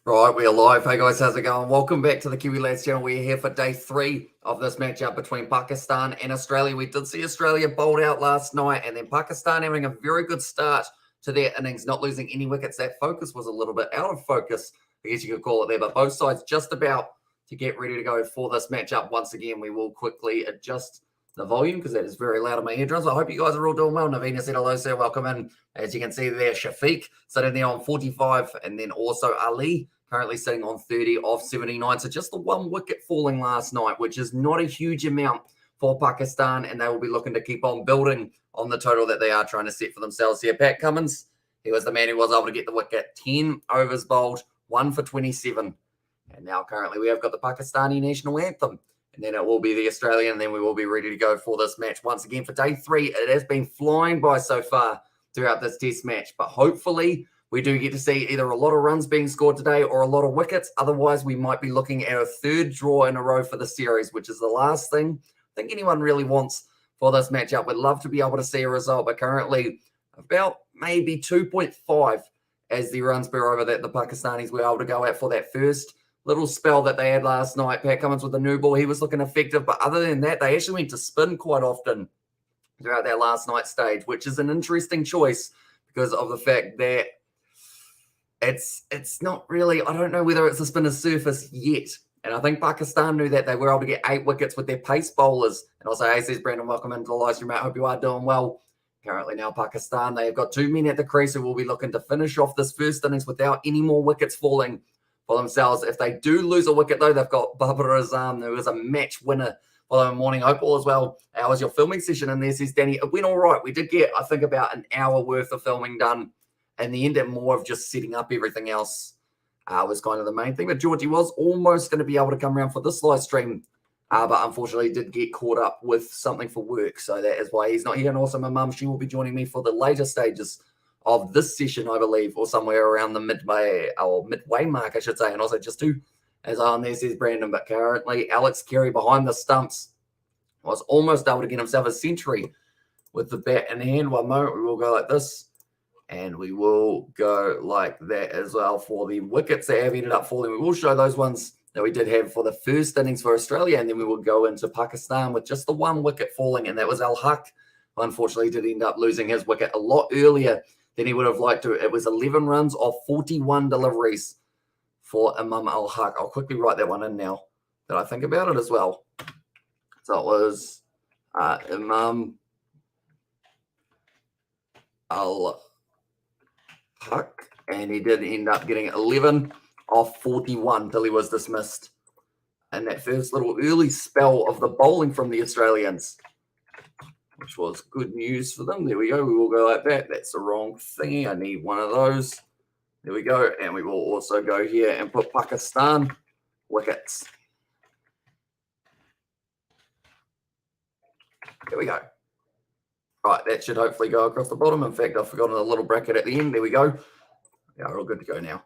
Right, we're live. Hey guys, how's it going? Welcome back to the Kiwi Lads channel. We're here for day 3 of this matchup between Pakistan and Australia. We did see Australia bowled out last night, and then Pakistan having a very good start to their innings, not losing any wickets. That focus was a little bit out of focus, I guess you could call it there, but both sides just about to get ready to go for this matchup. Once again, we will quickly adjust the volume because that is very loud in my eardrums. I hope you guys are all doing well. Navina said hello, sir. Welcome in. As you can see there, Shafiq sitting there on 45, and then also Ali currently sitting on 30 off 79. So just the one wicket falling last night, which is not a huge amount for Pakistan, and they will be looking to keep on building on the total that they are trying to set for themselves here. Pat Cummins, he was the man who was able to get the wicket. 10 overs bowled, 1 for 27. And now currently we have got the Pakistani national anthem. And then it will be the Australian, and then we will be ready to go for this match. Once again, for day 3, it has been flying by so far throughout this test match. But hopefully we do get to see either a lot of runs being scored today or a lot of wickets. Otherwise, we might be looking at a third draw in a row for the series, which is the last thing I think anyone really wants for this matchup. We'd love to be able to see a result, but currently about maybe 2.5 as the runs per over that the Pakistanis were able to go at for that first little spell that they had last night. Pat Cummins with the new ball, he was looking effective, but other than that, they actually went to spin quite often throughout that last night stage, which is an interesting choice because of the fact that it's not really, I don't know whether it's a spinner's surface yet. And I think Pakistan knew that they were able to get 8 wickets with their pace bowlers. And also, hey, says Brandon, welcome into the live stream, mate. Hope you are doing well. Currently now Pakistan, they have got 2 men at the crease who will be looking to finish off this first innings without any more wickets falling for themselves. If they do lose a wicket, though, they've got Babar Azam, who is a match winner following morning. Hope all as well. How was your filming session in there, says Danny? It went all right. We did get, I think, about an hour worth of filming done. In the end, and more of just setting up everything else was kind of the main thing. But Georgie was almost going to be able to come around for this live stream, but unfortunately did get caught up with something for work. So that is why he's not here. And also my mum, she will be joining me for the later stages of this session, I believe, or somewhere around the midway mark, I should say. And also just to, as on there says Brandon, but currently Alex Carey behind the stumps was almost able to get himself a century with the bat in hand. One moment, we will go like this. And we will go like that as well for the wickets that have ended up falling. We will show those ones that we did have for the first innings for Australia, and then we will go into Pakistan with just the one wicket falling, and that was Al Haq. Unfortunately, did end up losing his wicket a lot earlier than he would have liked to. It was 11 runs off 41 deliveries for Imam Al Haq. I'll quickly write that one in now that I think about it as well. So it was Imam Al Huck, and he did end up getting 11 off 41 till he was dismissed. And that first little early spell of the bowling from the Australians, which was good news for them. There we go. We will go like that. That's the wrong thingy. I need one of those. There we go. And we will also go here and put Pakistan wickets. There we go. Right, that should hopefully go across the bottom. In fact, I've forgotten a little bracket at the end. There we go. Yeah, we're all good to go now.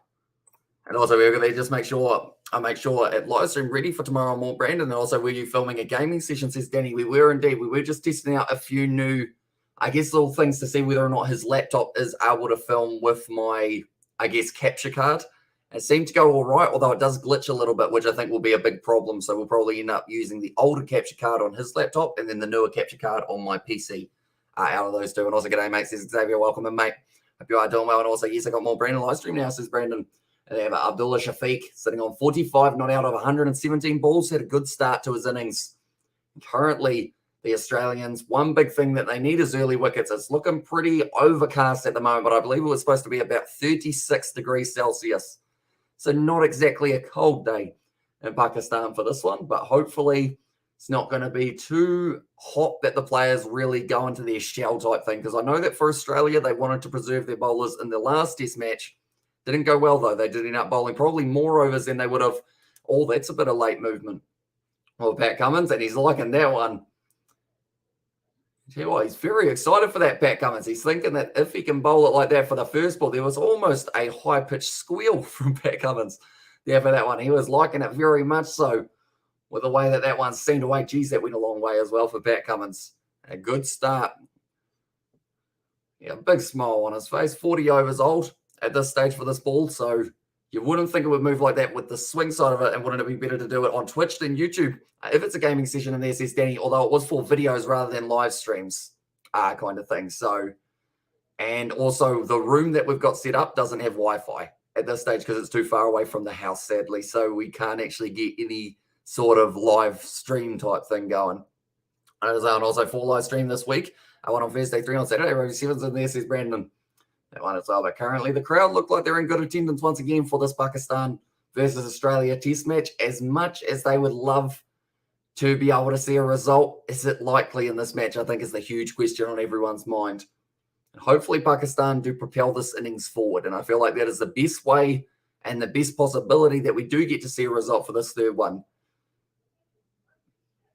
And also, we're going to just make sure at live stream ready for tomorrow morning, Brandon. And also, were you filming a gaming session, says Danny? We were indeed. We were just testing out a few new, I guess, little things to see whether or not his laptop is able to film with my, I guess, capture card. It seemed to go all right, although it does glitch a little bit, which I think will be a big problem. So we'll probably end up using the older capture card on his laptop and then the newer capture card on my PC. Out of those two. And also, g'day, mate, says Xavier. Welcome in, mate. Hope you are doing well. And also, yes, I got more Brandon live stream now, says Brandon. And they have Abdullah Shafiq sitting on 45, not out of 117 balls. Had a good start to his innings. Currently, the Australians, one big thing that they need is early wickets. It's looking pretty overcast at the moment, but I believe it was supposed to be about 36 degrees Celsius. So not exactly a cold day in Pakistan for this one, but hopefully it's not going to be too hot that the players really go into their shell type thing. Because I know that for Australia, they wanted to preserve their bowlers in the last test match. Didn't go well, though. They did end up bowling probably more overs than they would have. Oh, that's a bit of late movement. Well, Pat Cummins, and he's liking that one. Tell you what, he's very excited for that, Pat Cummins. He's thinking that if he can bowl it like that for the first ball, there was almost a high-pitched squeal from Pat Cummins there for that one. He was liking it very much so. With the way that one seemed away, geez, that went a long way as well for Pat Cummins. A good start. Yeah, big smile on his face. 40 overs old at this stage for this ball. So You wouldn't think it would move like that with the swing side of it, and wouldn't it be better to do it on Twitch than YouTube? If it's a gaming session in there, says Danny, although it was for videos rather than live streams, kind of thing. So, and also the room that we've got set up doesn't have Wi-Fi at this stage because it's too far away from the house, sadly. So we can't actually get any sort of live stream type thing going. And also 4 live stream this week. I went on Thursday, 3 on Saturday. Rosie Sevens in there, says Brandon. That one as well. But currently the crowd look like they're in good attendance once again for this Pakistan versus Australia test match. As much as they would love to be able to see a result, is it likely in this match? I think is the huge question on everyone's mind. And hopefully Pakistan do propel this innings forward. And I feel like that is the best way and the best possibility that we do get to see a result for this third one.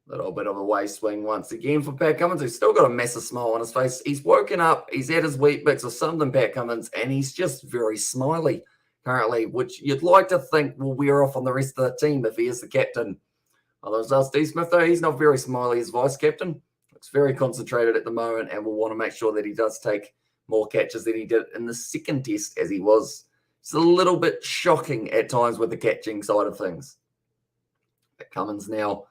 Little bit of a way swing once again for Pat Cummins, who's still got a massive smile on his face. He's woken up, he's had his wheat bix or something, Pat Cummins, and he's just very smiley currently, which you'd like to think will wear off on the rest of the team if he is the captain. Although Steve Smith, though, he's not very smiley as vice captain. Looks very concentrated at the moment and will want to make sure that he does take more catches than he did in the second test, as he was. It's a little bit shocking at times with the catching side of things. Pat Cummins now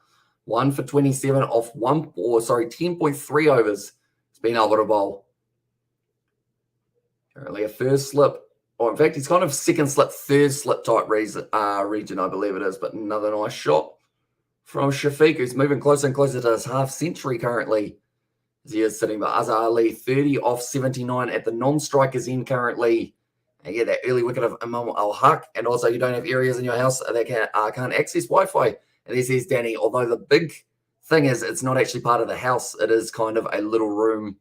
1 for 27 off 10.3 overs. He's been able to bowl. Currently a first slip, or in fact, he's kind of second slip, third slip type region, I believe it is. But another nice shot from Shafiq, who's moving closer and closer to his half century currently. As he is sitting by Azhar Ali, 30 off 79 at the non-strikers end currently. And yeah, that early wicket of Imam al-Haq. And also you don't have areas in your house that can't access Wi-Fi. And this is Danny, although the big thing is it's not actually part of the house. It is kind of a little room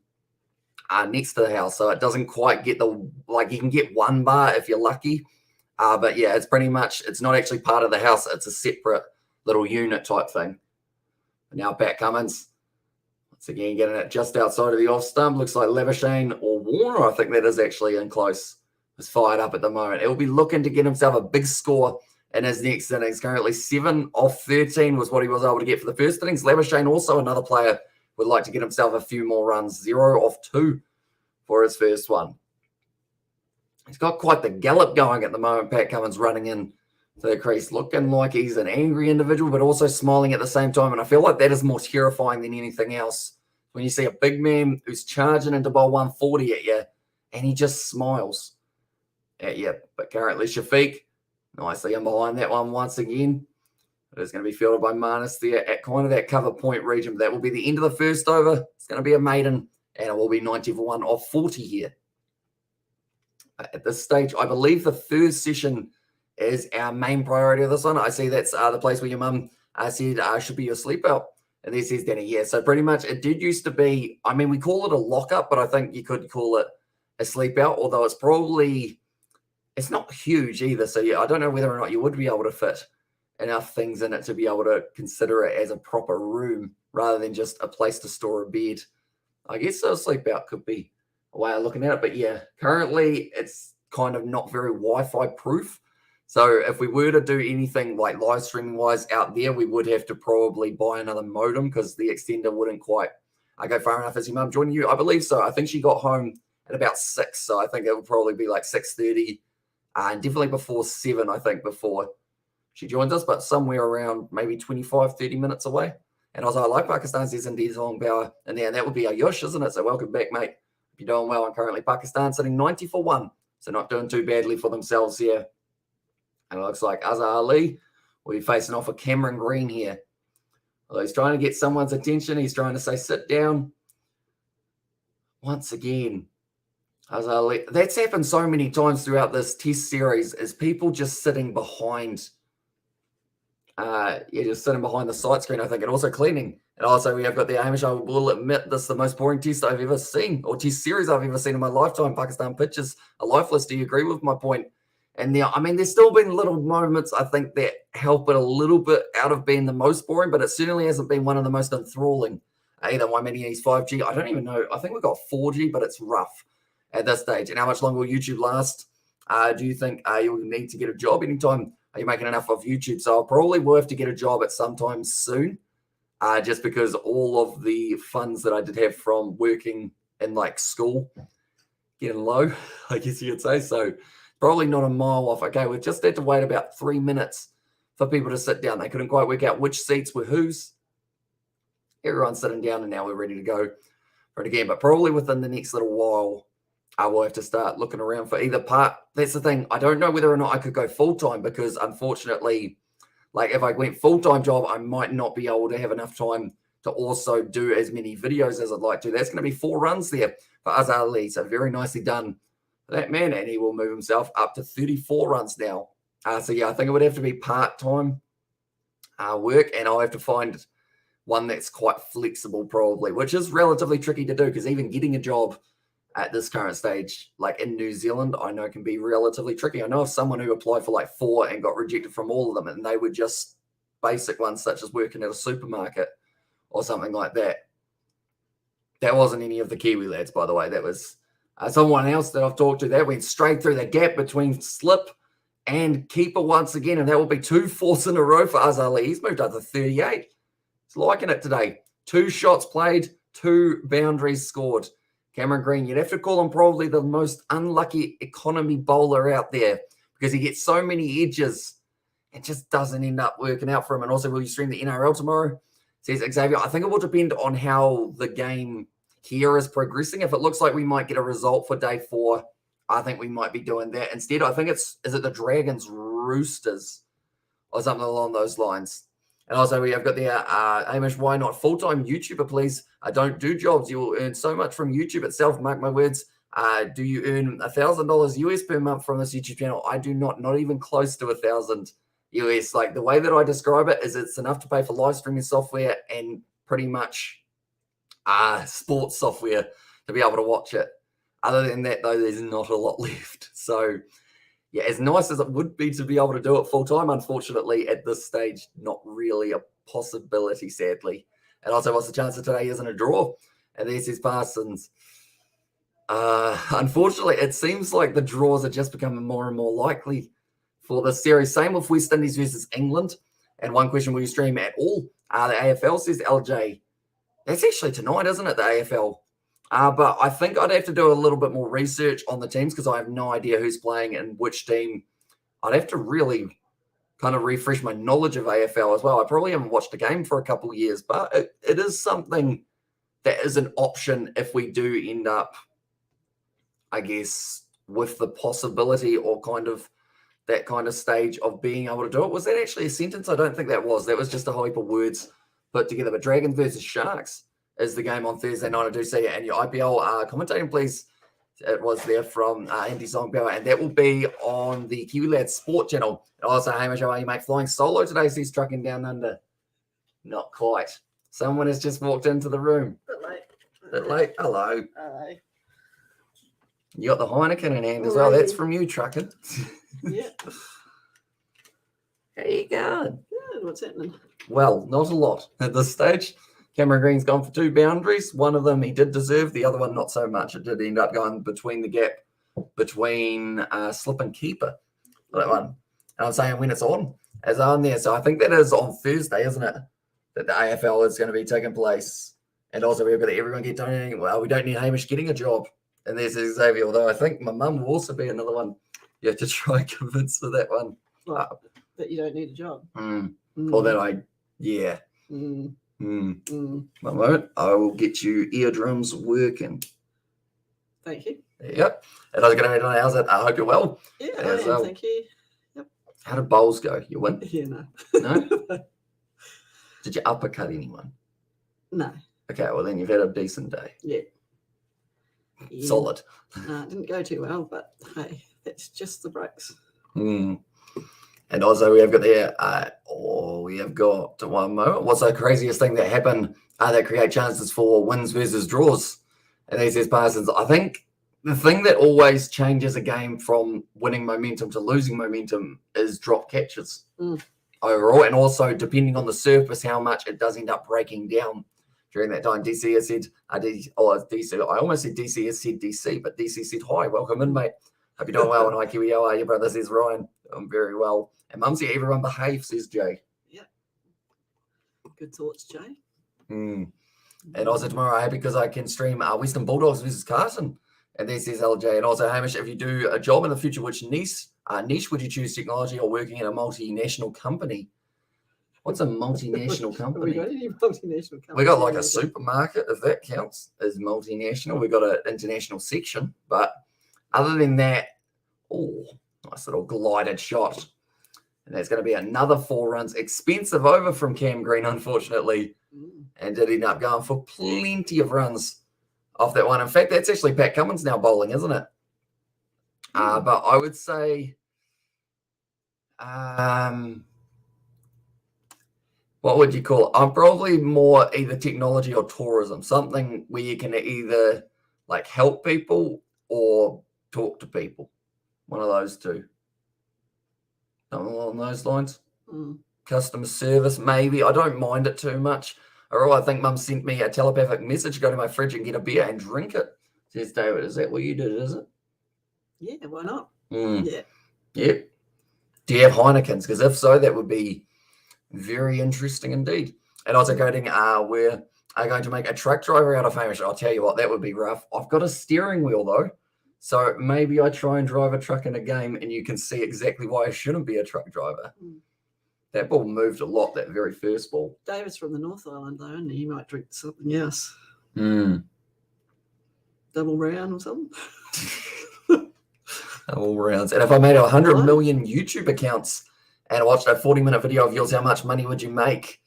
next to the house. So it doesn't quite get you can get one bar if you're lucky. But yeah, it's not actually part of the house. It's a separate little unit type thing. And now Pat Cummins, once again, getting it just outside of the off stump. Looks like Labuschagne or Warner, I think that is actually in close, is fired up at the moment. He'll be looking to get himself a big score in his next innings. Currently 7 off 13 was what he was able to get for the first innings. Labuschagne, also another player, would like to get himself a few more runs. 0 off 2 for his first one. He's got quite the gallop going at the moment. Pat Cummins running in to the crease, looking like he's an angry individual, but also smiling at the same time. And I feel like that is more terrifying than anything else. When you see a big man who's charging into bowl 140 at you, and he just smiles at you. But currently Shafiq, nicely in behind that one once again. It is going to be fielded by Marnus there at kind of that cover point region. That will be the end of the first over. It's going to be a maiden, and it will be 90 for 1 off 40 here. At this stage, I believe the first session is our main priority of this one. I see that's the place where your mum said should be your sleep out. And this is Danny. Yeah, so pretty much it did used to be, I mean, we call it a lockup, but I think you could call it a sleep out, although it's not huge either. So yeah, I don't know whether or not you would be able to fit enough things in it to be able to consider it as a proper room rather than just a place to store a bed. I guess a sleep out could be a way of looking at it. But yeah, currently it's kind of not very Wi-Fi proof. So if we were to do anything like live streaming wise out there, we would have to probably buy another modem because the extender wouldn't quite go far enough. As your mum joining you? I believe so. I think she got home at about 6. So I think it will probably be like 6:30 and definitely before 7, I think, before she joins us, but somewhere around maybe 25, 30 minutes away. And also, I like Pakistan says indeed long power. And then that would be Ayush, isn't it? So welcome back, mate. If you're doing well, and currently Pakistan sitting 90 for 1. So not doing too badly for themselves here. And it looks like Azhar Ali will be facing off with Cameron Green here. Although he's trying to get someone's attention. He's trying to say, sit down. Once again, Azhar Ali. That's happened so many times throughout this test series, is people just sitting behind just sitting behind the sight screen, I think, and also cleaning. And also we have got the Hamish. I will admit this is the most boring test I've ever seen, or test series I've ever seen in my lifetime. Pakistan pitches are lifeless. Do you agree with my point? And there's still been little moments, I think, that help it a little bit out of being the most boring, but it certainly hasn't been one of the most enthralling either. I mean, he's 5G. I don't even know. I think we've got 4G, but it's rough at this stage. And how much longer will YouTube last? Do you think you'll need to get a job anytime? Are you making enough of YouTube? So I'll probably worth to get a job at some time soon, just because all of the funds that I did have from working in like school getting low, I guess you could say. So Probably not a mile off. Okay, we've just had to wait about 3 minutes for people to sit down. They couldn't quite work out which seats were whose. Everyone's sitting down, and now we're ready to go for it again. But probably within the next little while, I will have to start looking around for either part. That's the thing. I don't know whether or not I could go full-time because, unfortunately, like if I went full-time job, I might not be able to have enough time to also do as many videos as I'd like to. That's going to be 4 runs there for Azhar Ali. So very nicely done for that man. And he will move himself up to 34 runs now. So, yeah, I think it would have to be part-time work. And I'll have to find one that's quite flexible probably, which is relatively tricky to do because even getting a job at this current stage, like in New Zealand, I know can be relatively tricky. I know of someone who applied for like 4 and got rejected from all of them, and they were just basic ones such as working at a supermarket or something like that. That wasn't any of the Kiwi lads, by the way. That was someone else that I've talked to. That went straight through the gap between slip and keeper once again, and that will be 2 fourths in a row for Azhar Ali. He's moved up to 38. He's liking it today. 2 shots played, 2 boundaries scored. Cameron Green, you'd have to call him probably the most unlucky economy bowler out there because he gets so many edges. It just doesn't end up working out for him. And also, will you stream the NRL tomorrow? Says Xavier. I think it will depend on how the game here is progressing. If it looks like we might get a result for day 4, I think we might be doing that instead. I think is it the Dragons Roosters or something along those lines. And also we have got the Hamish, why not full-time YouTuber, please? Don't do jobs. You will earn so much from YouTube itself. Mark my words. Do you earn $1,000 US per month from this YouTube channel? I do not even close to 1,000 US. Like the way that I describe it is it's enough to pay for live streaming software and pretty much sports software to be able to watch it. Other than that, though, there's not a lot left. So, yeah, as nice as it would be to be able to do it full-time, unfortunately, at this stage, not really a possibility, sadly. And also, what's the chance that today isn't a draw? And there's his Parsons. Unfortunately, it seems like the draws are just becoming more and more likely for the series. Same with West Indies versus England. And one question, will you stream at all? The AFL, says LJ. That's actually tonight, isn't it, the AFL? But I think I'd have to do a little bit more research on the teams because I have no idea who's playing and which team. I'd have to really kind of refresh my knowledge of AFL as well. I probably haven't watched a game for a couple of years, but it is something that is an option if we do end up, I guess, with the possibility or kind of that kind of stage of being able to do it. Was that actually a sentence? I don't think that was. That was just a whole heap of words put together. But Dragons versus Sharks is the game on Thursday night. I do see it. And your IPL commentating, please. It was there from Andy Songpower, and that will be on the Kiwi Lads Sport channel. And also, Hamish, how are you, mate? Flying solo today, so he's trucking down under. Not quite. Someone has just walked into the room. Bit late. Hello. Hello. You got the Heineken in hand as well. That's from you, trucking. Yeah. How you going? Good. What's happening? Well, not a lot at this stage. Cameron Green's gone for 2 boundaries. One of them he did deserve. The other one, not so much. It did end up going between the gap between slip and keeper for that one. And I'm saying when it's on, as on there. So I think that is on Thursday, isn't it? That the AFL is going to be taking place. And also we've got to everyone get donating. Well, we don't need Hamish getting a job. And there's Xavier, although I think my mum will also be another one. You have to try and convince for that one. Well, that you don't need a job. Or that yeah. One moment. I will get you eardrums working. Thank you. Yep. And I was going to how's it? I hope you're well. Yeah, I am, thank you. Yep. How did bowls go? You win? Yeah, no. No? Did you uppercut anyone? No. Okay, well then you've had a decent day. Yeah. Solid. No, it didn't go too well, but hey, that's just the breaks. And also we have got there, we have got one moment. What's the craziest thing that happened that create chances for wins versus draws? And he says, Parsons, I think the thing that always changes a game from winning momentum to losing momentum is drop catches overall. And also depending on the surface, how much it does end up breaking down during that time. DC has said, DC, I almost said DC has said DC, but DC said, hi, welcome in, mate. Hope you're doing well. And hi, Kiwi, how are you, brother? Says Ryan. I'm very well. And Mum said, everyone behave, says Jay. Yeah. Good thoughts, Jay. And also tomorrow, I hope because I can stream Western Bulldogs versus Carson And then says LJ, and also Hamish, if you do a job in the future, which niche would you choose, technology or working in a multinational company? What's a multinational Have we got company? any multinational companies? We got like a supermarket, if that counts as multinational. We got an international section, but other than that, oh, nice little glided shot. And there's going to be another 4 runs. Expensive over from Cam Green, unfortunately, and did end up going for plenty of runs off that one. In fact, that's actually Pat Cummins now bowling, isn't it? But I would say, what would you call it? I'm probably more either technology or tourism, something where you can either like help people or talk to people. One of those two. Something along those lines. Customer service, maybe. I don't mind it too much. Or I think Mum sent me a telepathic message, go to my fridge and get a beer and drink it. Says David, is that what you did, is it? Yeah, why not? Yeah. Yep. Do you have Heinekens? Because if so, that would be very interesting indeed. And also going, we're going to make a truck driver out of Hamish. I'll tell you what, that would be rough. I've got a steering wheel though. So maybe I try and drive a truck in a game and you can see exactly why I shouldn't be a truck driver. That ball moved a lot, that very first ball. David's from the North Island, though, and he might drink something else. Double round or something. Double rounds. And if I made 100 million YouTube accounts and I watched a 40-minute video of yours, how much money would you make?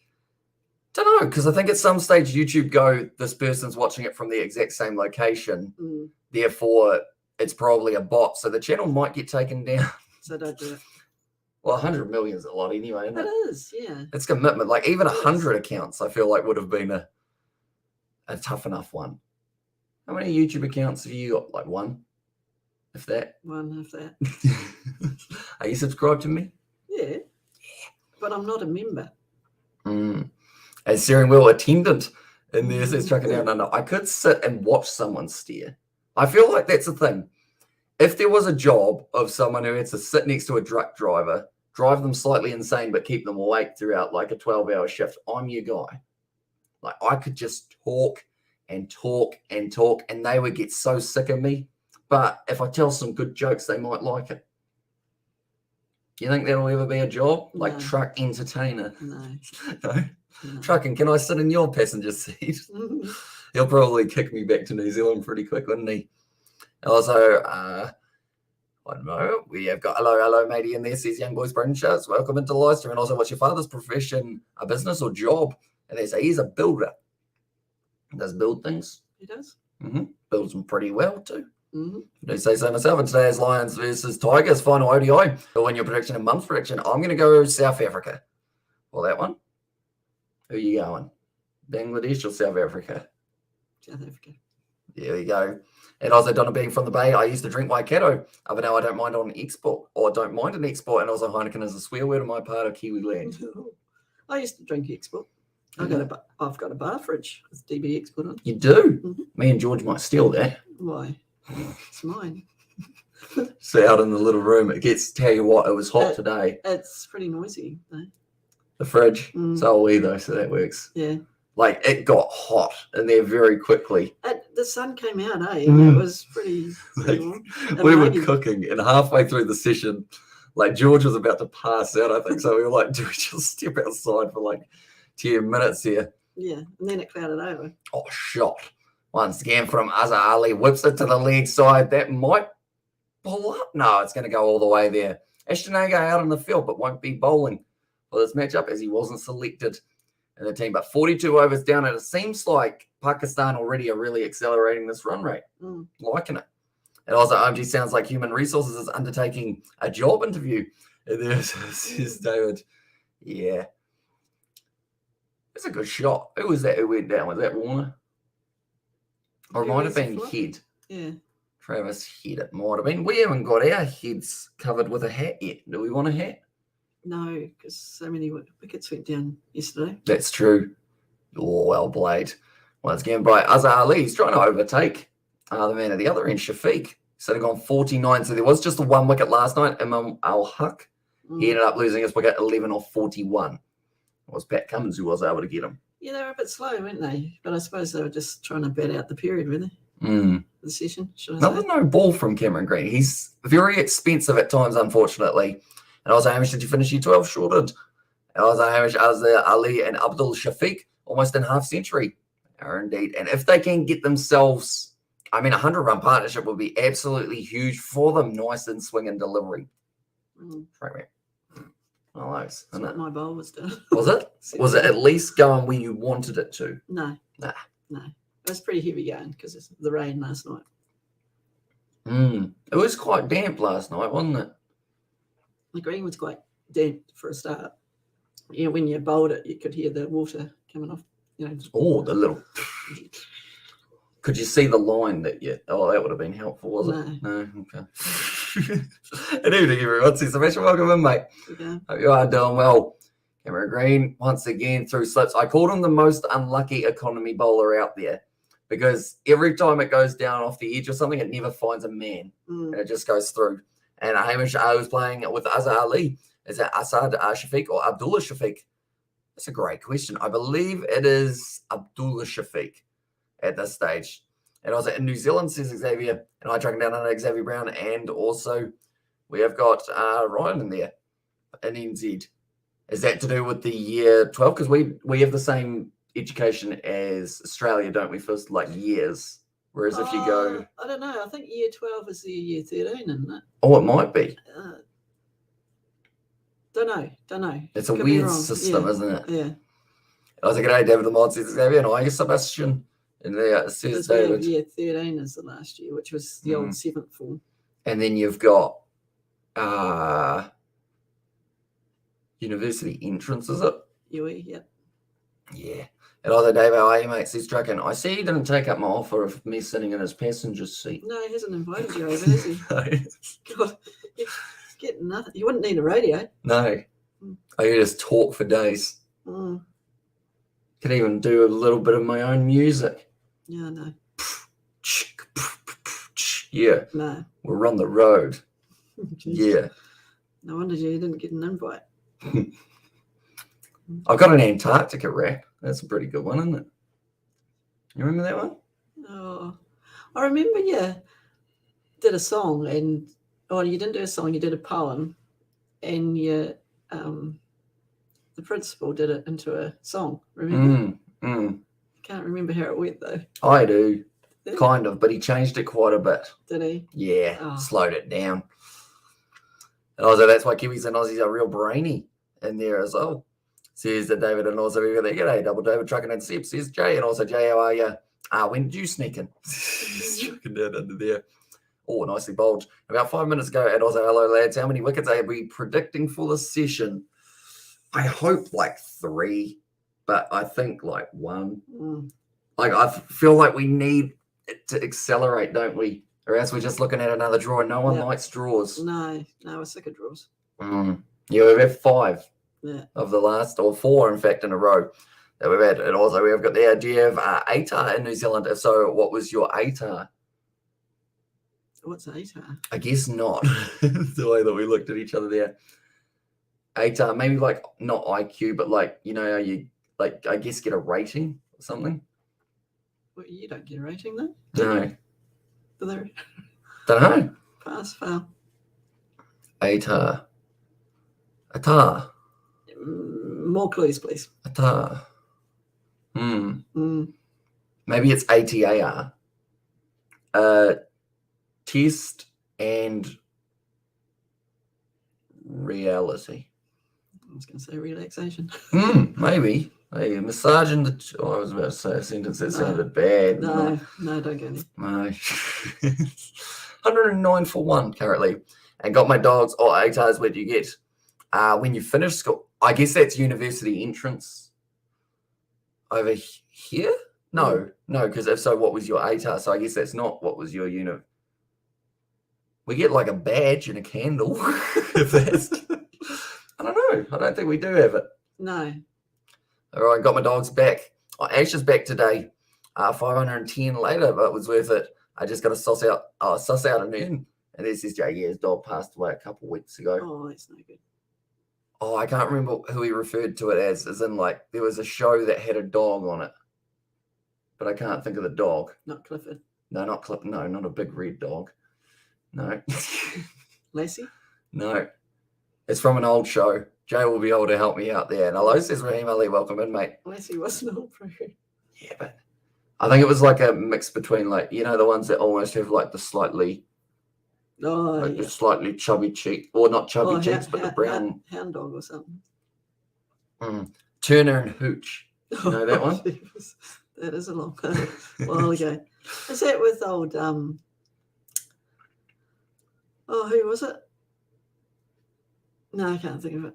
Don't know, because I think at some stage YouTube go, this person's watching it from the exact same location. Therefore, it's probably a bot. So the channel might get taken down. So don't do it. Well, 100 million is a lot anyway, isn't it? It is, yeah. It's commitment. Like even 100 accounts, I feel like would have been a tough enough one. How many YouTube accounts have you got? Like one, if that. One, if that. Are you subscribed to me? Yeah. But I'm not a member. A steering wheel attendant in there says trucking down under. I could sit and watch someone steer. I feel like that's the thing. If there was a job of someone who had to sit next to a truck driver, drive them slightly insane, but keep them awake throughout like a 12-hour shift, I'm your guy. Like I could just talk and talk and talk, and they would get so sick of me. But if I tell some good jokes, they might like it. Do you think that'll ever be a job? Like truck entertainer? No. No? Trucking, can I sit in your passenger seat? He'll probably kick me back to New Zealand pretty quick, wouldn't he? Also, I don't know. We have got hello, matey in there. Says young boys, Brendan Shaz. Welcome into the live stream. And also, what's your father's profession, a business or job? And they say he's a builder. He does build things. He does. Builds them pretty well too. I do say so myself. And today's Lions versus Tigers final ODI. But when your prediction and Mum's prediction, I'm going to go South Africa. Well, that one. Who are you going? Bangladesh or South Africa? South Africa. There we go. And also, Donna being from the Bay, I used to drink Waikato, but now I don't mind on export, or don't mind an export. And also, Heineken is a swear word in my part of Kiwi land. I used to drink export. I've got a bar fridge with DB export on. You do? Me and George might steal that. Why? It's mine. So out in the little room, it gets, tell you what, it was hot today. It's pretty noisy, though. The fridge. So are we, though, so that works. Yeah. Like, it got hot in there very quickly. The sun came out, eh? It was pretty warm. We were cooking, and halfway through the session, like, George was about to pass out, I think. So we were like, do we just step outside for, like, 10 minutes here? Yeah, and then it clouded over. Oh, shot. Once again from Azhar Ali. Whips it to the leg side. That might pull up. No, it's going to go all the way there. Ashton Agar out in the field, but won't be bowling for this matchup as he wasn't selected in the team. But 42 overs down, and it seems like Pakistan already are really accelerating this run rate. Liking it. And also, OMG sounds like Human Resources is undertaking a job interview. And there says David. Yeah. It's a good shot. Who was that who went down? Was that Warner? Or it might have been Head. Yeah. Travis Head, it might have been. We haven't got our heads covered with a hat yet. Do we want a hat? No, because so many wickets went down yesterday. That's true. Oh, well played. Once again by Azhar Ali. He's trying to overtake the man at the other end, Shafiq. Sitting on 49. So there was just the one wicket last night. Imam Al-Haq. He ended up losing his wicket 11 off 41. It was Pat Cummins who was able to get him. Yeah, they were a bit slow, weren't they? But I suppose they were just trying to bat out the period, were they? the session, should I No, say? there's no ball from Cameron Green. He's very expensive at times, unfortunately. And I was Hamish, did you finish your 12 shorted? And I was Hamish, Ali and Abdul Shafiq, almost in half century. Indeed. And if they can get themselves, I mean, a 100-run partnership would be absolutely huge for them. Nice in swing and delivery. Right, man. Oh, nice. That's what my bowl was doing. Was it? Was it at least going where you wanted it to? No. Nah. No. It was pretty heavy going because of the rain last night. It was quite damp last night, wasn't it? The green was quite damp for a start. You know, when you bowled it, you could hear the water coming off. You know. Oh, the little. Could you see the line that you? Oh, that would have been helpful, was it? No. Okay. Good evening, everyone. See Sebastian, welcome in, mate. Yeah. Hope you are doing well. Cameron Green once again through slips. I called him the most unlucky economy bowler out there because every time it goes down off the edge or something, it never finds a man. And it just goes through. And Hamish was playing with Azhar Ali. Is that Asad Shafiq or Abdullah Shafiq? That's a great question. I believe it is Abdullah Shafiq at this stage. And I was in New Zealand, says Xavier, and I tracked down under Xavier Brown. And also we have got Ryan in there in NZ. Is that to do with the year 12? Because we have the same education as Australia, don't we, for like years? Whereas if you go... I don't know. I think year 12 is the year 13, isn't it? Oh, it might be. Don't know. It's a weird system, isn't it? Yeah. I was like, g'day, David Lamont says Xavier, and I guess Sebastian. And there says David. Year 13 is the last year, which was the old 7th form. And then you've got university entrance, is it? UE, yep. Yeah. And I was like, Dave, how are you, mate? Says Draken. I see he didn't take up my offer of me sitting in his passenger seat. No, he hasn't invited you over, has he? No. God, he's getting nothing. You wouldn't need a radio. No. I could just talk for days. Could even do a little bit of my own music. Yeah, no. Yeah. No. We'll run the road. Yeah. No wonder you didn't get an invite. I've got an Antarctica rap. That's a pretty good one, isn't it? You remember that one? Oh, I remember you did a song and, you didn't do a song, you did a poem, and you, the principal did it into a song, remember? I can't remember how it went, though. I do. Kind of, but he changed it quite a bit. Did he? Yeah, slowed it down. And also, that's why Kiwis and Aussies are real brainy in there as well. Says that David, and also we got there. G'day, Double David, trucking and Sip. Says Jay, and also Jay, how are you? When did you sneak in? Trucking down under there. Oh, nicely bowled. About 5 minutes ago, and also, hello, lads. How many wickets are we predicting for the session? I hope like 3, but I think like 1. Like, I feel like we need it to accelerate, don't we? Or else we're just looking at another draw, and no one likes draws. No, we're sick of draws. Yeah, we've had 5 of the last, or 4, in fact, in a row that we've had. And also, we've got the idea of ATAR in New Zealand. If so, what was your ATAR? What's ATAR? I guess not. The way that we looked at each other there. ATAR, maybe like not IQ, but like, you know, you like, I guess, get a rating or something. Well, you don't get a rating, though? No. Don't know. Pass, fail. ATAR. ATAR. More clues, please. ATAR. Maybe it's ATAR. Test and reality. I was going to say relaxation. Maybe. Hey, massaging the... I was about to say a sentence that sounded bad. No, don't go there. No. 109 for 1 currently. And got my dogs. Oh, ATARs, where do you get? When you finish school. I guess that's university entrance. Over here? No, because if so, what was your ATAR? So I guess that's not what was your uni. We get like a badge and a candle. If that's... I don't know. I don't think we do have it. No. All right, got my dogs back. Ash is back today. 510 later, but it was worth it. I just got to suss out a noon. And this is Jay. Yeah, his dog passed away a couple of weeks ago. Oh, that's no good. Oh, I can't remember who he referred to it as in like there was a show that had a dog on it. But I can't think of the dog. Not Clifford. No, not Clip. No, not a big red dog. No. Lassie? No. It's from an old show. Jay will be able to help me out there. And hello, says Raheem Ali. Welcome in, mate. Lassie wasn't all pro. Yeah, but I think it was like a mix between, like, you know, the ones that almost have like the slightly, the slightly chubby cheek, or not chubby cheeks, but the brown hound dog or something. Turner and Hooch. You know that one? Geez. That is a long while ago. Is that with old who was it? No, I can't think of it.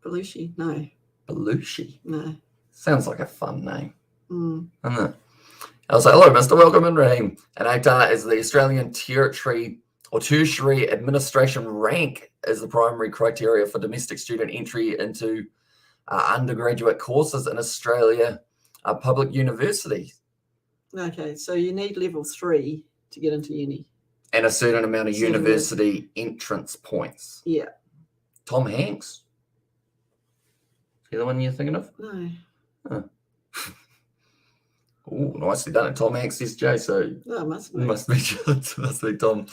Belushi? No. Belushi? No. Sounds like a fun name. Doesn't it? I was like, hello, Mr. Welcome in, Raheem. And ATAR is the Australian Tertiary Administration rank as the primary criteria for domestic student entry into undergraduate courses in Australia public universities. Okay, so you need level 3 to get into uni. And a certain amount of university entrance points. Yeah. Tom Hanks? Is he the one you're thinking of? No. Huh. Oh, nicely done. Tom Hanks is Jay, so No, it must be. Must be Tom.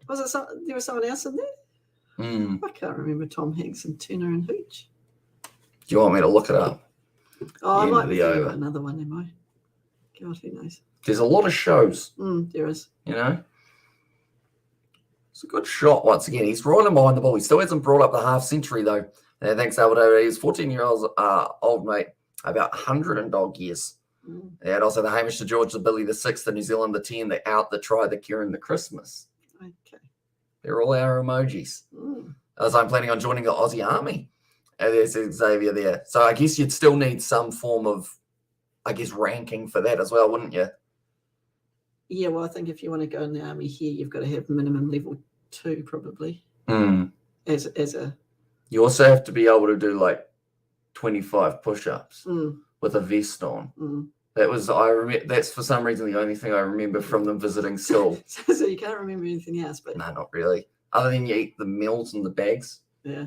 Was it there was someone else in there? I can't remember Tom Hanks and Turner and Hooch. Do you want me to look it up? Oh, I might be thinking of another one, am I? God, who knows? There's a lot of shows. There is. You know? It's a good shot once again. He's rolling behind the ball. He still hasn't brought up the half century, though. And thanks, Alberto. He's 14-year-old old, mate. About 100 and dog years. And also the Hamish, the George, the Billy, the 6, the New Zealand, the 10, the Out, the Try, the Kieran, the Christmas. Okay. They're all our emojis. As I'm planning on joining the Aussie Army. And there's Xavier there. So I guess you'd still need some form of, ranking for that as well, wouldn't you? Yeah, well, I think if you want to go in the army here, you've got to have minimum level 2, probably. As a. You also have to be able to do like 25 push-ups with a vest on. That was that's for some reason the only thing I remember from them visiting school. So you can't remember anything else, but no, not really. Other than you eat the meals and the bags. Yeah.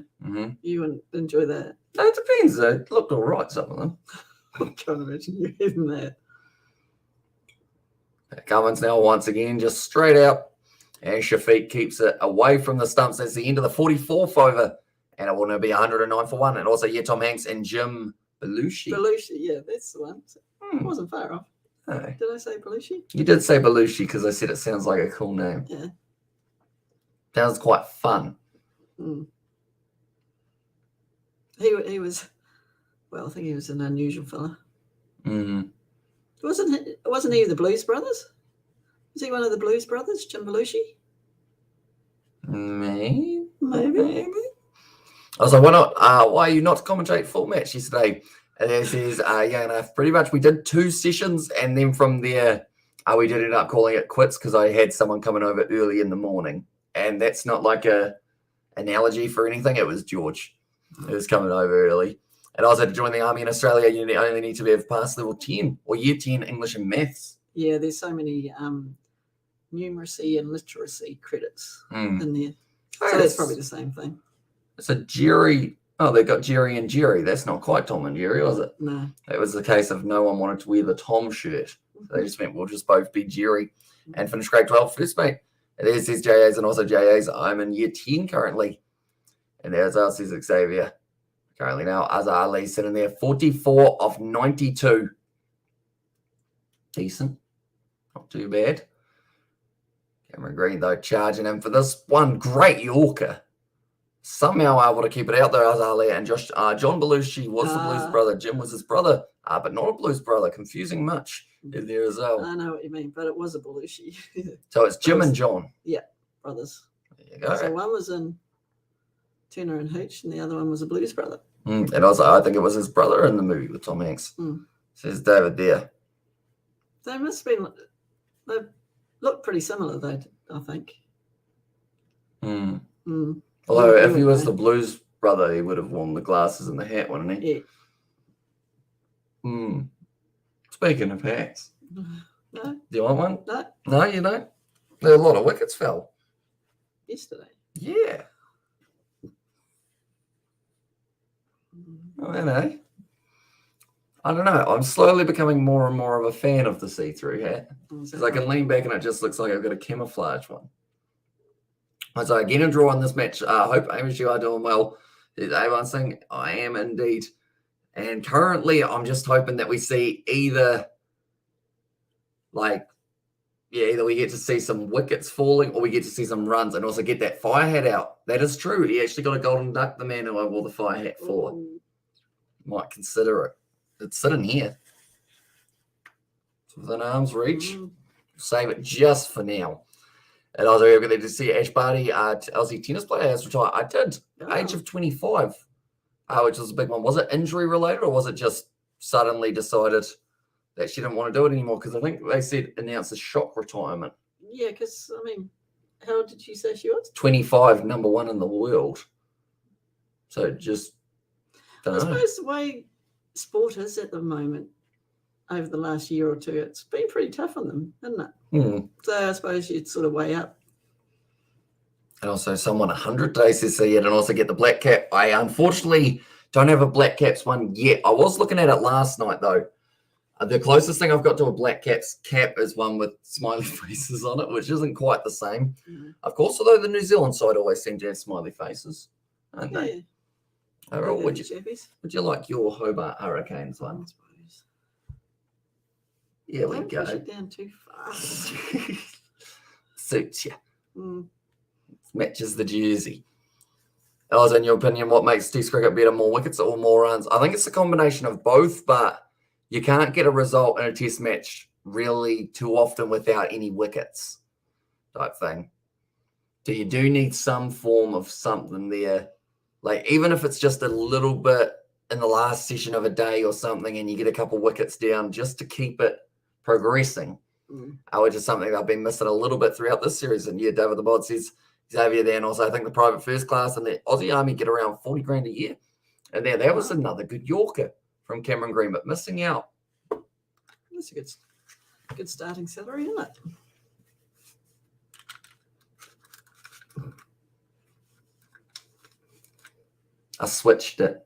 You wouldn't enjoy that. No, it depends. It looked all right, some of them. I can't imagine you eating that. Cummins now once again just straight out, and Shafiq keeps it away from the stumps. That's the end of the 44th over, and it will now be 109 for 1. And also, Tom Hanks and Jim Belushi. Belushi, yeah, that's the one. It wasn't far off. No. Did I say Belushi? You did say Belushi because I said it sounds like a cool name. Yeah. Sounds quite fun. He was, well, I think he was an unusual fella. Wasn't he the Blues Brothers? Was he one of the Blues Brothers, Jim Belushi? Maybe. I was like, why are you not commentate full match yesterday? And then says, yeah, enough. Pretty much we did 2 sessions, and then from there, we did end up calling it quits because I had someone coming over early in the morning. And that's not like a analogy for anything. It was George. It was coming over early. And also to join the army in Australia, you only need to have passed level 10 or year 10 English and maths. Yeah, there's so many numeracy and literacy credits in there. So that's probably the same thing. It's a Jerry. Oh, they got Jerry and Jerry. That's not quite Tom and Jerry, was it? No. It was the case of no one wanted to wear the Tom shirt. So they just meant we'll just both be Jerry and finish grade 12 first, mate. And there's his JAs and also JAs. I'm in year 10 currently. And there's us, says Xavier. Currently now, Azhar Ali sitting there, 44 of 92. Decent. Not too bad. Cameron Green, though, charging him for this one. Great Yorker. Somehow able to keep it out there, Azhar Ali. And John Belushi was the Blues brother. Jim was his brother, but not a Blues brother. Confusing much in there as well. I know what you mean, but it was a Belushi. So it's Jim and John. Yeah, brothers. There you go. So one was in Turner and Hooch, and the other one was a Blues brother. And also, I think it was his brother in the movie with Tom Hanks. Says David there. They must have been, they look pretty similar, though, I think. Although, if he was the Blues brother, he would have worn the glasses and the hat, wouldn't he? Yeah. Speaking of hats. No. Do you want one? No. No, you don't? There are a lot of wickets fell. Yesterday. Yeah. Oh, I know. I don't know. I'm slowly becoming more and more of a fan of the see-through hat Oh, is that because I can right? lean back and it just looks like I've got a camouflage one. So again, a draw in this match. I hope, Amish, you are doing well. Everyone's saying I am indeed. And currently, I'm just hoping that we see either either we get to see some wickets falling or we get to see some runs and also get that fire hat out. That is true. He actually got a golden duck, the man who I wore the fire hat for. Ooh. Might consider it. It's sitting here. It's within arm's reach. Save it just for now. And I was very good to see Ash Barty, Aussie tennis player, has retired. I did. Age of 25, which was a big one. Was it injury related or was it just suddenly decided that she didn't want to do it anymore? Because I think they said announced a shock retirement. Yeah, because, I mean, how old did you say she was? 25, number one in the world. So just, I suppose the way sport is at the moment, over the last year or two, it's been pretty tough on them, hasn't it? So I suppose you'd sort of weigh up. And also someone 100 days to see it and also get the black cap. I unfortunately don't have a black caps one yet. I was looking at it last night though. The closest thing I've got to a black caps cap is one with smiley faces on it, which isn't quite the same. Of course, although the New Zealand side always seem to have smiley faces, don't they? Would you like your Hobart Hurricanes one? Here we go. Push it down too fast. Suits you. Matches the jersey. As in your opinion, what makes Test cricket better, more wickets or more runs? I think it's a combination of both, but you can't get a result in a Test match really too often without any wickets type thing. So you do need some form of something there. Like even if it's just a little bit in the last session of a day or something and you get a couple wickets down just to keep it progressing, which is something I've been missing a little bit throughout this series. And yeah, David the Bod says Xavier there, and also I think the private first class and the Aussie Army get around 40 grand a year. And there, that was another good Yorker from Cameron Green, but missing out. That's a good starting salary, isn't it? I switched it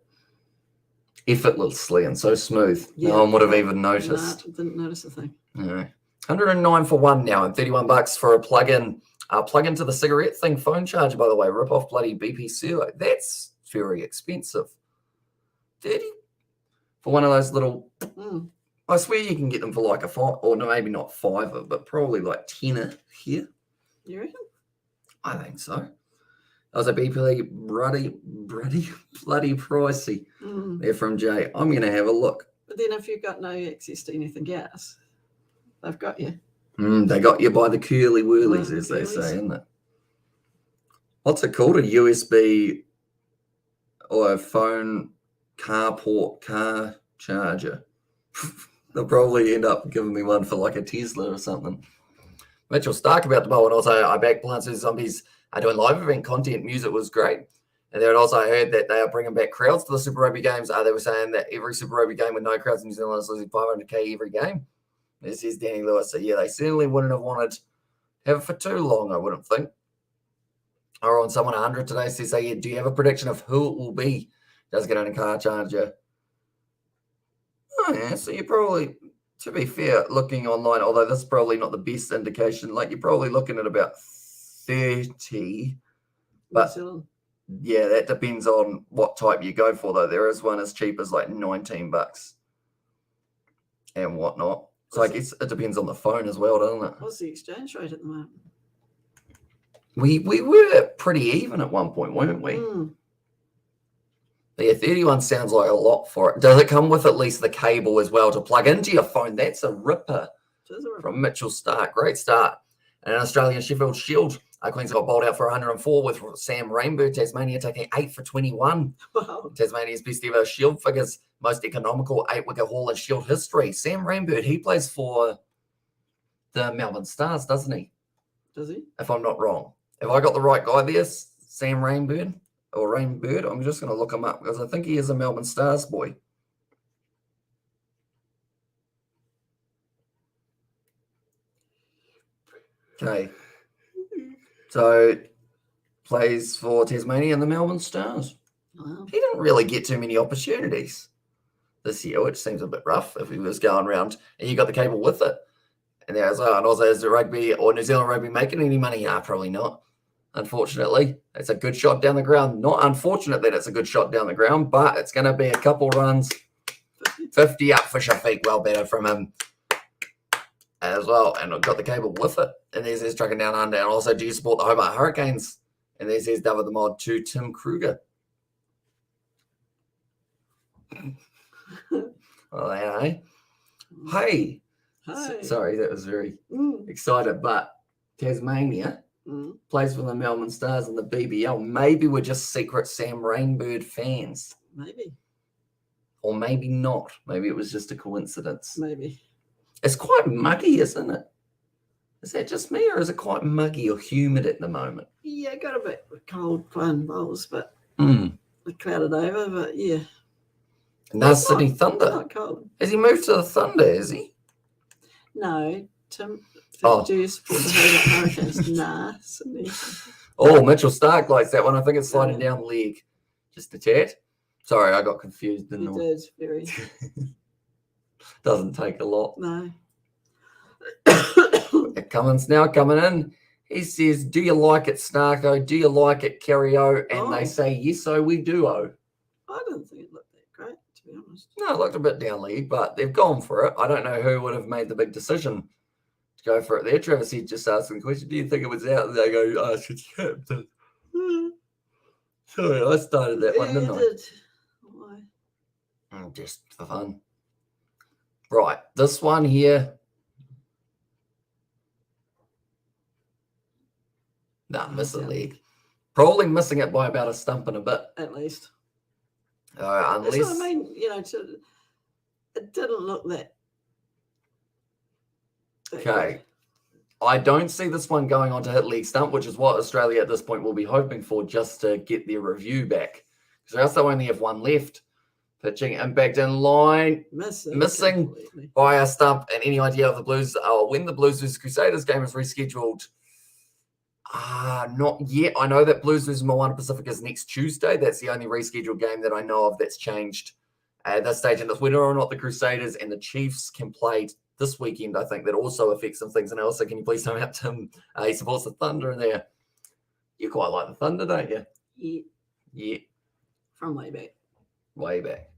effortlessly and so smooth. Yeah, no one would have even noticed. Nah, didn't notice a thing. No. 109 for one now and $31 for a plug-in. Plug into the cigarette thing, phone charger, by the way. Rip off bloody BP Servo. That's very expensive. 30 for one of those little. I swear you can get them for like a $5, or no, maybe not $5, but probably like $10 here. You reckon? I think so. That was a BP bloody pricey. They're from Jay. I'm going to have a look. But then if you've got no access to anything else, they've got you. They got you by the curly whirlies, as they say, isn't it? What's it called? A USB or a phone car charger. They'll probably end up giving me one for like a Tesla or something. Mitchell Stark about the bowl, and also I back Plants vs Zombies are doing live event content. Music was great. And then also I heard that they are bringing back crowds to the Super Rugby games. They were saying that every Super Rugby game with no crowds in New Zealand is losing 500k every game. This is Danny Lewis. So, yeah, they certainly wouldn't have wanted to have it for too long, I wouldn't think. Or on someone 100 today says, yeah, do you have a prediction of who it will be? Does get on a car charger. Oh, yeah, so you're probably, to be fair, looking online, although this is probably not the best indication, like you're probably looking at about 30. But, yeah, that depends on what type you go for, though. There is one as cheap as like $19 and whatnot. So I guess it depends on the phone as well, doesn't it? What's the exchange rate at the moment? We were pretty even at one point, weren't we? Yeah, 31 sounds like a lot for it. Does it come with at least the cable as well to plug into your phone? That's a ripper from Mitchell Stark. Great start. And an Australian Sheffield Shield. Queens got bowled out for 104 with Sam Rainbow. Tasmania taking 8 for 21. Wow. Tasmania's best ever Shield figures. Most economical 8-wicket haul in Shield history. Sam Rainbow, he plays for the Melbourne Stars, doesn't he? Does he? If I'm not wrong. Have I got the right guy there? Sam Rainbird or Rainbird? I'm just going to look him up because I think he is a Melbourne Stars boy. Okay. So, plays for Tasmania and the Melbourne Stars. Wow. He didn't really get too many opportunities. this year, which seems a bit rough if he was going around and you got the cable with it. And there as well. And also, is the rugby or New Zealand rugby making any money? Nah, probably not. Unfortunately, it's a good shot down the ground. Not unfortunate that it's a good shot down the ground, but it's going to be a couple runs. 50 up for Shafiq, well better from him as well. And I've got the cable with it. And there's his trucking down under. And also, do you support the Hobart Hurricanes? And there's his David the Mod to Tim Kruger. Well, eh? Hey. Hi. Sorry, that was very excited. But Tasmania plays for the Melbourne Stars in the BBL. Maybe we're just secret Sam Rainbird fans. Maybe. Or maybe not. Maybe it was just a coincidence. Maybe. It's quite muggy, isn't it? Is that just me, or is it quite muggy or humid at the moment? Yeah, got a bit cold playing bowls, but it clouded over, but yeah. And that's Sydney Thunder. Not cold. Has he moved to the Thunder, is he? No, Tim. Do you support the Hobart Hurricanes? Nah, Sydney. Oh, Mitchell Stark likes that one. I think it's sliding down the leg. Just a tad. Sorry, I got confused. He did, very. Doesn't take a lot. No. Cummins now coming in. He says, do you like it, Snarko? Do you like it, Kerry-O? And they say, yes, we do-o. I didn't think it looked that great, to be honest. No, it looked a bit down league, but they've gone for it. I don't know who would have made the big decision to go for it there. Travis, he just asked the question, do you think it was out? And they go, ask your captain. Sorry, I started that one, didn't I? Did. Why? Just for fun. Right, this one here. Nah, miss the leg. Probably missing it by about a stump and a bit. At least. Unless... That's what I mean, it didn't look that okay. I don't see this one going on to hit leg stump, which is what Australia at this point will be hoping for, just to get their review back. Because else they only have one left. Pitching impact in line. Missing by a stump. And any idea of the Blues, when the Blues vs Crusaders game is rescheduled? Not yet. I know that Blues vs Moana Pacific is next Tuesday. That's the only rescheduled game that I know of that's changed at this stage. And whether or not the Crusaders and the Chiefs can play this weekend, I think that also affects some things. And also, can you please tell me out Tim? He supports the Thunder in there. You quite like the Thunder, don't you? Yeah. Yeah. From way back. Way back.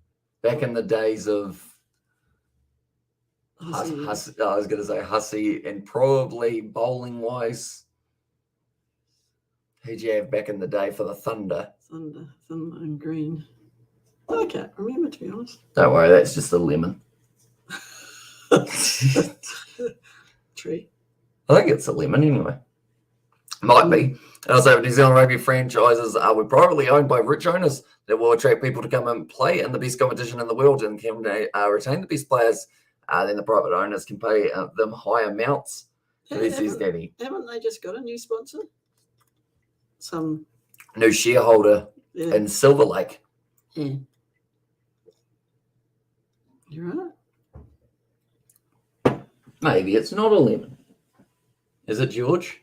Back in the days of I was going to say Hussey, and probably bowling-wise, who'd you have back in the day for the Thunder? Thunder and Green. I can't remember, to be honest. Don't worry, that's just a lemon. Tree. I think it's a lemon anyway. Might be. And also, New Zealand rugby franchises were privately owned by rich owners that will attract people to come and play in the best competition in the world and can retain the best players. Then the private owners can pay them high amounts. So this is Daddy. Haven't they just got a new sponsor? Some new shareholder in Silver Lake. Yeah. You're right. Maybe it's not a lemon. Is it George?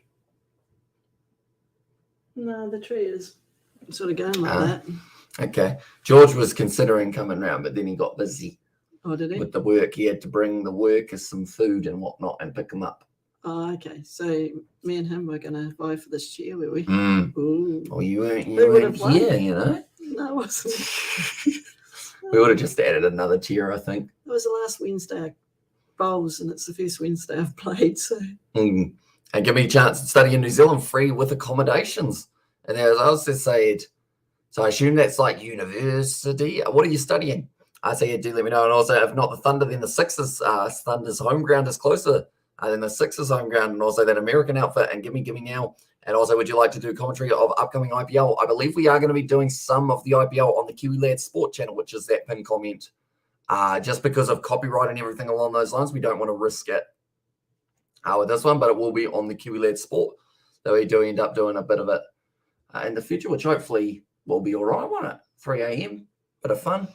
No, the tree is sort of going like that. Okay. George was considering coming round, but then he got busy. Oh, did he? With the work. He had to bring the workers some food and whatnot and pick them up. Oh, okay. So me and him were going to buy for this chair, were we? Ooh. Well, you weren't here, you know? No, I wasn't. We would have just added another chair, I think. It was the last Wednesday I bowls, and it's the first Wednesday I've played, so... And give me a chance to study in New Zealand free with accommodations. And as I also said, so I assume that's like university. What are you studying? I say, yeah, do let me know. And also, if not the Thunder, then the Sixers. Thunder's home ground is closer than the Sixers home ground, and also that American outfit. And give me now. And also, would you like to do commentary of upcoming IPL? I believe we are going to be doing some of the IPL on the Kiwi Lad Sport channel, which is that pinned comment. Just because of copyright and everything along those lines, we don't want to risk it with this one, but it will be on the Kiwi Lad Sport that we do end up doing a bit of it in the future, which hopefully will be all right, won't it? 3 a.m. Bit of fun.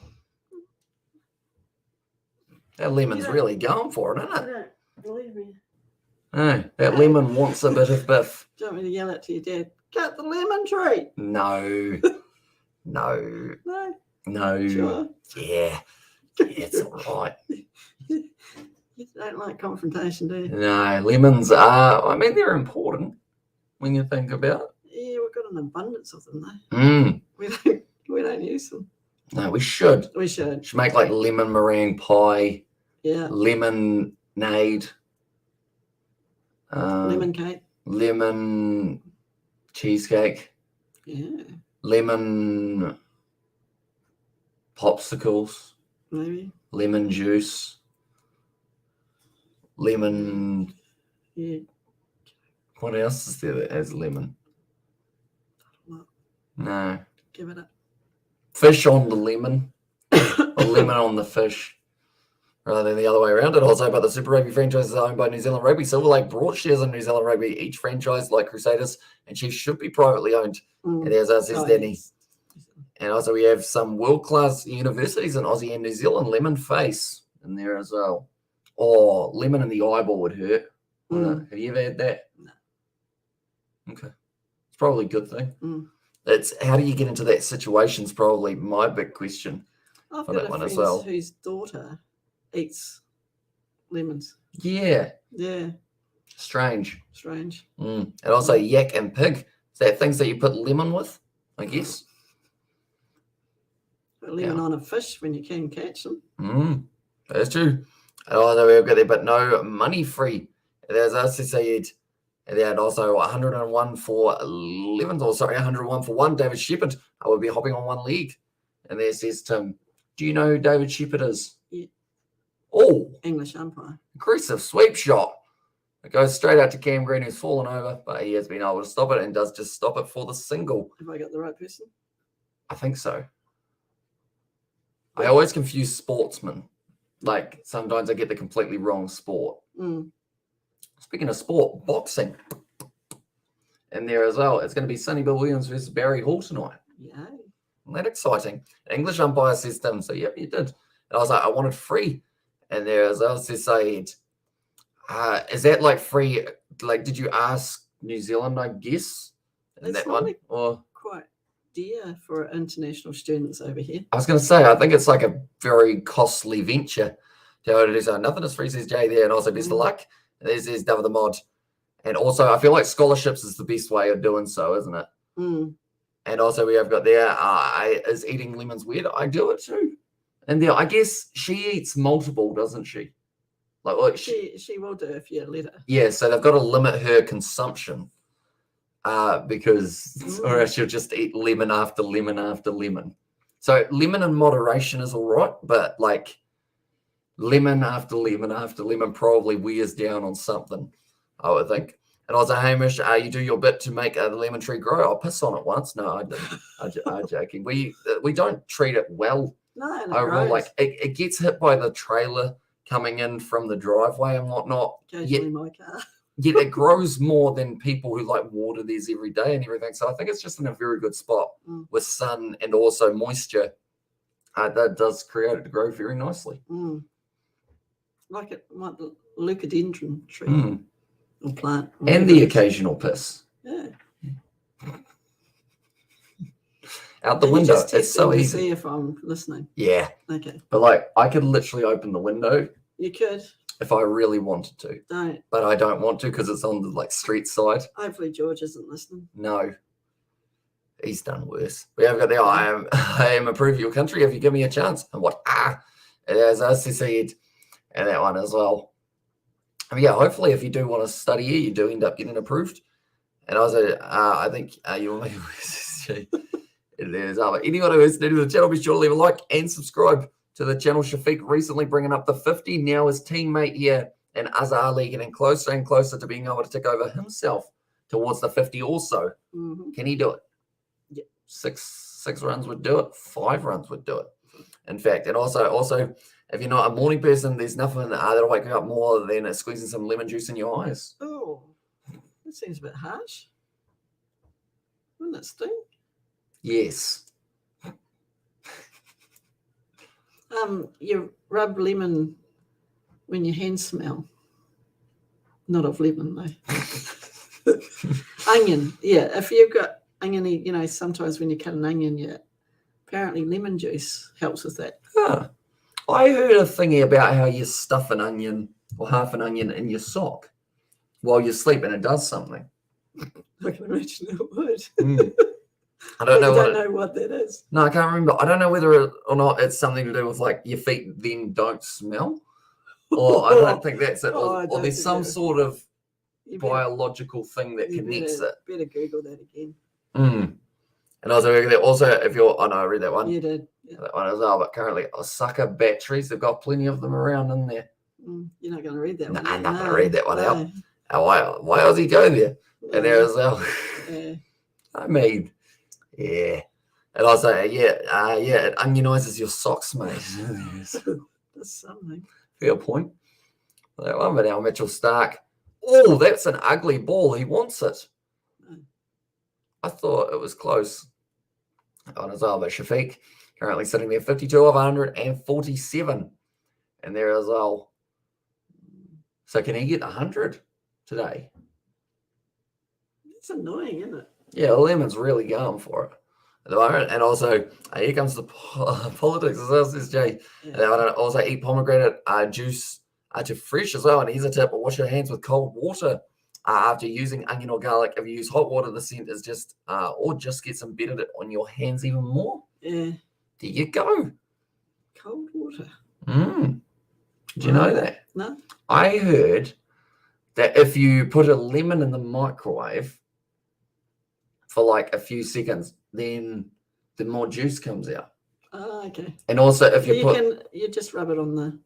That lemon's really going for it, isn't it? I don't believe me. No, that lemon wants a bit of biff. Do you want me to yell it to your dad? Cut the lemon tree. No. No. No. No. Sure. Yeah. It's all right. You don't like confrontation, do you? No, lemons are, I mean, they're important when you think about it. Yeah, we've got an abundance of them, though. Mm. We don't use them. No, we should. We should. We should make like lemon meringue pie, Yeah. lemonade, Lemon cake. lemon cheesecake, Yeah, lemon popsicles, maybe. lemon juice, lemon. Yeah. What else is there that has lemon? Well, No. give it up. Fish on the lemon, or lemon on the fish, rather than the other way around. It also, but the Super Rugby franchise is owned by New Zealand Rugby. Silver Lake brought shares in New Zealand Rugby. Each franchise, like Crusaders and Chiefs, should be privately owned. And there's us, says Danny. Yes. And also we have some world-class universities in Aussie and New Zealand. Lemon face in there as well. Or lemon in the eyeball would hurt. Have you ever had that? No. Okay. It's probably a good thing. Mm. How do you get into that situation is probably my big question. I've for got that a one friend as well. whose daughter eats lemons. Yeah. Yeah, Strange. strange. And also yak and pig. Is that things that you put lemon with, I guess? Put lemon on a fish when you can catch them. That's true. Oh, we've got there, but no money free. There's us who said, and then also 101 for 11, or sorry, 101 for 1. David Shepherd, I would be hopping on one leg. And there says Tim, do you know who David Shepherd is? Yeah. Oh, English umpire. aggressive sweep shot. It goes straight out to Cam Green, who's fallen over, but he has been able to stop it and does just stop it for the single. Have I got the right person? I think so. I always confuse sportsmen. Like, sometimes I get the completely wrong sport. Speaking of sport, boxing. And there as well, it's going to be Sonny Bill Williams versus Barry Hall tonight. Yeah. Isn't that exciting? English umpire says to him, so yep, you did. And I was like, I wanted free. And there as well, says Saeed, is that like free? Like, did you ask New Zealand, I guess? In It's that not one? Or quite dear for international students over here. I was going to say, I think it's like a very costly venture to go to do so. Nothing is free, says Jay there. And also, best of luck. And there's David the Mod. And also, I feel like scholarships is the best way of doing so, isn't it? And also, we have got there, is eating lemons weird? I do it too. And there, I guess she eats multiple, doesn't she? Like She will do if you let her. Yeah, so they've got to limit her consumption because, or else she'll just eat lemon after lemon after lemon. So lemon in moderation is all right, but like lemon after lemon after lemon probably wears down on something, I would think. And also, Hamish, you do your bit to make the lemon tree grow. I'll piss on it once. No, I didn't. I'm joking. We don't treat it well. No, Overall, like it gets hit by the trailer coming in from the driveway and whatnot. Occasionally my car. Yet it grows more than people who like water theirs every day and everything. So I think it's just in a very good spot with sun and also moisture. That does create it to grow very nicely. Like the leucadendron tree or plant. And the occasional piss. Yeah. Out the window. It's so easy. See if I'm listening. Yeah. Okay. But like I could literally open the window. You could. If I really wanted to. Don't. But I don't want to because it's on the like street side. Hopefully George isn't listening. No. He's done worse. We have got the I am a proof of your country if you give me a chance. And what? As I said, and that one as well. I mean, yeah, hopefully if you do want to study here, you do end up getting approved. And also, I think you'll make anyone who is new to the channel, be sure to leave a like and subscribe to the channel. Shafiq recently bringing up the 50. Now his teammate here and Azhar Ali getting closer and closer to being able to tick over himself towards the 50 also. Can he do it? Yeah. Six runs would do it. 5 runs would do it. In fact, and also, if you're not a morning person, there's nothing that'll wake you up more than squeezing some lemon juice in your eyes. Oh, that seems a bit harsh. Wouldn't it sting? Yes. You rub lemon when your hands smell. Not of lemon, though. Onion, yeah. If you've got onion, sometimes when you cut an onion, apparently lemon juice helps with that. I heard a thingy about how you stuff an onion or half an onion in your sock while you're sleeping, and it does something. I can imagine it would. I don't know. I don't know what that is. No, I can't remember. I don't know whether or not it's something to do with like your feet then don't smell, or I don't think that's it, or there's some sort of biological thing that connects it. Better Google that again. And also if you're, I know I read that one. You did. Yeah. That one as well, but currently Osaka batteries, they've got plenty of them around in there. You're not going to read that one. I'm not going to read that one out. Why does he go there? And there as well. Yeah. I mean, yeah. And also, it onionizes your socks, mate. That's something. Fair point. That one, but now Mitchell Stark. Oh, that's an ugly ball. He wants it. I thought it was close. On as well, but Shafiq currently sitting there 52 of 147. And there as well. So can he get 100 today? It's annoying, isn't it? Yeah, Lemon's really going for it at the moment. And also, here comes the politics as well, says Jay. Yeah. And also, eat pomegranate juice to fresh as well. And here's a tip: wash your hands with cold water after using onion or garlic. If you use hot water, the scent is just, or just gets embedded on your hands even more. Yeah. There you go. Cold water. Did you know that? No. I heard that if you put a lemon in the microwave for like a few seconds, then the more juice comes out. Oh, okay. And also, if you you just rub it on the.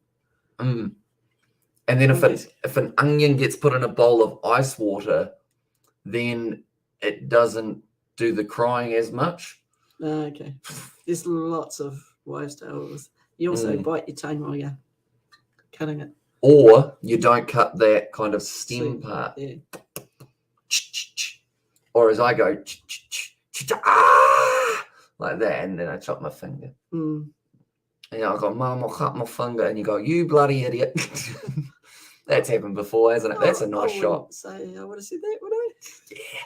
And then if an onion gets put in a bowl of ice water, then it doesn't do the crying as much. Oh, okay. There's lots of wives' tales. You also bite your tongue while you're cutting it. Or you don't cut that kind of stem part. Yeah. Or as I go, like that, and then I chop my finger. And I go, Mum, I'll cut my finger. And you go, you bloody idiot. That's happened before, hasn't it? That's a nice shot. Say, I would have said that, would I? Yeah.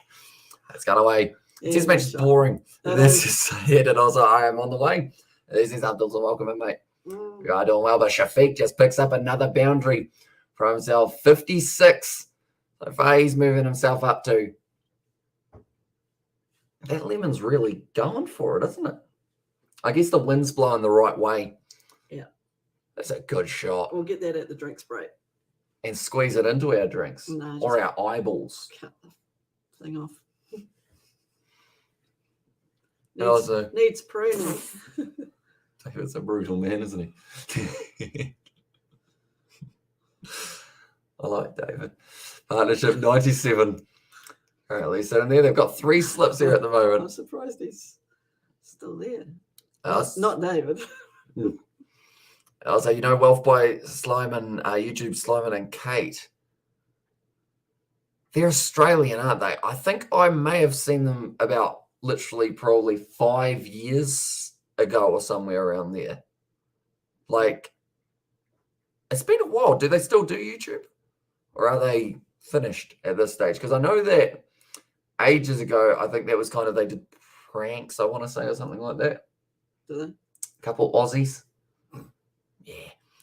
Let's go away. Yeah, Test match is boring. This is it. And also, I am on the way. This is Abdul. Welcome in, mate. You are doing well, but Shafiq just picks up another boundary for himself. 56. So far, he's moving himself up to. That lemon's really going for it, isn't it? I guess the wind's blowing the right way. Yeah. That's a good shot. We'll get that at the drinks break. And squeeze it into our drinks. No, or our eyeballs. Cut the thing off. Needs pruning. David's a brutal man, isn't he? I like David. Partnership 97. Currently sitting there. They've got 3 slips here at the moment. I'm surprised he's still there. Not David. Also, Wealth by Slyman, YouTube Slyman and Kate. They're Australian, aren't they? I think I may have seen them about probably 5 years ago or somewhere around there. Like, it's been a while. Do they still do YouTube? Or are they finished at this stage? Because I know that ages ago, I think that was kind of, they did pranks, I want to say, or something like that. Do they? A couple Aussies. Yeah.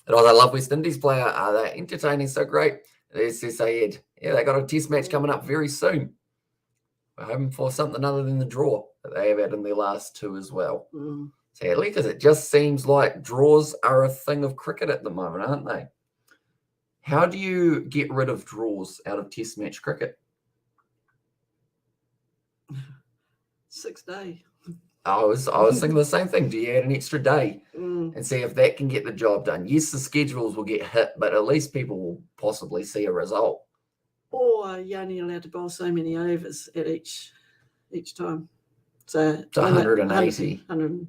And I love West Indies player. They're entertaining, so great. There's Sayed. Yeah, they got a test match coming up very soon. We're hoping for something other than the draw that they have had in their last 2 as well. Sadly, because it just seems like draws are a thing of cricket at the moment, aren't they? How do you get rid of draws out of test match cricket? 6 day. I was thinking the same thing. Do you add an extra day and see if that can get the job done? Yes, the schedules will get hit, but at least people will possibly see a result. Or you're only allowed to bowl so many overs at each time. So it's 180. 100.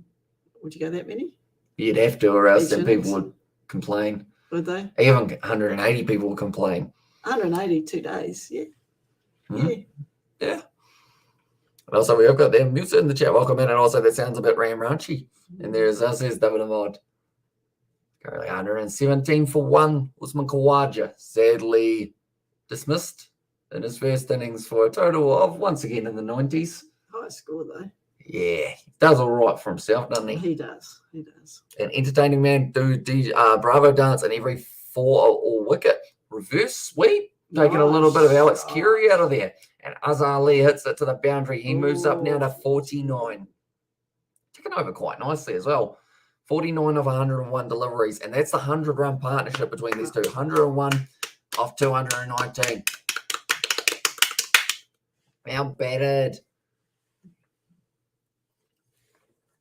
Would you go that many? You'd have to, or else then people would complain. Would they? Even 180 people would complain. 180, 2 days. Yeah. Yeah. And also, we have got them music in the chat. Welcome in. And also, that sounds a bit ram-ranchy. And there's us, says David Ahmad. Currently 117 for 1. Usman Khawaja, sadly dismissed in his first innings for a total of, once again, in the 90s. High score, though. Yeah, he does all right for himself, doesn't he? He does. He does. An entertaining man do Bravo dance and every 4 or wicket. Reverse sweep, taking a little bit of Alex Carey out of there. And Azhar Ali hits it to the boundary. He moves up now to 49. Taken over quite nicely as well. 49 of 101 deliveries. And that's the 100-run partnership between these two. 101 off 219. Now batted.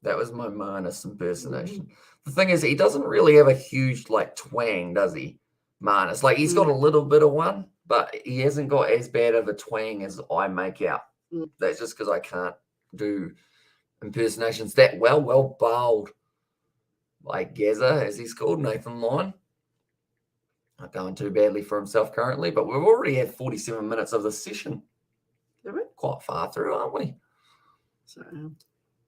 That was my Marnus impersonation. The thing is, he doesn't really have a huge like twang, does he? Marnus. Like he's got a little bit of one, but he hasn't got as bad of a twang as I make out. That's just because I can't do impersonations that well. Well bowled by Gazza, as he's called, Nathan Lyon. Not going too badly for himself currently, but we've already had 47 minutes of the session. Quite far through, aren't we? So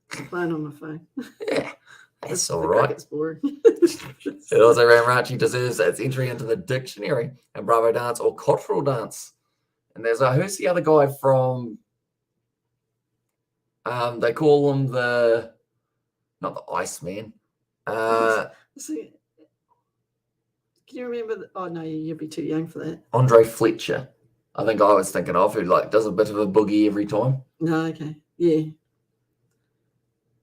playing on my phone. Yeah, that's all right. It's boring. It also Ramrachi deserves its entry into the dictionary and Bravo dance or cotterel dance. And there's who's the other guy from? They call him not the Iceman. See, can you remember? Oh no, you'd be too young for that. Andre Fletcher, I think I was thinking of, who like does a bit of a boogie every time. No, okay, yeah.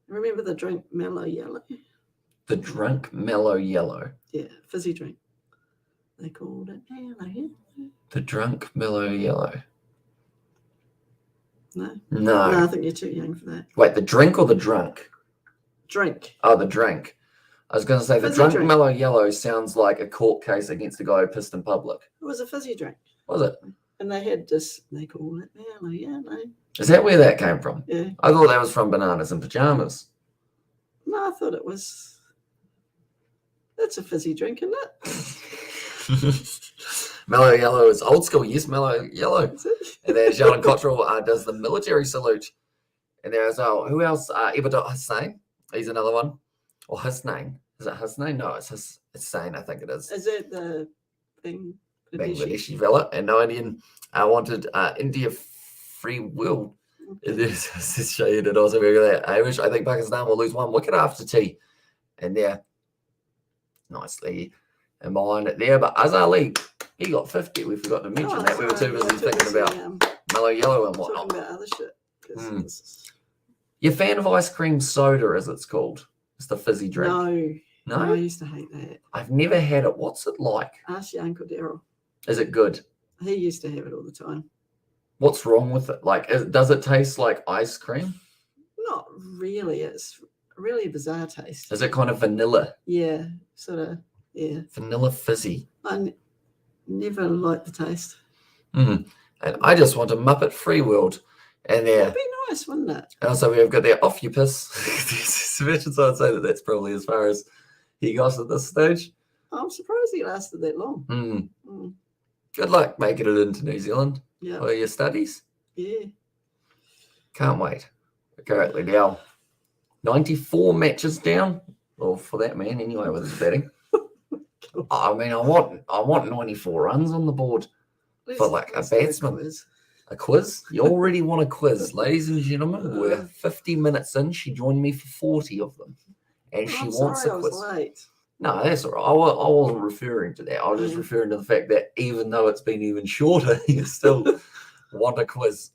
Remember the drink Mellow Yellow? The drink Mellow Yellow. Yeah, fizzy drink. They called it Mellow Yellow. The drunk Mellow Yellow. No? No, I think you're too young for that. Wait, the drink or the drunk? Drink. Oh, the drink. I was going to say the drunk Mellow Yellow sounds like a court case against a guy who pissed in public. It was a fizzy drink. Was it? And they had this, they called it Mellow Yellow. Is that where that came from? Yeah. I thought that was from Bananas and Pajamas. No, I thought it was. That's a fizzy drink, isn't it? Mellow Yellow is old school. Yes, Mellow Yellow. And then Sheldon Cottrell does the military salute. And there as well. Who else? Ibadot Hussain. He's another one. Or Husnain. Is it Husnain? No, it's Hussain, I think it is. Is it the thing? Bangladeshi fella. And no Indian wanted India free will. This is shaded also very good. I think Pakistan will lose 1 wicket after tea. And there, nicely and behind it there. But Azhar Ali, he got 50. We forgot to mention that. We were too busy thinking about Mellow Yellow and whatnot. Talking about other shit. You're a fan of ice cream soda, as it's called? It's the fizzy drink. No, I used to hate that. I've never had it. What's it like? Ask your Uncle Daryl. Is it good? He used to have it all the time. What's wrong with it? Like, does it taste like ice cream? Not really. It's really a bizarre taste. Is it kind of vanilla? Yeah, sort of. Yeah. Vanilla fizzy. I never liked the taste. And I just want a Muppet Free World. And there. That'd be nice, wouldn't it? And also we have got there off your piss. So I'd say that's probably as far as he got at this stage. I'm surprised he lasted that long. Good luck making it into New Zealand. Yeah. For your studies. Yeah. Can't wait. We're currently down 94 matches down. Well, for that man anyway with his batting. I mean, I want 94 runs on the board for like a batsman. A quiz? You already want a quiz. Ladies and gentlemen, we're 50 minutes in. She joined me for 40 of them. And she wants a quiz. I was late. No, that's all right. I wasn't referring to that. I was just referring to the fact that even though it's been even shorter, you still want a quiz.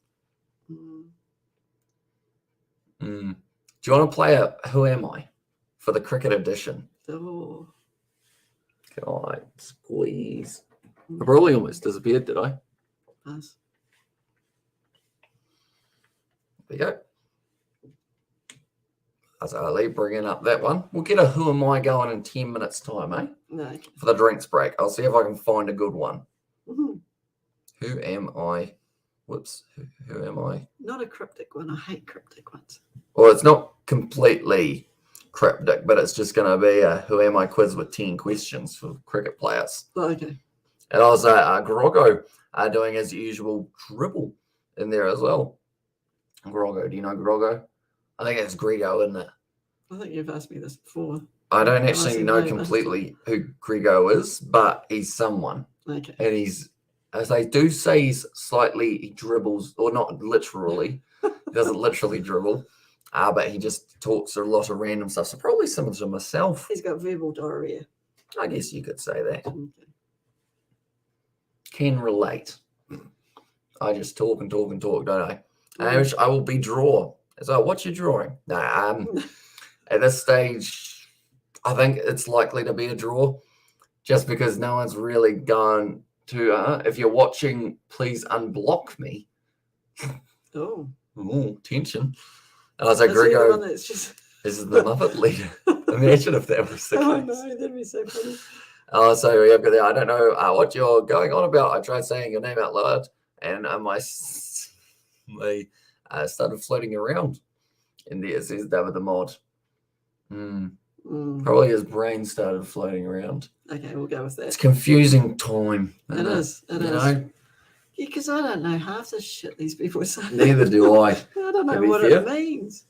Do you want to play a Who Am I for the cricket edition? Oh. Can I squeeze? I probably almost disappeared, did I? Nice. There you go. Azhar Ali bringing up that one. We'll get a Who Am I going in 10 minutes time, eh? No. For the drinks break. I'll see if I can find a good one. Mm-hmm. Who am I? Whoops. Who am I? Not a cryptic one. I hate cryptic ones. Well, it's not completely cryptic, but it's just going to be a Who Am I quiz with 10 questions for cricket players. Oh, okay. And also Groggo doing his usual dribble in there as well. Groggo. Do you know Groggo? I think it's Grego, isn't it? I think you've asked me this before. I don't actually know completely who Grego is, but he's someone. Okay. And he's, as they do say, he dribbles, or not literally. He doesn't literally dribble. But he just talks a lot of random stuff. So probably similar to myself. He's got verbal diarrhea. I guess you could say that. Okay. Can relate. I just talk and talk and talk, don't I? I will be draw. So what's your drawing? Nah, at this stage, I think it's likely to be a draw, just because no one's really gone to. If you're watching, please unblock me. Oh, tension. And I was like, is he the Grego, one that's just... this is the Muppet leader. Imagine if that was the case. Oh no, that'd be so funny. So yeah, I don't know what you're going on about. I tried saying your name out loud, and my started floating around in there. It says David the mod. Probably his brain started floating around. Okay, we'll go with that. It's confusing time. It is. It is. Know? Yeah, because I don't know half the shit these people say. Neither do I. I don't know what it means.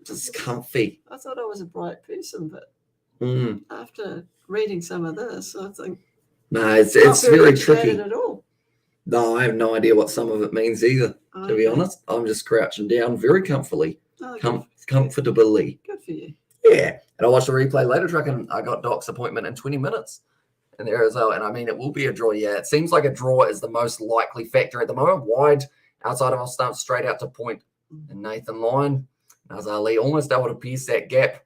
Just comfy. I thought I was a bright person, but after reading some of this, I think no, it's very tricky at all. No, I have no idea what some of it means either. Okay. To be honest, I'm just crouching down very comfortably, comfortably. Good for you. Yeah, and I watched the replay later. I got Doc's appointment in 20 minutes, and there as well. And I mean, it will be a draw. Yeah, it seems like a draw is the most likely factor at the moment. Wide outside of our stump, straight out to point, and Nathan Lyon. Ali almost able to pierce that gap.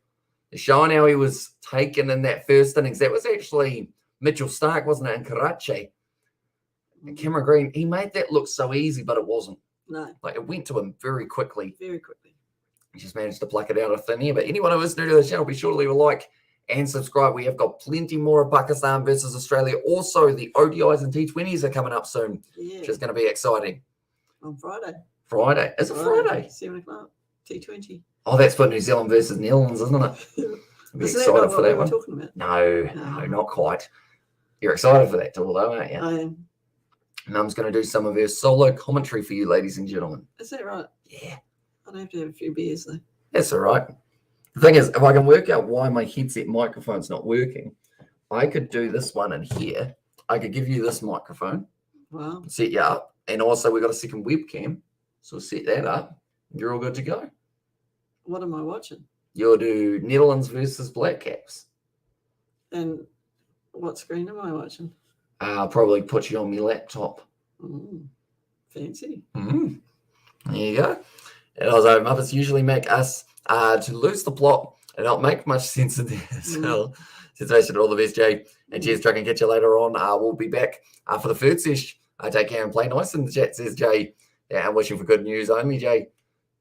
They're showing how he was taken in that first innings. That was actually Mitchell Stark, wasn't it, in Karachi? And Cameron Green, he made that look so easy, but it wasn't. No. Like, it went to him very quickly. Very quickly. He just managed to pluck it out of thin air. But anyone who is new to the channel, be sure to leave a like and subscribe. We have got plenty more of Pakistan versus Australia. Also, the ODIs and T20s are coming up soon, which is going to be exciting. On Friday. Friday? Is it Friday? 7 o'clock. T20. Oh, that's for New Zealand versus Netherlands, isn't it? I'll be excited for that one. Talking about? No, not quite. You're excited for that, too, though, aren't you? I am. Mum's going to do some of her solo commentary for you, ladies and gentlemen. Is that right? Yeah. I'd have to have a few beers, though. That's all right. The thing is, if I can work out why my headset microphone's not working, I could do this one in here. I could give you this microphone. Wow. Set you up. And also, we've got a second webcam. So set that up. You're all good to go. What am I watching? You'll do Netherlands versus Black Caps. And what screen am I watching? I'll probably put you on my laptop. Fancy. There you go. And also, Muppets usually make us to lose the plot and not make much sense in there as well. Situation, all the best, Jay. And cheers, Truck, and catch you later on. We'll be back for the third sesh. Take care and play nice in the chat, says Jay. Yeah, I'm wishing for good news only, Jay.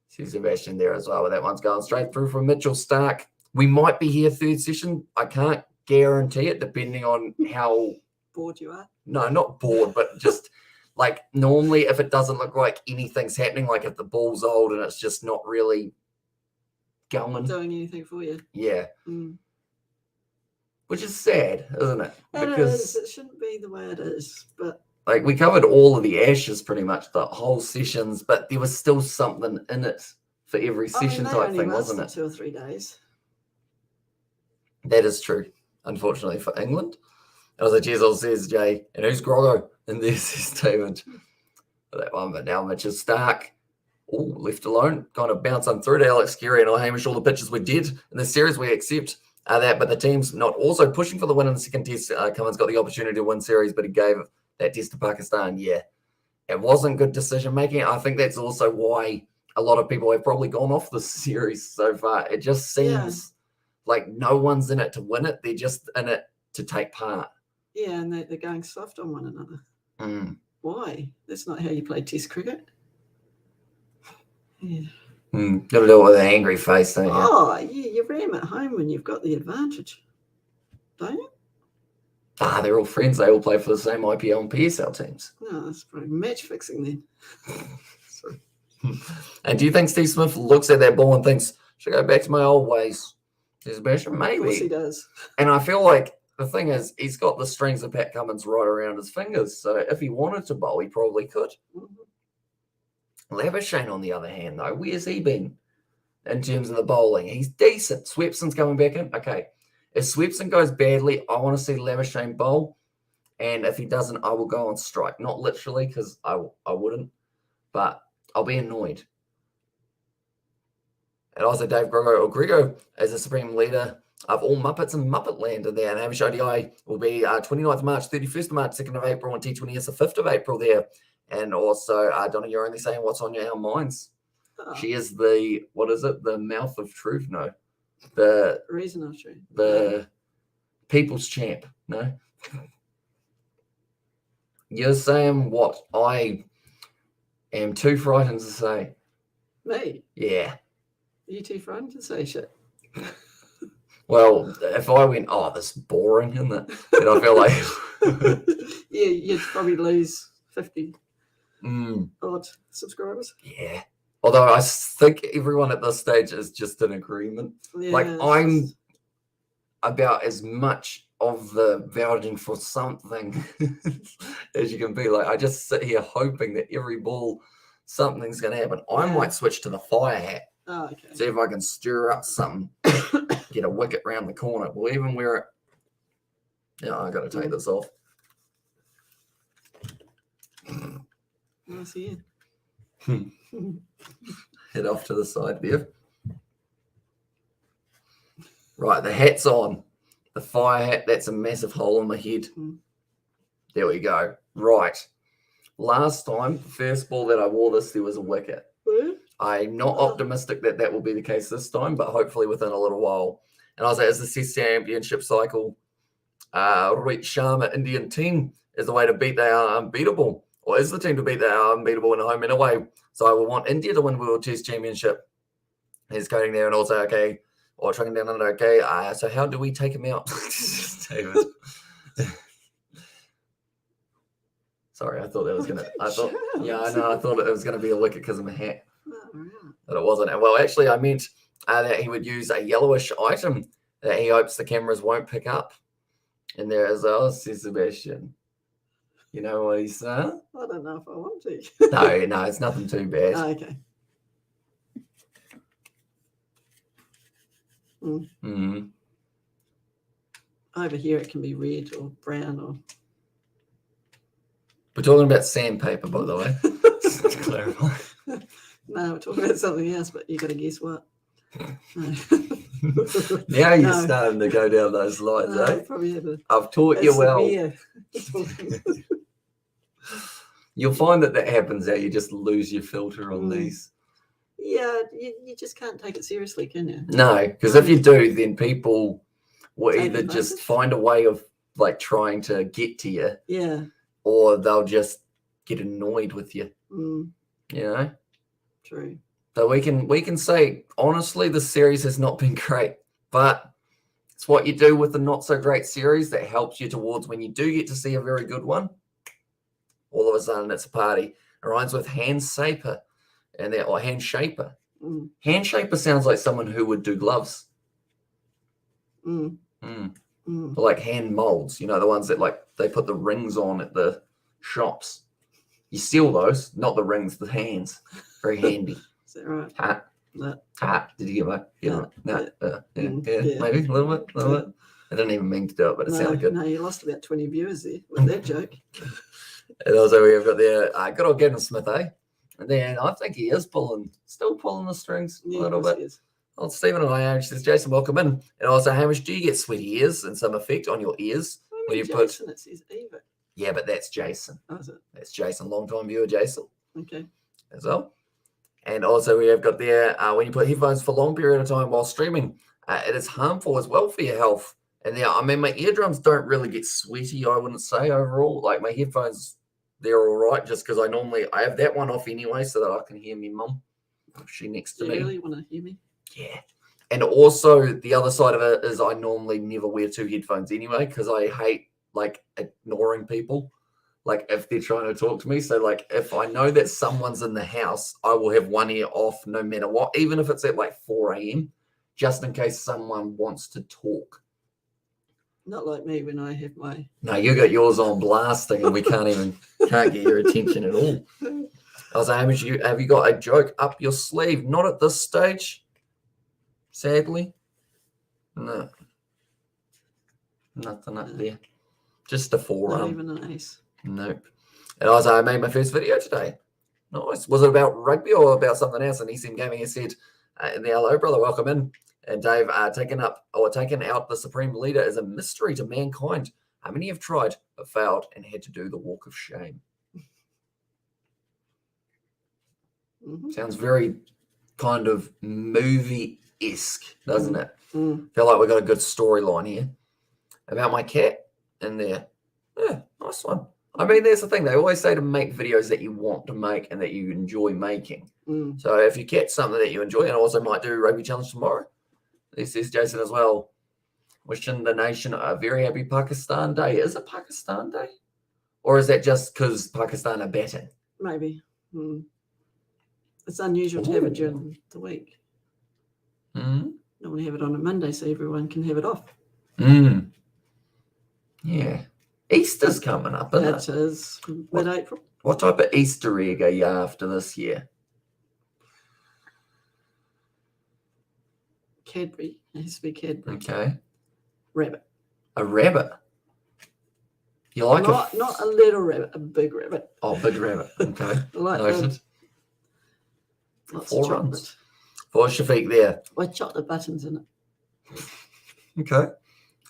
See Sebastian there as well, but that one's going straight through from Mitchell Stark. We might be here third session. I can't guarantee it, depending on how bored you are. No, not bored, but just like normally if it doesn't look like anything's happening, like if the ball's old and it's just not really going. Doing anything for you. Yeah. Which is sad, isn't it? Because it shouldn't be the way it is, but like we covered all of the ashes pretty much, the whole sessions, but there was still something in it for every session type thing, wasn't it? 2 or 3 days. That is true, unfortunately, for England. I was like, Jesus, says Jay, and who's Groggo? And there's his statement for that one. But now Mitchell Stark, left alone, kind of bouncing through to Alex Carey and Hamish. All the pitches we did in the series, we accept that, but the team's not also pushing for the win in the second test. Cummins got the opportunity to win series, but he gave that test to Pakistan. Yeah, it wasn't good decision making. I think that's also why a lot of people have probably gone off the series so far. It just seems like no one's in it to win it. They're just in it to take part. Yeah, and they're going soft on one another. Why? That's not how you play test cricket. Yeah. Got to do it with an angry face, don't you? Oh, yeah, you ram at home when you've got the advantage, don't you? They're all friends. They all play for the same IPL and PSL teams. No, that's probably match fixing then. And do you think Steve Smith looks at that ball and thinks, should I go back to my old ways? Maybe. Of course he does. And I feel like the thing is, he's got the strings of Pat Cummins right around his fingers. So if he wanted to bowl, he probably could. Labuschagne, on the other hand, though, where's he been in terms of the bowling? He's decent. Swepson's coming back in. Okay. If Swepson goes badly, I want to see Labuschagne bowl. And if he doesn't, I will go on strike. Not literally, because I wouldn't. But I'll be annoyed. And also Dave Grego is the supreme leader of all Muppets and Muppet Land in there. And Hamish ODI will be 29th of March, 31st of March, 2nd of April, and T20 is the 5th of April there. And also, Donna, you're only saying what's on our minds. Oh. She is the, what is it? The mouth of truth? No. The reason of truth. The people's champ. No. You're saying what I am too frightened to say. Me? Yeah. Are you too frightened to say shit? Well, if I went, oh, this is boring, isn't it? And I feel like... yeah, you'd probably lose 50 odd subscribers. Yeah. Although I think everyone at this stage is just in agreement. Yeah, like, I'm about as much of the vouching for something as you can be. Like, I just sit here hoping that every ball, something's going to happen. I might switch to the fire hat. Oh, okay. See if I can stir up something. Get a wicket round the corner. We'll even wear it. Yeah, I got to take this off. I see you. Head off to the side there. Right, the hat's on. The fire hat, that's a massive hole in my head. There we go. Right. Last time, the first ball that I wore this, there was a wicket. I'm not optimistic that that will be the case this time, but hopefully within a little while. And I was like, is the Test Championship cycle, Rohit Sharma Indian team is the way to beat they are unbeatable, or is the team to beat they are unbeatable in home and away? So I will want India to win World Test Championship. He's coding there and also, okay, or tracking down under, okay. So how do we take him out? David. Sorry, I thought that was going to, I thought it was going to be a wicket because of my hat. But it wasn't. And well, actually, I meant that he would use a yellowish item that he hopes the cameras won't pick up. And there as well, says Sebastian. You know what he's saying? I don't know if I want to. No, it's nothing too bad. Oh, okay. Over here, it can be red or brown or. We're talking about sandpaper, by the way. Just to clarify. No, we're talking about something else, but you got to guess what. No. Now you're starting to go down those lines, eh? Probably have I've taught you well. You'll find that happens. You just lose your filter on these. Yeah, you just can't take it seriously, can you? No, because if you do, then people will either just find a way of like trying to get to you. Yeah. Or they'll just get annoyed with you. You know? True. So we can say, honestly, the series has not been great. But it's what you do with the not so great series that helps you towards when you do get to see a very good one. All of a sudden, it's a party. It rhymes with hand shaper, or hand shaper. Hand shaper sounds like someone who would do gloves. Like hand molds, you know, the ones that like they put the rings on at the shops. You steal those, not the rings, the hands. Very handy. Is that right? Did you get my? Yeah, maybe a little bit. I didn't even mean to do it, but it sounded good. No, you lost about 20 viewers there with that joke. And also we've got there, good old Gavin Smith, eh? And then I think he is still pulling the strings a little bit. Well, Stephen and I says, Jason, welcome in. And also, Hamish, do you get sweaty ears and some effect on your ears? When you Jason, it says Eva. Yeah, but that's Jason. Oh, is it? That's Jason, long-time viewer, Jason. Okay. As well. And also, we have got there, when you put headphones for a long period of time while streaming, it is harmful as well for your health. And yeah, I mean, my eardrums don't really get sweaty, I wouldn't say, overall. Like, my headphones, they're all right, just because I have that one off anyway so that I can hear me mum. She next to me. You really want to hear me? Yeah. And also, the other side of it is I normally never wear two headphones anyway because I hate, like, ignoring people. Like, if they're trying to talk to me. So, like, if I know that someone's in the house, I will have one ear off no matter what, even if it's at, like, 4 a.m., just in case someone wants to talk. Not like me when I have my... No, you got yours on blasting and we can't get your attention at all. I was Hamish, have you got a joke up your sleeve? Not at this stage, sadly. No. Nothing up there. Just a forearm. Not even an ace. Nope. And I made my first video today. Nice. Was it about rugby or about something else? And ECM Gaming has said, Hello, brother. Welcome in. And Dave, taking out the Supreme Leader is a mystery to mankind. How many have tried but failed and had to do the walk of shame? Sounds very kind of movie-esque, doesn't it? Feel like we've got a good storyline here. About my cat in there. Yeah, nice one. I mean, there's the thing. They always say to make videos that you want to make and that you enjoy making. So if you catch something that you enjoy, and also might do Rugby Challenge tomorrow. This is Jason as well. Wishing the nation a very happy Pakistan Day. Is it Pakistan Day? Or is that just because Pakistan are batting? Maybe. It's unusual to have it during the week. Normally have it on a Monday so everyone can have it off. Yeah. Easter's coming up, isn't it? That is mid-April. What type of Easter egg are you after this year? Cadbury. It has to be Cadbury. Okay. Rabbit. A rabbit? You like not a little rabbit, a big rabbit. Oh, big rabbit. Okay. Like noted. Lots 4 of chocolate. runs. For Shafiq there. With chocolate buttons in it. Okay.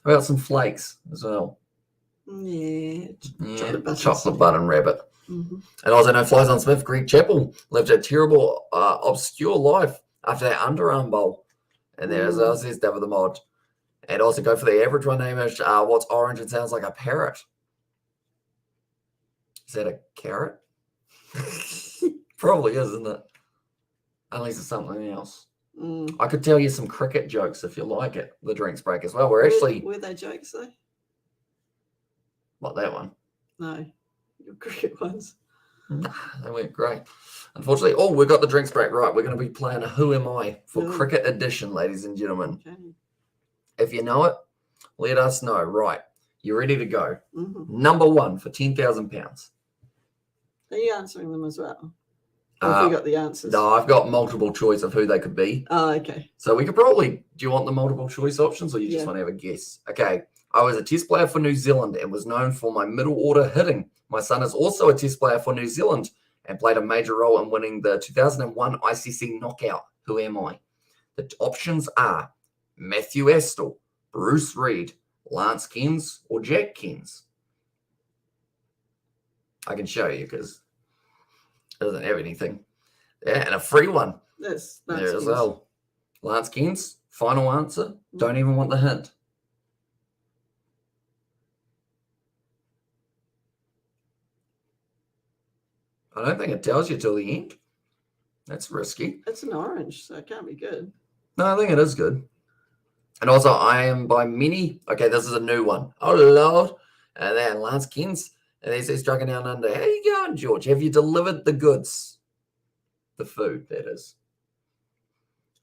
How about some flakes as well? Yeah. Chocolate button rabbit. Mm-hmm. And also, no flies on Smith. Greg Chappell lived a terrible, obscure life after that underarm bowl. And there, as well, says David the Mod. And also go for the average one, Hamish. What's orange and sounds like a parrot? Is that a carrot? Probably is, isn't it? Unless it's something else. I could tell you some cricket jokes if you like it. The drinks break as well. We're actually. Were they jokes though? What, that one? No, your cricket ones. Nah, they weren't great. Unfortunately, we've got the drinks break right. We're going to be playing a Who Am I for Cricket Edition, ladies and gentlemen. Okay. If you know it, let us know. Right. You ready to go? Number 1 for £10,000. Are you answering them as well? Or have you got the answers? No, I've got multiple choice of who they could be. Oh, okay. So we could probably, do you want the multiple choice options or you just want to have a guess? Okay. I was a test player for New Zealand and was known for my middle order hitting. My son is also a test player for New Zealand and played a major role in winning the 2001 ICC knockout. Who am I? The options are Matthew Astle, Bruce Reid, Lance Keynes, or Jack Keynes. I can show you because it doesn't have anything. Yeah, and a free one. That's there as well. Lance Keynes, final answer. Don't even want the hint. I don't think it tells you till the end. That's risky. It's an orange, so it can't be good. No, I think it is good. And also, I am by many. Okay, this is a new one. Oh, Lord. And then Lance Keynes. And he says, Drunken Down Under. How you going, George? Have you delivered the goods? The food, that is.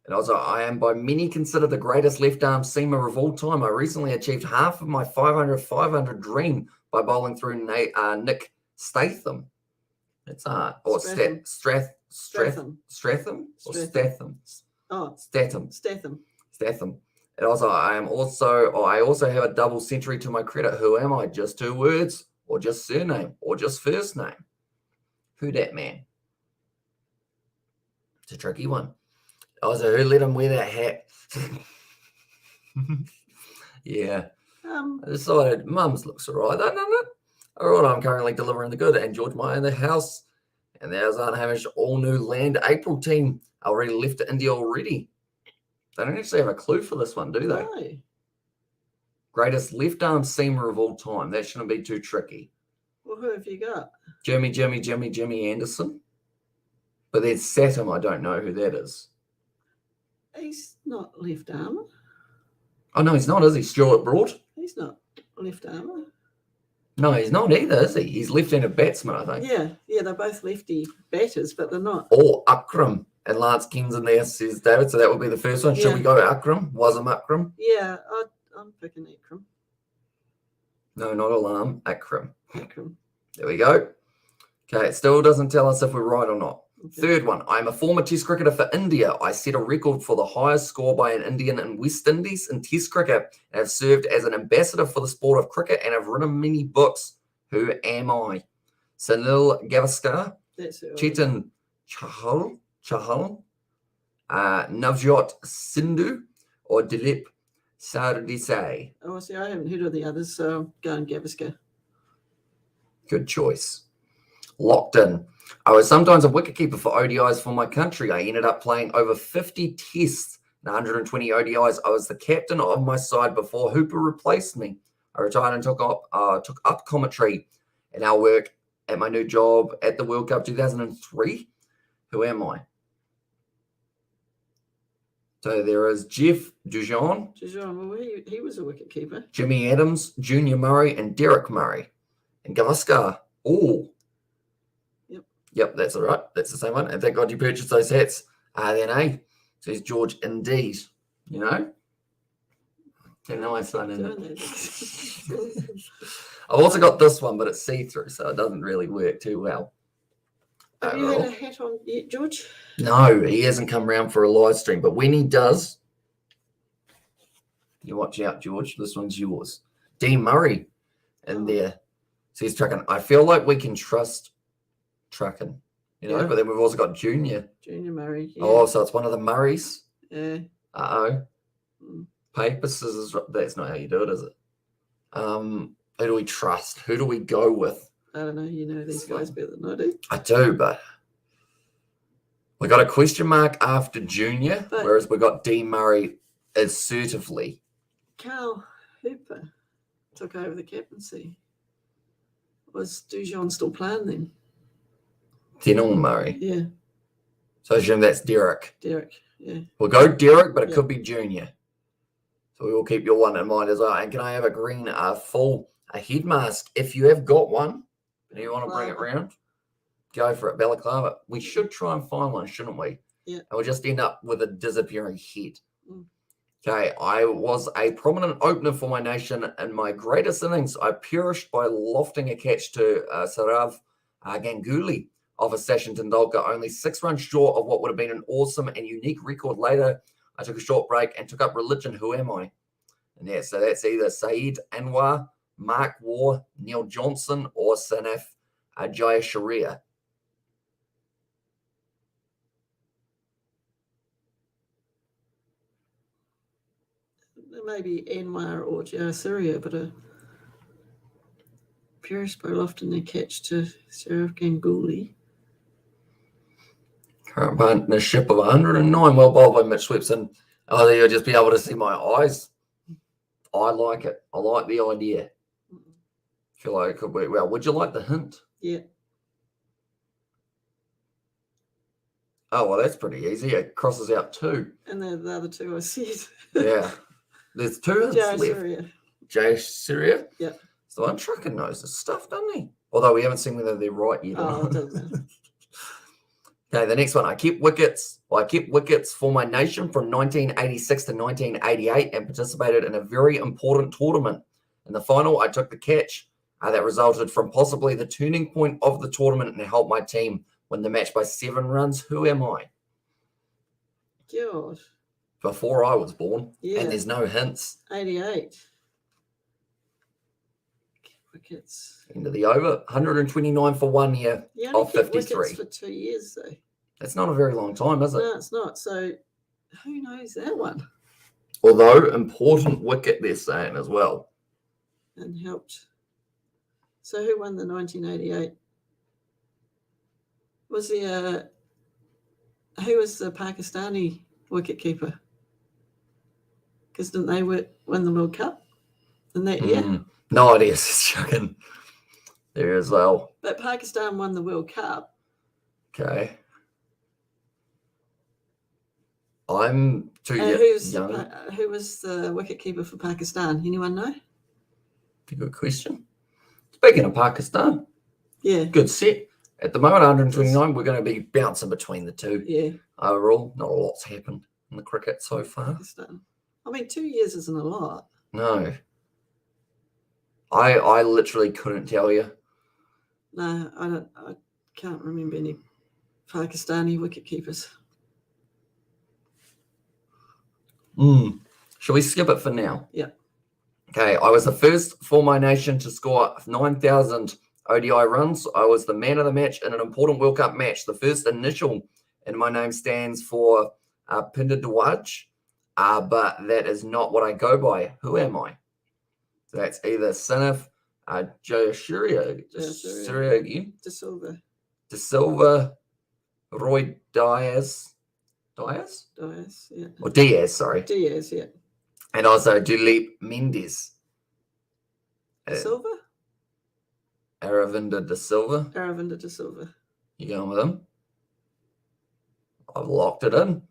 And also, I am by many considered the greatest left-arm seamer of all time. I recently achieved half of my 500 dream by bowling through Nick Statham. It's or Stratham or Statham. Oh, Statham. And also, I also have a double century to my credit. Who am I? Just 2 words, or just surname, or just first name? Who that man? It's a tricky one. Also, who let him wear that hat? Yeah. I decided Mum's looks all right. No. All right, I'm currently delivering the good. And George Meyer in the house. And there's Aunt Hamish, all new land April team. I already left to India already. They don't actually have a clue for this one, do they? No. Greatest left arm seamer of all time. That shouldn't be too tricky. Well, who have you got? Jimmy Anderson. But then Satam, I don't know who that is. He's not left armour. Oh, no, he's not, is he? Stuart Broad? He's not left armour. No, he's not either, is he? He's left-handed batsman, I think. Yeah, they're both lefty batters, but they're not. Or Akram and Lance Keynes in there, says David. So that would be the first one. Should we go Akram? Wasm Akram? Yeah, I'm picking Akram. No, not Alarm. Akram. Akram. There we go. Okay, it still doesn't tell us if we're right or not. Okay. Third one. I'm a former Test cricketer for India. I set a record for the highest score by an Indian in West Indies in Test cricket and have served as an ambassador for the sport of cricket and have written many books. Who am I? Sunil Gavaskar, Chetan Chahal, Navjot Sindhu or Dilip Sardesai. Oh, see, I haven't heard of the others, so I'm going Gavaskar. Good choice. Locked in. I was sometimes a wicketkeeper for ODIs for my country. I ended up playing over 50 tests and 120 ODIs. I was the captain of my side before Hooper replaced me. I retired and took up commentary in our work at my new job at the World Cup 2003. Who am I? So there is Jeff Dujon, Well, he was a wicketkeeper. Jimmy Adams, Junior Murray, and Derek Murray. And Gavaskar. Oh. Yep, that's all right. That's the same one. And thank God you purchased those hats. Then, eh? Says George, indeed. You know? A nice one, isn't it? I've also got this one, but it's see-through, so it doesn't really work too well. Have you had a hat on yet, George? No, he hasn't come round for a live stream, but when he does, you watch out, George. This one's yours. Dean Murray in there. Says Truckin. I feel like we can trust Truckin, you know, but then we've also got Junior Murray. Yeah. Oh, so it's one of the Murrays. Yeah. Paper, scissors. That's not how you do it, is it? Who do we trust? Who do we go with? I don't know. You know these guys better than I do. I do, but we got a question mark after Junior, whereas we got Dean Murray assertively. Carl Hooper took over the captaincy. Was Dujon still playing then? Denell Murray. Yeah. So I assume that's Derek. Yeah. We'll go Derek, but it could be Junior. So we will keep your one in mind as well. And can I have a green full head mask? If you have got one, and you want to bring it round, go for it. Balaclava. We should try and find one, shouldn't we? Yeah. And we'll just end up with a disappearing head. Okay, I was a prominent opener for my nation in my greatest innings. I perished by lofting a catch to Sarav Ganguly of a Sachin Tendulkar, only 6 runs short of what would have been an awesome and unique record. Later, I took a short break and took up religion. Who am I? And yeah, so that's either Saeed Anwar, Mark Waugh, Neil Johnson, or Sanaf Jayasuriya. Maybe Anwar or Jayasuriya, but a perished by lofting a catch to Sarav Ganguly. Current partnership of 109. Well bowled by Mitch Swepson. Oh, you'll just be able to see my eyes. I like it. I like the idea. Feel like it could work well. Would you like the hint? Yeah. Oh, well, that's pretty easy. It crosses out 2. And the other 2 I said. Yeah. There's 2 hints left. Jayasuriya. Yeah. So I'm trucking knows his stuff, doesn't he? Although we haven't seen whether they're right yet. Oh, it doesn't matter. Okay, the next one. I kept wickets for my nation from 1986 to 1988 and participated in a very important tournament. In the final, I took the catch that resulted from possibly the turning point of the tournament and helped my team win the match by 7 runs. Who am I? God. Before I was born. Yeah. And there's no hints. 88. Wickets. Into the over. 129 for 1 year of 53. Wickets for 2 years, though. That's not a very long time, is it? No, it's not. So who knows that one? Although important wicket, they're saying as well. And helped. So who won the 1988? Was the who was the Pakistani wicketkeeper? Because didn't they win the World Cup in that year? No idea. Chucking there as well. But Pakistan won the World Cup. Okay. I'm too young. Who was the wicketkeeper for Pakistan? Anyone know? Good question. Speaking of Pakistan, yeah, good set. At the moment, 129, we're going to be bouncing between the 2. Yeah. Overall, not a lot's happened in the cricket so far. Pakistan. I mean, 2 years isn't a lot. No. I literally couldn't tell you. No, I can't remember any Pakistani wicketkeepers. Shall we skip it for now? Yeah. Okay, I was the first for my nation to score 9,000 ODI runs. I was the man of the match in an important World Cup match. The first initial in my name stands for Pindadawaj, but that is not what I go by. Who am I? So that's either Sinif Jayasuriya again, De Silva, Roy Diaz, yeah. Or Diaz, sorry. Diaz, yeah. And also Duleep Mendes. De Silva? Aravinda De Silva. Aravinda De Silva. You going with him? I've locked it in.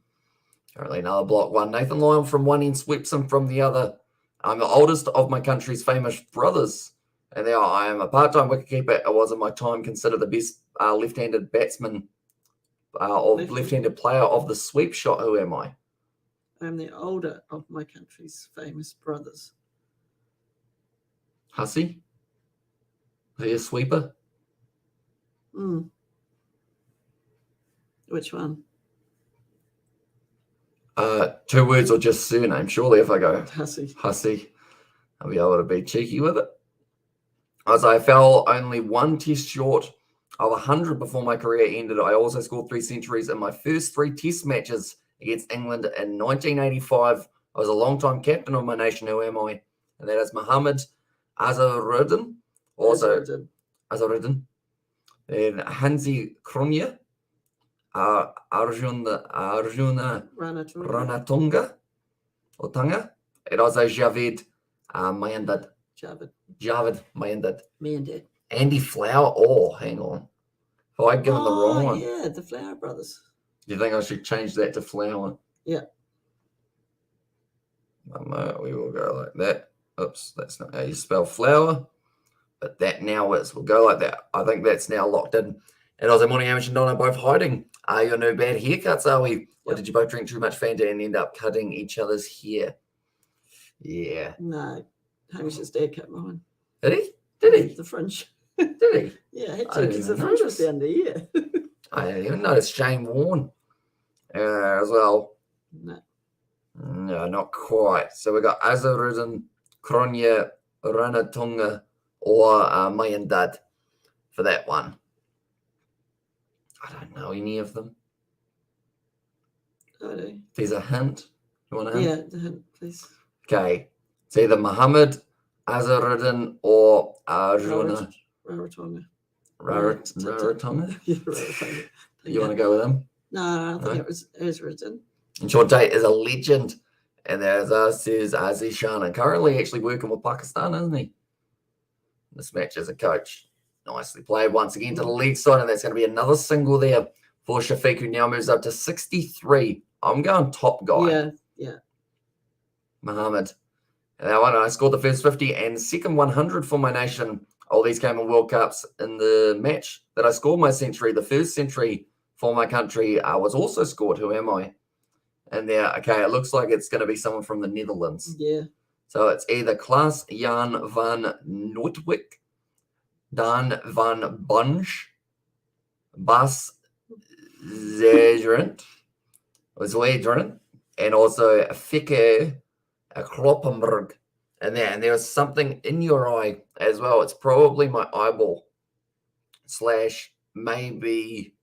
Currently another block one. Nathan Lyon from one end sweeps him from the other. I'm the oldest of my country's famous brothers. And now I am a part-time wicketkeeper. I was in my time considered the best left-handed batsman or left-handed player of the sweep shot. Who am I? I'm the older of my country's famous brothers. Hussey? Is he a sweeper? Which one? 2 words or just surname. Surely if I go Hussey, I'll be able to be cheeky with it. As I fell only one test short of 100 before my career ended, I also scored 3 centuries in my first 3 test matches against England in 1985. I was a long-time captain of my nation. Who am I? And that is Mohammed Azharuddin. Also, Azharuddin. Then Hansi Kronya. Arjuna Ranatunga. And also Javed Mayandad. Javed Mayandad. Andy Flower. Oh, hang on. Have I given the wrong one? Yeah, the Flower brothers. Do you think I should change that to Flower? Yeah. We will go like that. Oops, that's not how you spell flower. But that now is. We'll go like that. I think that's now locked in. And also, Morning Amish and Donna both hiding. Are your new bad haircuts, are we? Or did you both drink too much Fanta and end up cutting each other's hair? Yeah. No. Hamish's dad cut mine. Did he? Did he? The fringe. Did he? Yeah, I had to because the fringe was down the ear. I didn't even notice Shane Warne as well. No, not quite. So we got Azharuddin, Kronya, Ranatunga, or Mayandad for that one. I don't know any of them. I do. There's a hint. You want a hint? Yeah, the hint, please. Okay. It's either Muhammad, Azharuddin, or Arjuna. Rarotonga. Rarotonga? Yeah, Rarotonga. You want to go with him? No, I think it was Azharuddin. And Short Date is a legend. And there's says Azishan. And currently actually working with Pakistan, isn't he? This match as a coach. Nicely played once again to the lead side. And that's going to be another single there for Shafiq, who now moves up to 63. I'm going top guy. Yeah. Muhammad. And that one, I scored the first 50 and second 100 for my nation. All these came in World Cups. In the match that I scored my century, the first century for my country was also scored. Who am I? And there, okay, it looks like it's going to be someone from the Netherlands. Yeah. So it's either Klaas Jan van Noordwijk, Dan van Bunge, Bas Zedrent, and also Fikke Kloppenberg. And there was something in your eye as well. It's probably my eyeball / maybe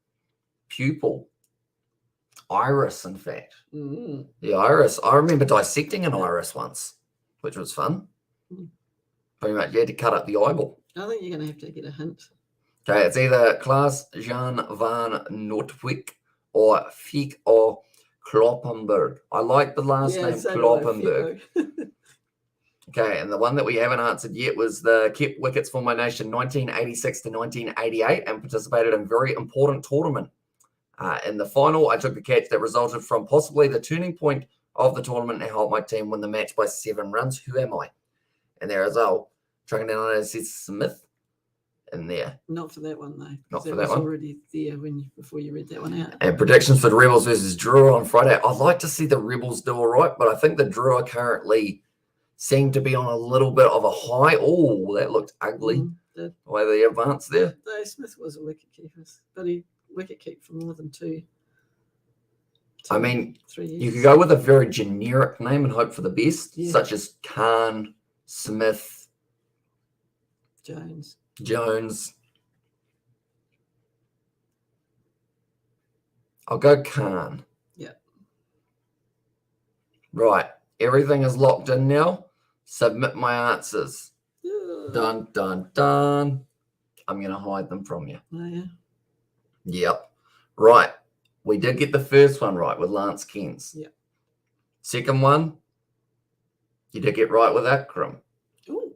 pupil. Iris, in fact. The iris. I remember dissecting an iris once, which was fun. Pretty much, you had to cut up the eyeball. I think you're going to have to get a hint. Okay, it's either Klaas Jan van Noordwijk or Fiek or Kloppenberg. I like the last name, Kloppenberg. Okay, and the one that we haven't answered yet was the kept wickets for my nation 1986 to 1988 and participated in a very important tournament. In the final, I took the catch that resulted from possibly the turning point of the tournament and helped my team win the match by 7 runs. Who am I? And there as well, tracking down it says Smith in there. Not for that one, though. Not for that one. Already there before you read that one out. And predictions for the Rebels versus Drua on Friday. I'd like to see the Rebels do all right, but I think the Drua currently seem to be on a little bit of a high. Oh, that looked ugly. The way they advanced there. Though Smith was a wicket keeper, but he wicket kept for more than 2. I mean, 3 years. You could go with a very generic name and hope for the best, such as Khan, Smith, Jones. I'll go Khan. Yeah. Right. Everything is locked in now. Submit my answers. Yeah. Dun, dun, dun. I'm going to hide them from you. Oh, yeah. Yep. Right. We did get the first one right with Lance Kens. Yep. Second one, you did get right with Akram. Ooh.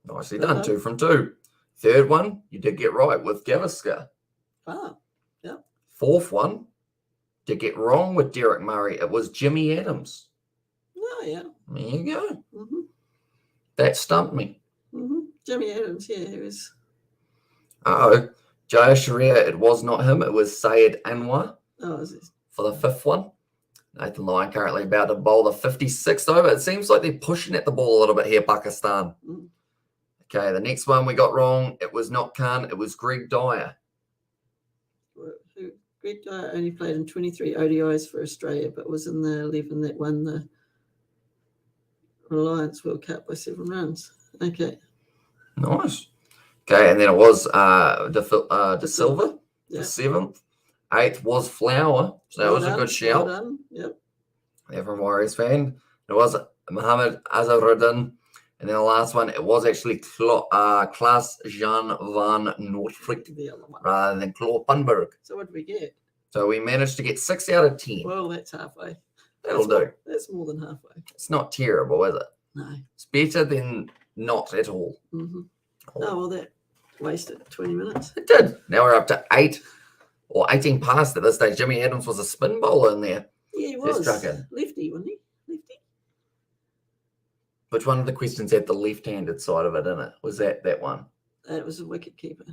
Nicely done. 2 from 2. Third one, you did get right with Gaviska. Ah. Yep. Fourth one, did get wrong with Derek Murray. It was Jimmy Adams. Oh, yeah. There you go. Mm-hmm. That stumped me. Mm-hmm. Jimmy Adams, yeah, he was. Uh-oh. Jaya Sharia, it was not him. It was Sayed Anwar Oh, is it? for the fifth one. Nathan Lyon currently about to bowl the 56th over. It seems like they're pushing at the ball a little bit here, Pakistan. Mm. Okay, the next one we got wrong. It was not Khan. It was Greg Dyer. Greg Dyer only played in 23 ODIs for Australia, but was in the 11 that won the Reliance World Cup by 7 runs. Okay. Nice. Okay, and then it was De Silva, Yeah. the 7th. 8th was Flower, so that was a good shout. Well done. Yep. Everyone Warriors fan. It was Mohammed Azharuddin. And then the last one, it was actually Klaas Jan van Noordvliet The other one. rather than Claude Punberg. So what did we get? So we managed to get 6 out of 10. Well, that's halfway. That'll do. That's more than halfway. It's not terrible, is it? No. It's better than not at all. Mm-hmm. Oh, well, that wasted 20 minutes. It did. Now we're up to 8 or 18 past at this stage. Jimmy Adams was a spin bowler in there. Yeah, he Let's was. chuck in. Lefty, wasn't he? Lefty? Which one of the questions had the left-handed side of it in it? Was that one? That was a wicket keeper.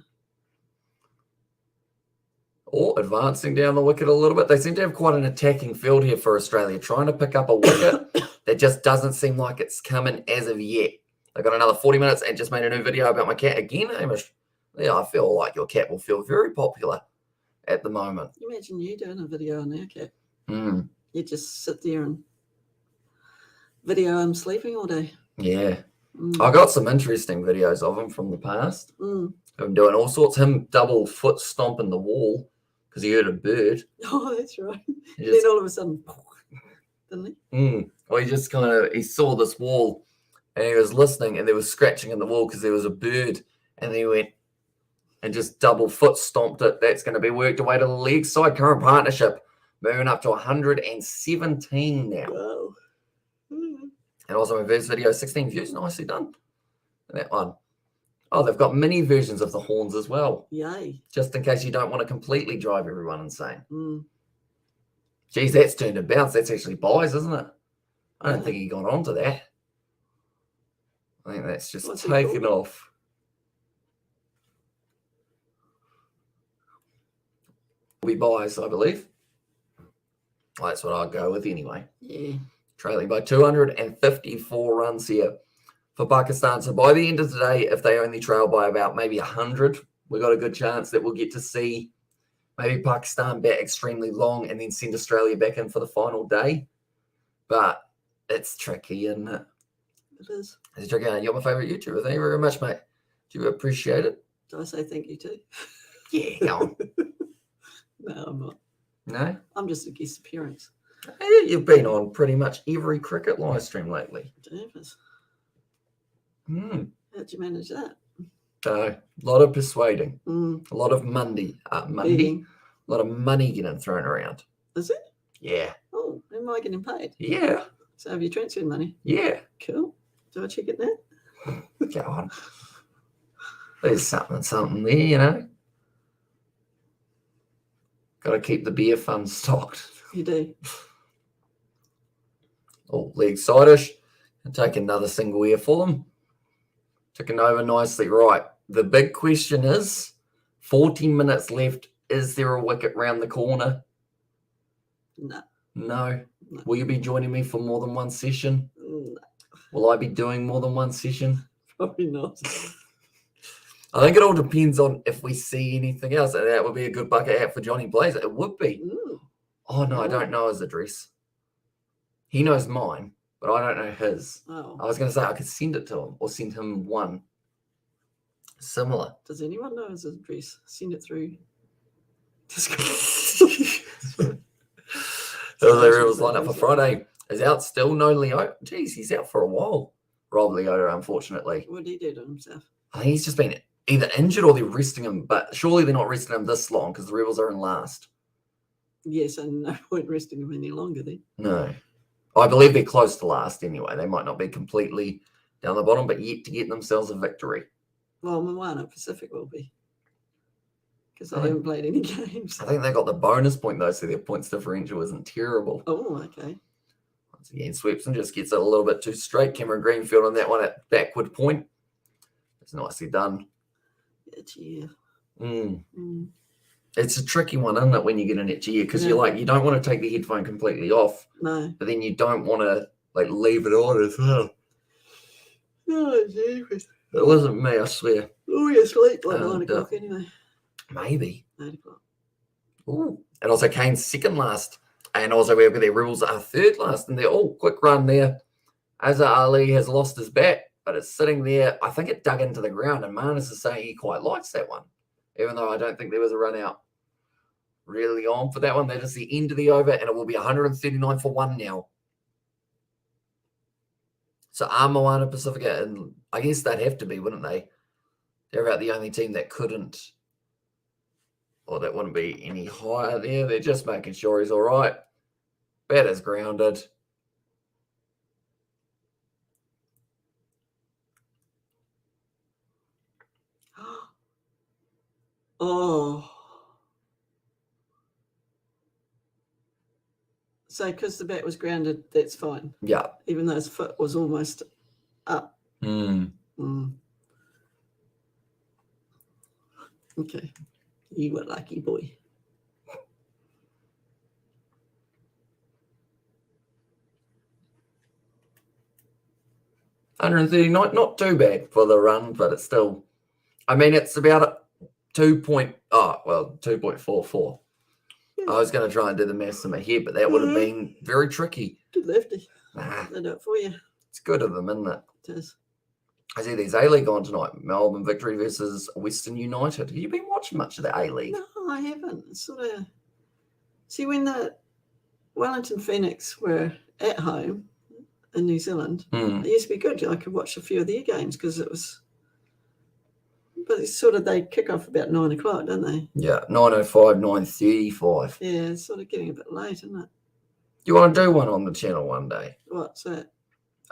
Or advancing down the wicket a little bit. They seem to have quite an attacking field here for Australia, trying to pick up a wicket that just doesn't seem like it's coming as of yet. They've got another 40 minutes and just made a new video about my cat again, Hamish. Yeah, I feel like your cat will feel very popular at the moment. Imagine you doing a video on their cat. Mm, You just sit there and video him sleeping all day. yeah. Mm. I got some interesting videos of him from the past. Mm. Him doing all sorts. Him double foot stomping the wall because he heard a bird. Oh, that's right. He Then just, all of a sudden, didn't he? well, he just he saw this wall and he was listening and there was scratching in the wall because there was a bird, and then he went and just double foot stomped it. That's going to be worked away to the leg side. Current partnership moving up to 117 now. Wow. Mm. And also my first video, 16 views. Nicely done. And that one. Oh, they've got mini versions of the horns as well, Yay. just in case you don't want to completely drive everyone insane. Mm. Geez, that's turned and bounced. That's actually buys, isn't it? I don't Yeah. think he got onto that. I think that's just What's he taken called? off. Will be buys, I believe. Well, that's what I'd go with anyway. Yeah. Trailing by 254 runs here for Pakistan. So by the end of today, if they only trail by about maybe 100, we've got a good chance that we'll get to see maybe Pakistan bat extremely long and then send Australia back in for the final day. But it's tricky, isn't it? It is. It's tricky. You're my favourite YouTuber. Thank you very much, mate. Do you appreciate it? Do I say thank you too? Yeah, go on. No, I'm not. No? I'm just a guest appearance. You've been on pretty much every cricket live stream lately. Davis. Mm. How'd you manage that? So, a lot of persuading. Mm. A lot of Monday. A Begging. lot of money getting thrown around. Is it? Yeah. Oh, am I getting paid? Yeah. So have you transferred money? Yeah. Cool. Do I check it now? Go on. There's something there, you know. Got to keep the beer fund stocked. You do. Oh, leg sideish. And take another single here for them. Ticking over nicely. Right. The big question is 14 minutes left. Is there a wicket round the corner? No. No. No. Will you be joining me for more than one session? No. Will I be doing more than one session? Probably not. I think it all depends on if we see anything else. And that would be a good bucket hat for Johnny Blaze. It would be. Ooh. Oh, no, I don't know his address. He knows mine, but I don't know his. Oh. I was going to say I could send it to him or send him one similar. Does anyone know his address? Send it through. So there it was lined up for Friday. is out still. No Leo. Geez, he's out for a while. Rob Leota, unfortunately. What did he do to himself? I think he's just been either injured or they're resting him, but surely they're not resting him this long because the Rebels are in last. Yes, and no point resting him any longer then. No. I believe they're close to last anyway. They might not be completely down the bottom, but yet to get themselves a victory. Well, Moana Pacific will be. Because they Oh. haven't played any games. I think they got the bonus point though, so their points differential isn't terrible. Oh, okay. Once again, Swepson just gets it a little bit too straight. Cameron Greenfield on that one at backward point. It's nicely done. Etchia. It's a tricky one, isn't it, when you get an Etchia? Because Yeah. you're like, you don't want to take the headphone completely off, No. but then you don't want to like leave it on as well. Oh, jeez. It wasn't me, I swear. Oh, you sleep by And, 9 o'clock anyway. Maybe. 8 o'clock. Ooh. And also Kane's second last. And also we've got their Rebels are third last. And they're all quick run there. Azhar Ali has lost his bat, but it's sitting there. I think it dug into the ground. And Manus is saying he quite likes that one, even though I don't think there was a run out really on for that one. That is the end of the over, and it will be 139 for 1 now. So are Moana Pacifica, and I guess they'd have to be, wouldn't they? They're about the only team that couldn't, or that wouldn't be any higher there. They're just making sure he's all right. Bat is grounded. Oh. So, because the bat was grounded, that's fine. Yeah. Even though his foot was almost up. Okay. You were lucky boy. Not too bad for the run, but it's still, I mean, it's about 2.44. I was going to try and do the maths in my head, but that would have been very tricky. Good lefty. Nah, They do it for you. it's good of them, isn't it? It is. I see there's A-League on tonight. Melbourne Victory versus Western United. Have you been watching much of the A-League? No, I haven't. It's sort of. See, when the Wellington Phoenix were at home in New Zealand, it used to be good. I could watch a few of their games because it was. But it's sort of, they kick off about 9 o'clock, don't they? Yeah, 9:05, 9:35. Yeah, it's sort of getting a bit late, isn't it? You want to do one on the channel one day? What's that?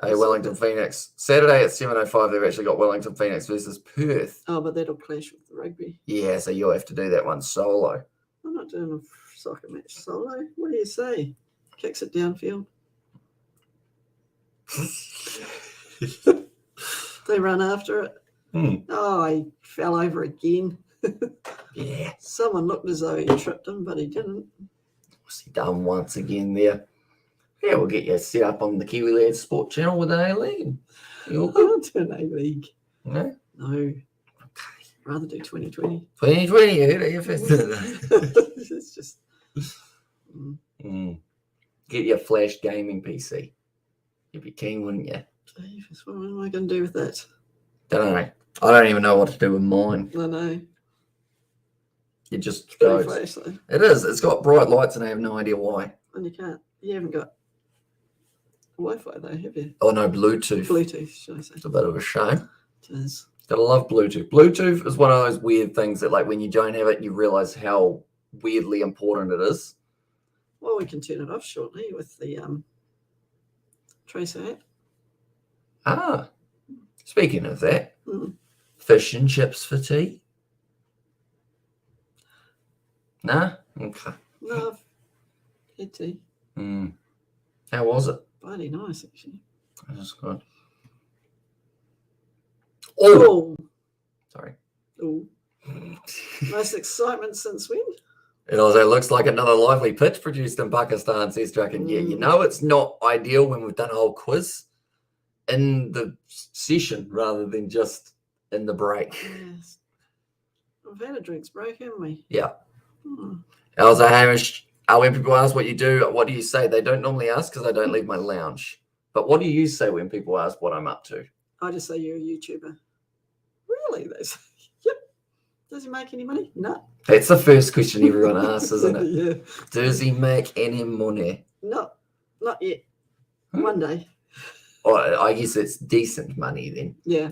Wellington Phoenix. Saturday at 7:05, they've actually got Wellington Phoenix versus Perth. Oh, but that'll clash with the rugby. Yeah, so you'll have to do that one solo. I'm not doing a soccer match solo. What do you say? Kicks it downfield. They run after it. Oh, he fell over again. Yeah. Someone looked as though he tripped him, but he didn't. What's he done once again there? Yeah, we'll get you set up on the Kiwi Lads Sport channel with A-League. You're I good. don't do an A-League. No? No. Okay. Rather do 2020. 2020, you heard it here first. It's just. Get your Flash gaming PC. You'd be keen, wouldn't you? Jesus, what am I going to do with that? Don't know. I don't even know what to do with mine. I know. It just Pretty goes. flash though. It is. It's got bright lights, and I have no idea why. And you can't. You haven't got Wi-Fi though, have you? Oh no, Bluetooth. Bluetooth, should I say? It's a bit of a shame. It is. Gotta love Bluetooth. Bluetooth is one of those weird things that, like, when you don't have it, you realize how weirdly important it is. Well, we can turn it off shortly with the Tracer app. Ah, speaking of that, Mm. fish and chips for tea? Nah? Okay. No, I've had tea. How was it? Bloody nice, actually. That was good. Oh! Sorry. Oh. Most excitement since when? It also looks like another lively pitch produced in Pakistan, says Draken. Yeah, you know it's not ideal when we've done a whole quiz in the session rather than just in the break. Yes. We've had a drinks break, haven't we? Yeah. Hmm. Also, Hamish, when people ask what you do, what do you say? They don't normally ask because I don't leave my lounge. But what do you say when people ask what I'm up to? I just say you're a YouTuber. Really? They say, yep. Does he make any money? No. That's the first question everyone asks, isn't it? Yeah. Does he make any money? No, not yet. One day. Well, I guess it's decent money then. Yeah.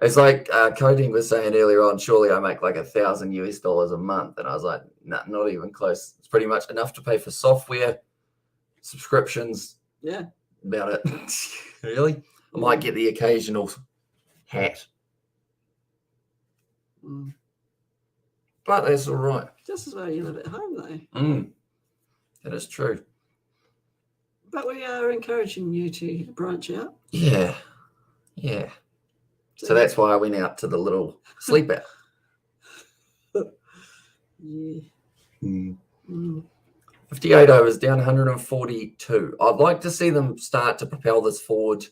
It's like Codeine was saying earlier on, surely I make like $1,000 a month. And I was like, nah, not even close. It's pretty much enough to pay for software, subscriptions. Yeah. About it. Really? I might get the occasional hat. But that's all right. Just as well you live at home, though. That is true. But we are encouraging you to branch out. Yeah. So that's why I went out to the little sleep out. Yeah. 58 overs, down 142. I'd like to see them start to propel this forward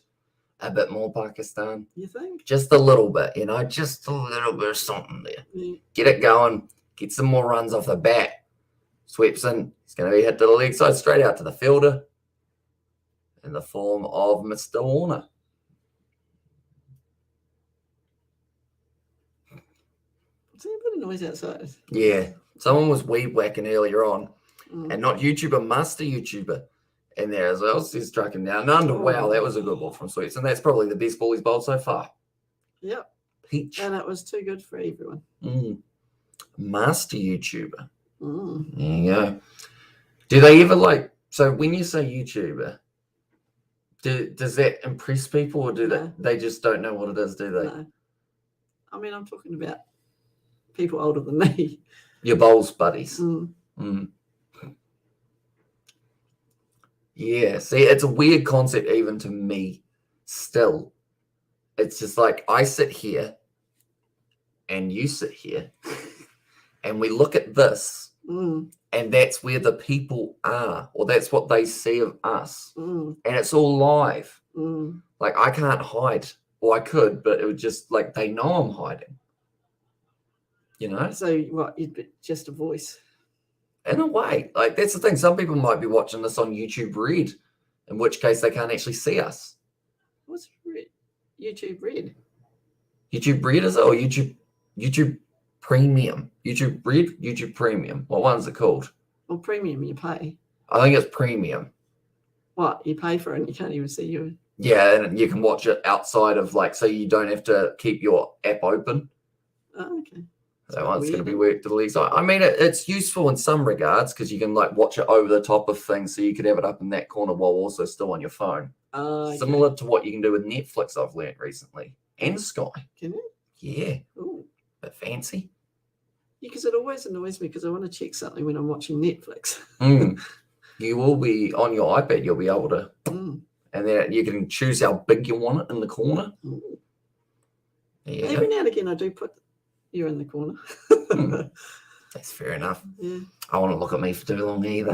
a bit more, Pakistan. You think? Just a little bit, just a little bit of something there. Yeah. Get it going. Get some more runs off the bat. Sweeps in. It's going to be hit to the leg side, straight out to the fielder in the form of Mr. Warner. See a bit of noise outside. Yeah. Someone was weed whacking earlier on, and not YouTuber, master YouTuber in there as well. So he's trucking down. Wow, that was a good ball from Sweeps, and that's probably the best ball he's bowled so far. Yep. Peach. And it was too good for everyone. Master YouTuber. There you go. Do they ever so when you say YouTuber, does that impress people, or do they just don't know what it is, do they? No. I mean, I'm talking about people older than me. Your bowls buddies. Yeah, see, it's a weird concept even to me still. It's just like I sit here and you sit here and we look at this and that's where the people are, or that's what they see of us. And it's all live. Like I can't hide, or I could, but it would just they know I'm hiding. So what, you'd be just a voice? In a way, that's the thing. Some people might be watching this on YouTube Red, in which case they can't actually see us. What's Red? YouTube Red? YouTube Red is it, or YouTube Premium? YouTube Red, YouTube Premium. What one's it called? Well, Premium you pay. I think it's Premium. What, you pay for it and you can't even see you? Yeah, and you can watch it outside of so you don't have to keep your app open. Oh, okay. That one's going to be worked to the leg side. I mean, it's useful in some regards because you can watch it over the top of things, so you could have it up in that corner while also still on your phone. Okay. Similar to what you can do with Netflix, I've learned recently, and Sky. Can you? Yeah. Ooh. Bit fancy. Yeah, because it always annoys me because I want to check something when I'm watching Netflix. You will be on your iPad. You'll be able to, and then you can choose how big you want it in the corner. Yeah. Every now and again, I do put you in the corner. That's fair enough. Yeah. I won't look at me for too long either.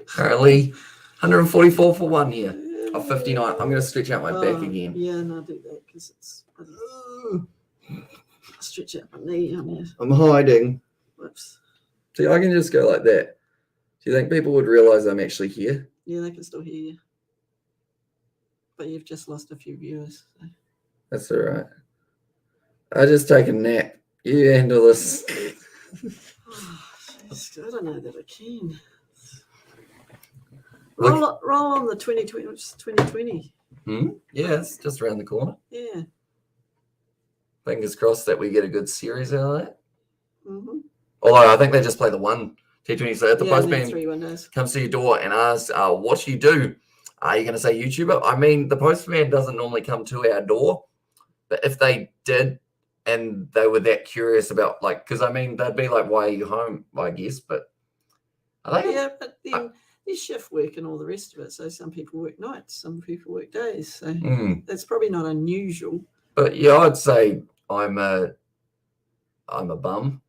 Currently 144 for 1 year of 59. I'm going to stretch out my back again. Yeah, no, do that because it's stretch out my knee on here. I'm hiding. Whoops. See, I can just go like that. Do you think people would realize I'm actually here? Yeah, they can still hear you. But you've just lost a few viewers. So. That's all right. I just take a nap. You handle this. I don't know that I can. Roll on the 2020. It's 2020. Yeah, it's just around the corner. Yeah. Fingers crossed that we get a good series out of that. Although I think they just play the one T20. So if the postman comes to your door and asks, what do you do? Are you going to say YouTuber? I mean, the postman doesn't normally come to our door. But if they did and they were that curious about, because I mean, they'd be like, why are you home? I guess. But I think. Yeah, but then there's shift work and all the rest of it. So some people work nights, some people work days. So that's probably not unusual. But yeah, I'd say I'm a bum.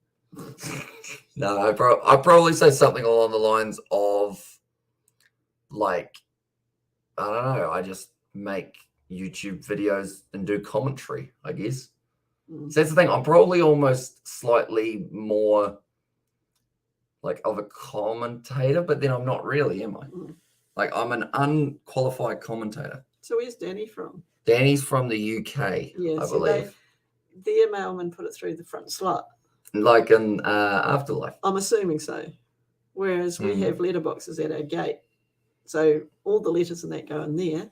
No, I'd probably say something along the lines of I don't know, I just make YouTube videos and do commentary, I guess. So that's the thing. I'm probably almost slightly more of a commentator, but then I'm not really, am I? I'm an unqualified commentator. So where's Danny from? Danny's from the UK, I believe. Their mailman put it through the front slot. like in Afterlife. I'm assuming so. Whereas we have letterboxes at our gate. So all the letters in that go in there.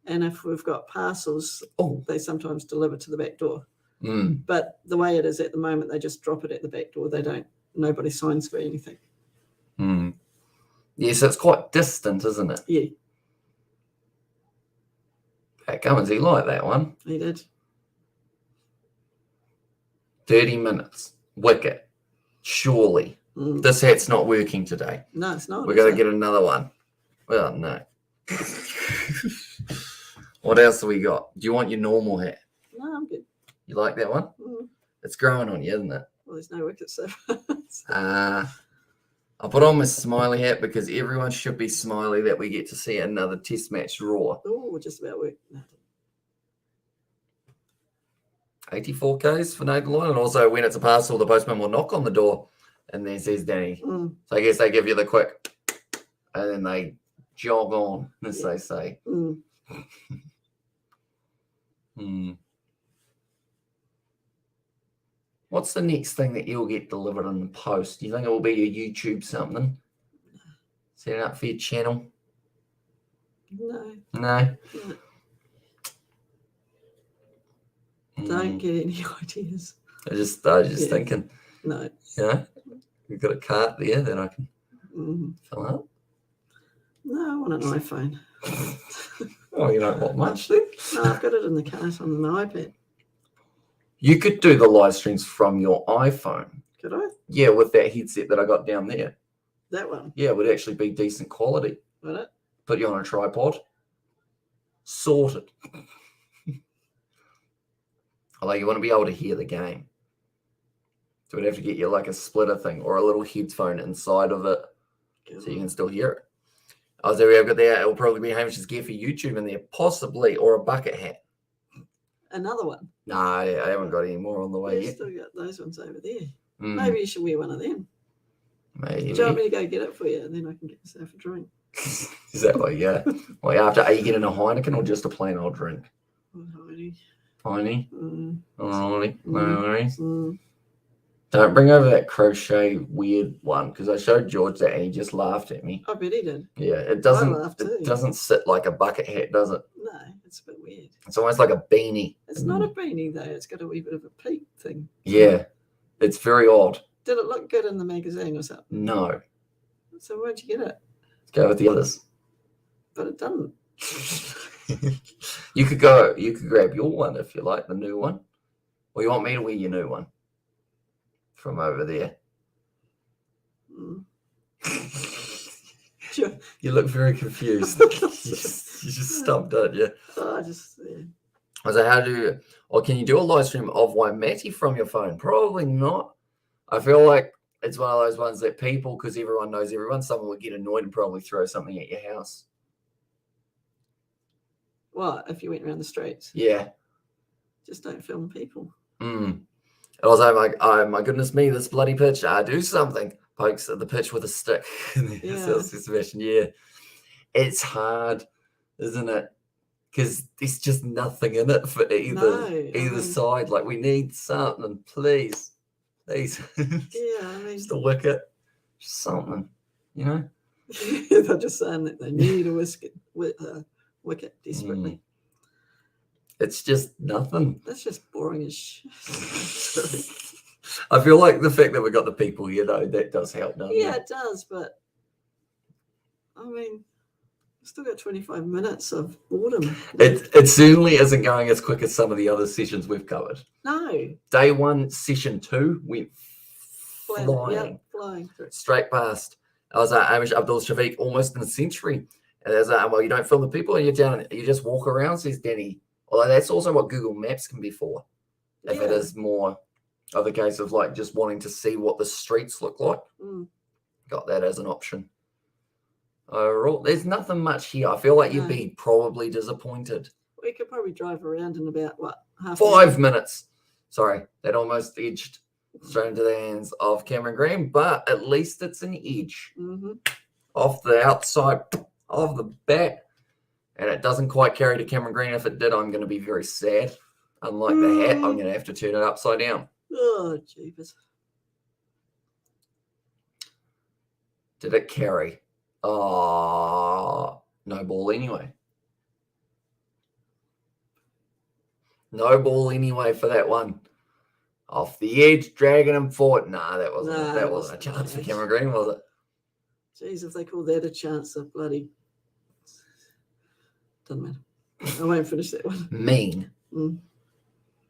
And if we've got parcels, they sometimes deliver to the back door. But the way it is at the moment, they just drop it at the back door. Nobody signs for anything. Yeah, so it's quite distant, isn't it? Yeah. Pat Cummins, he liked that one. He did. 30 minutes. Wicket. Surely. This hat's not working today. No, it's not. We've got to get another one. Well, no. What else have we got? Do you want your normal hat? No, I'm good. You like that one? It's growing on you, isn't it? Well, there's no wickets so I'll put on my smiley hat because everyone should be smiley that we get to see another test match draw. Oh, just about work. No. 84 Ks for Nathan Lyon. And also when it's a parcel, the postman will knock on the door and then says Danny. So I guess they give you the quick and then they jog on, as they say. What's the next thing that you'll get delivered in the post? Do you think it will be your YouTube something? Set it up for your channel? No. Don't get any ideas. I was just thinking. No. Yeah. You've got a cart there that I can fill up. No, I want an iPhone. Oh, you don't want much then? No, I've got it in the cart on my iPad. You could do the live streams from your iPhone. Could I? Yeah, with that headset that I got down there. That one? Yeah, it would actually be decent quality. Would it? Put you on a tripod. Sorted. Although you want to be able to hear the game. So we'd have to get you like a splitter thing or a little headphone inside of it so you can still hear it. Oh, so we've got there. It'll probably be Hamish's gear for YouTube in there, possibly, or a bucket hat. Another one? No, I haven't got any more on the way yet. Still got those ones over there. Maybe you should wear one of them. Maybe. Do you want me to go get it for you and then I can get myself a drink? Is that what? Yeah. Well, after, are you getting a Heineken or just a plain old drink? Tiny. Alrighty. No worries. Don't bring over that crochet weird one because I showed George that and he just laughed at me. I bet he did. Yeah, it doesn't sit like a bucket hat, does it? No, it's a bit weird. It's almost like a beanie. It's not a beanie though. It's got a wee bit of a peak thing. Yeah, it's very odd. Did it look good in the magazine or something? No. So where'd you get it? Let's go with the others. But it doesn't. You could grab your one if you like, the new one. Or you want me to wear your new one? From over there. Sure. You look very confused. you just stumped, don't you? I just, yeah. I was like, can you do a live stream of Waimati from your phone? Probably not. I feel like it's one of those ones that people, because everyone knows everyone, someone would get annoyed and probably throw something at your house. What, if you went around the streets? Yeah. Just don't film people. I was like, oh my goodness me, this bloody pitch. Do something. Pokes at the pitch with a stick. Yeah. It's hard, isn't it? Because there's just nothing in it for either side. Like, we need something, please. Please. Yeah, I mean, just a wicket. Just something, you know? They're just saying that they need a wicket desperately. It's just nothing. That's just boring as shit. I feel like the fact that we got the people here, though, that does help, doesn't it? Yeah, it does, but I mean, we've still got 25 minutes of boredom. It certainly isn't going as quick as some of the other sessions we've covered. No. Day one, session 2 went flying. Flying. Straight past. I was like, Amish Abdul Shafiq, almost in a century. And there's like, well, you don't film the people and you just walk around, says Danny. Although that's also what Google Maps can be for. If it is more of a case of like just wanting to see what the streets look like. Got that as an option. Overall, there's nothing much here. I feel like you'd be probably disappointed. We could probably drive around in about, what, half 5 minutes. Sorry, that almost edged straight into the hands of Cameron Green, but at least it's an edge. Off the outside of the bat. And it doesn't quite carry to Cameron Green. If it did, I'm going to be very sad. Unlike the hat, I'm going to have to turn it upside down. Oh, jeepers. Did it carry? Oh, no ball anyway. No ball anyway for that one. Off the edge, dragging him forward. Nah, that wasn't a chance for Cameron Green, was it? Jeez, if they call that a chance, of bloody doesn't matter. I won't finish that one. Mean.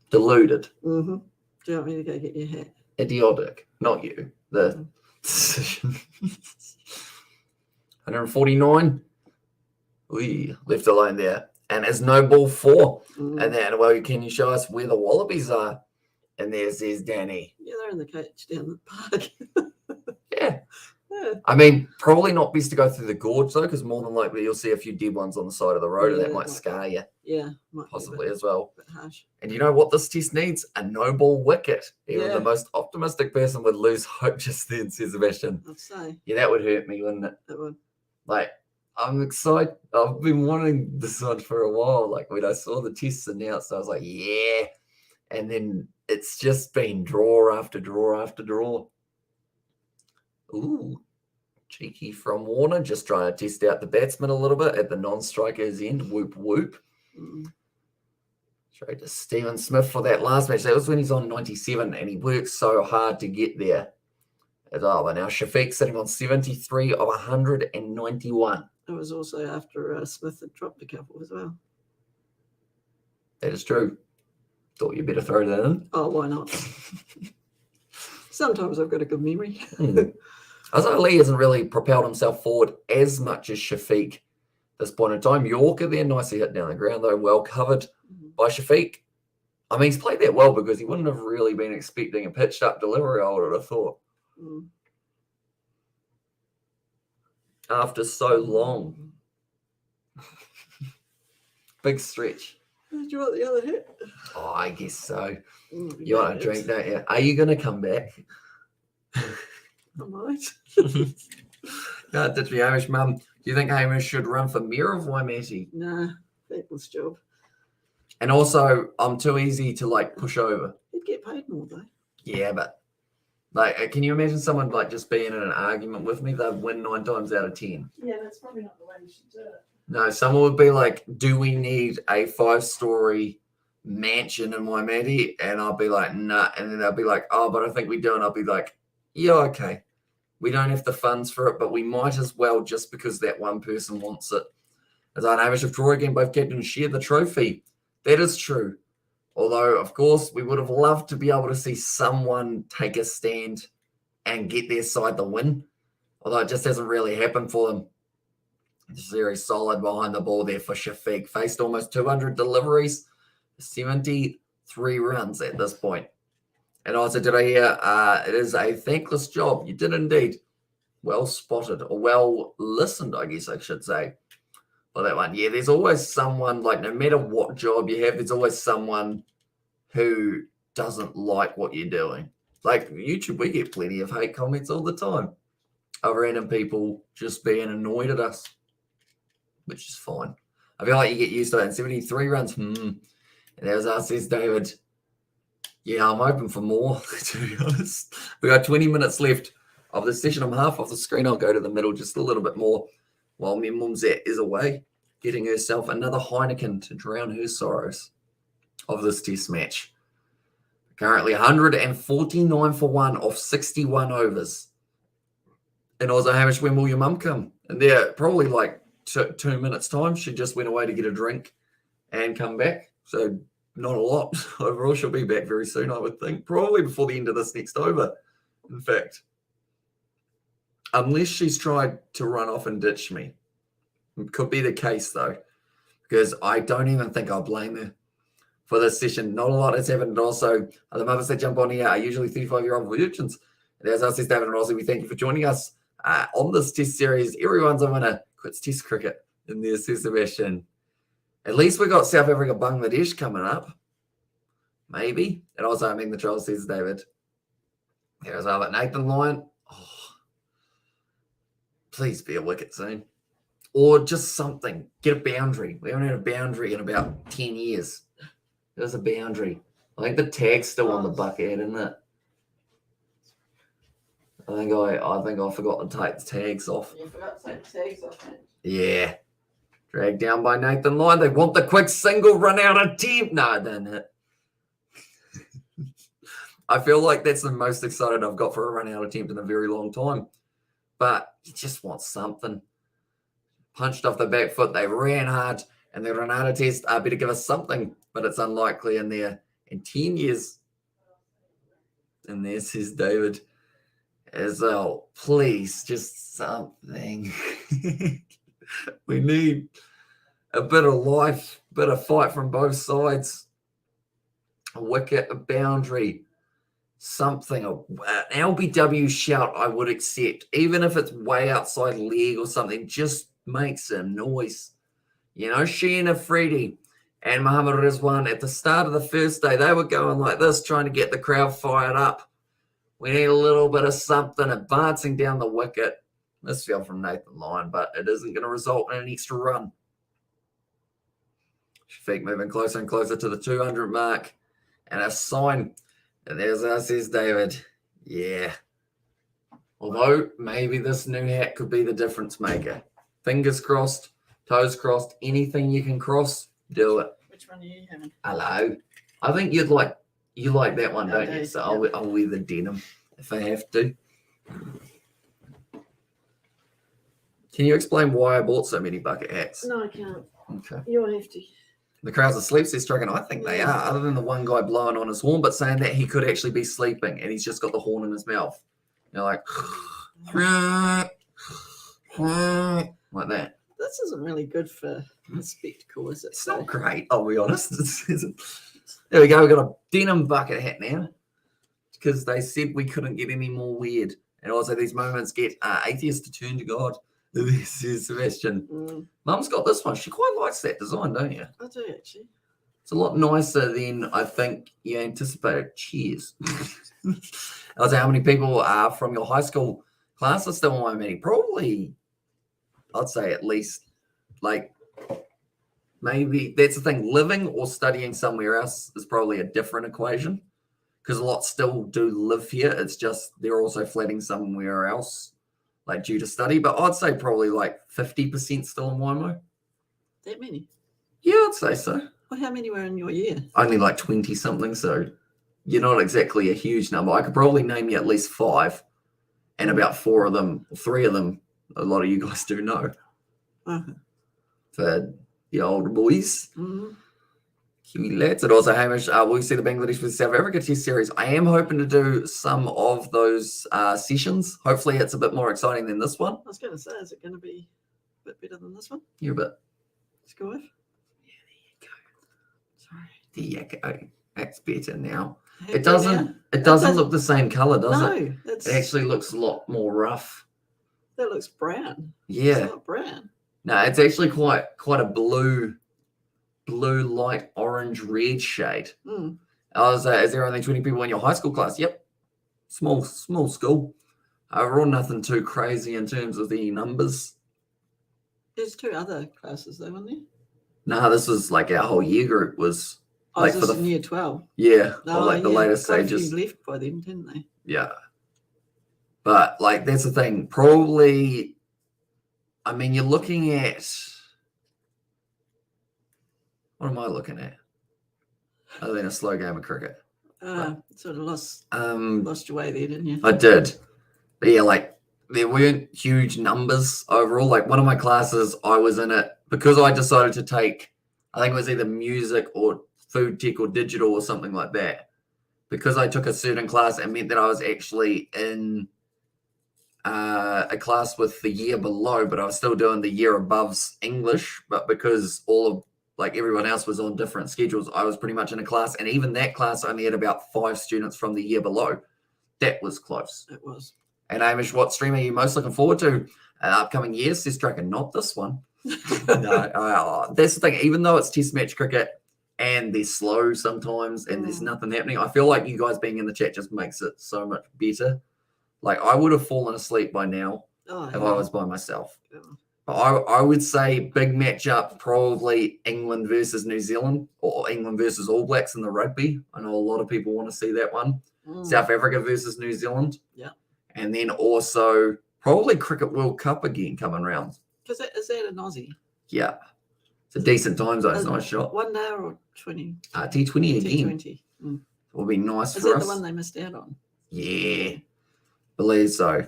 Deluded. Mm-hmm. Do you want me to go get your hat? Idiotic. Not you. The decision. 149. We left alone there. And there's no ball 4. And then, well, can you show us where the Wallabies are? And there's Danny. Yeah, they're in the coach down the park. Yeah. I mean, probably not best to go through the gorge, though, because more than likely you'll see a few dead ones on the side of the road, and that might scar you. Yeah. Possibly as well. Bit harsh. And you know what this test needs? A no-ball wicket. Even the most optimistic person would lose hope just then, says Sebastian. I'd say. Yeah, that would hurt me, wouldn't it? It would. Like, I'm excited. I've been wanting this one for a while. Like, when I saw the tests announced, I was like, yeah. And then it's just been draw after draw after draw. Ooh. Cheeky from Warner, just trying to test out the batsman a little bit at the non-striker's end. Whoop, whoop. Straight to Stephen Smith for that last match. That was when he's on 97, and he worked so hard to get there. But now Shafiq sitting on 73 of 191. It was also after Smith had dropped a couple as well. That is true. Thought you better throw that in. Oh, why not? Sometimes I've got a good memory. Azhar Lee hasn't really propelled himself forward as much as Shafiq at this point in time. Yorker there, nicely hit down the ground, though, well covered by Shafiq. I mean, he's played that well because he wouldn't have really been expecting a pitched up delivery, I would have thought. After so long. Big stretch. Do you want the other hit? Oh, I guess so. You want a drink, don't you? Are you going to come back? I might. No, ditch me, Hamish. Mum, do you think Hamish should run for mayor of Waimate? Nah, thankless job. And also, I'm too easy to push over. He'd get paid more though. Yeah, but can you imagine someone just being in an argument with me? They'd win 9 times out of 10. Yeah, that's probably not the way you should do it. No, someone would be like, do we need a 5-story mansion in Waimate? And I'll be like, nah. And then they'll be like, oh, but I think we do. And I'll be like, yeah, okay. We don't have the funds for it, but we might as well just because that one person wants it. As I know, if Troy again, both captains share the trophy. That is true. Although, of course, we would have loved to be able to see someone take a stand and get their side the win. Although it just hasn't really happened for them. It's very solid behind the ball there for Shafiq. Faced almost 200 deliveries, 73 runs at this point. And also, did I hear it is a thankless job? You did indeed. Well spotted, or well listened, I guess I should say, for that one. Yeah, there's always someone, no matter what job you have, there's always someone who doesn't like what you're doing. Like YouTube, we get plenty of hate comments all the time of random people just being annoyed at us, which is fine. I feel like you get used to it. And 73 runs, And as us says David, yeah, I'm open for more, to be honest. We got 20 minutes left of the session. I'm half off the screen. I'll go to the middle just a little bit more while me Mumzat is away, getting herself another Heineken to drown her sorrows of this test match. Currently 149 for 1 off 61 overs. And also, Hamish, when will your mum come? And there, probably 2 minutes time. She just went away to get a drink and come back. So not a lot. Overall, she'll be back very soon, I would think. Probably before the end of this next over, in fact. Unless she's tried to run off and ditch me. It could be the case, though. Because I don't even think I'll blame her for this session. Not a lot has happened. And also, the mothers that jump on here are usually 35-year-old virgins. And as I said, David and Rossi, we thank you for joining us on this test series. Everyone's a winner. Quits test cricket. And there's Sebastian. At least we got South Africa, Bangladesh coming up. Maybe. And also, the troll says, David. There's our Nathan Lyon. Oh, please be a wicket soon. Or just something. Get a boundary. We haven't had a boundary in about 10 years. There's a boundary. I think the tag's still on the bucket, isn't it? I think I forgot to take the tags off. You forgot to take the tags off, mate. Yeah. Dragged down by Nathan Lyon. They want the quick single run out attempt. No, it didn't hit. I feel like that's the most excited I've got for a run out attempt in a very long time. But you just want something. Punched off the back foot. They ran hard. And the Renata test better give us something. But it's unlikely in there. In 10 years. And there says David as well. Please, just something. We need a bit of life, a bit of fight from both sides. A wicket, a boundary, something. An LBW shout I would accept. Even if it's way outside leg or something, just make some noise. You know, Sheehan Afridi and Muhammad Rizwan at the start of the first day, they were going like this, trying to get the crowd fired up. We need a little bit of something advancing down the wicket. This fell from Nathan Lyon, but it isn't going to result in an extra run. Shafiq moving closer and closer to the 200 mark. And a sign. And there's us, says David. Yeah. Although maybe this new hat could be the difference maker. Fingers crossed, toes crossed, anything you can cross, do it. Which one are you having? Hello. I think you like that one, don't you? So yeah. I'll wear the denim if I have to. Can you explain why I bought so many bucket hats? No, I can't. Okay. You'll have to. The crowd's asleep, says Struggan. I think they are, other than the one guy blowing on his horn, but saying that he could actually be sleeping and he's just got the horn in his mouth. You're like, like that. This isn't really good for the spectacle, is it? It's not great, I'll be honest. There we go. We've got a denim bucket hat now because they said we couldn't get any more weird. And also these moments get atheists to turn to God. This is Sebastian. Mum's got this one. She quite likes that design, don't you? I do, actually. It's a lot nicer than I think you anticipated. Cheers. I was how many people are from your high school class are still on my meeting? Probably, I'd say at least, like, maybe that's the thing. Living or studying somewhere else is probably a different equation because a lot still do live here. It's just they're also flatting somewhere else, like due to study. But I'd say probably like 50% still in Waimo. That many? Yeah, I'd say so. Well, how many were in your year? Only like 20 something, so you're not exactly a huge number. I could probably name you at least 5, and about 3 of them, a lot of you guys do know. Okay. For the older boys. Mm-hmm. Kiwi lads. And also, Hamish, will you see the Bangladesh versus South Africa test series? I am hoping to do some of those sessions. Hopefully it's a bit more exciting than this one. I was going to say, is it going to be a bit better than this one? You're a bit. Let's go with. There you go. That's better now. Happy It doesn't look the same color, does it? No, It actually looks a lot more rough. That looks brown. Yeah. It's not brown. No, it's actually quite a blue, light orange, red shade. Mm. Is there only 20 people in your high school class? Yep. Small school. Overall, nothing too crazy in terms of the numbers. There's 2 other classes though, wasn't there? Nah, this was like our whole year group was. Oh, like this for in year 12. Yeah, Oh, or like the later stages. Quite a few left by then, didn't they? Yeah. But like that's the thing. Probably, I mean, you're looking at what am I looking at? Other than a slow game of cricket. Sort of lost your way there, didn't you? I did. But yeah, like there weren't huge numbers overall. Like one of my classes, I was in it because I decided to take, I think it was either music or food tech or digital or something like that. Because I took a certain class, it meant that I was actually in a class with the year below, but I was still doing the year above's English. But because everyone else was on different schedules, I was pretty much in a class. And even that class only had about 5 students from the year below. That was close. It was. And Hamish, what stream are you most looking forward to? Upcoming years, says Tracker, not this one. No, that's the thing. Even though it's test match cricket and they're slow sometimes and there's nothing happening, I feel like you guys being in the chat just makes it so much better. Like I would have fallen asleep by now if I was by myself. Yeah. But I would say big matchup, probably England versus New Zealand or England versus All Blacks in the rugby. I know a lot of people want to see that one. South Africa versus New Zealand. Yeah. And then also probably Cricket World Cup again coming round. Is that an Aussie? Yeah. It's a decent time zone. It's a nice shot. 1 day or 20? T20 again. T20. Mm. Will be nice Is for that us. the one they missed out on? Yeah. Believe so.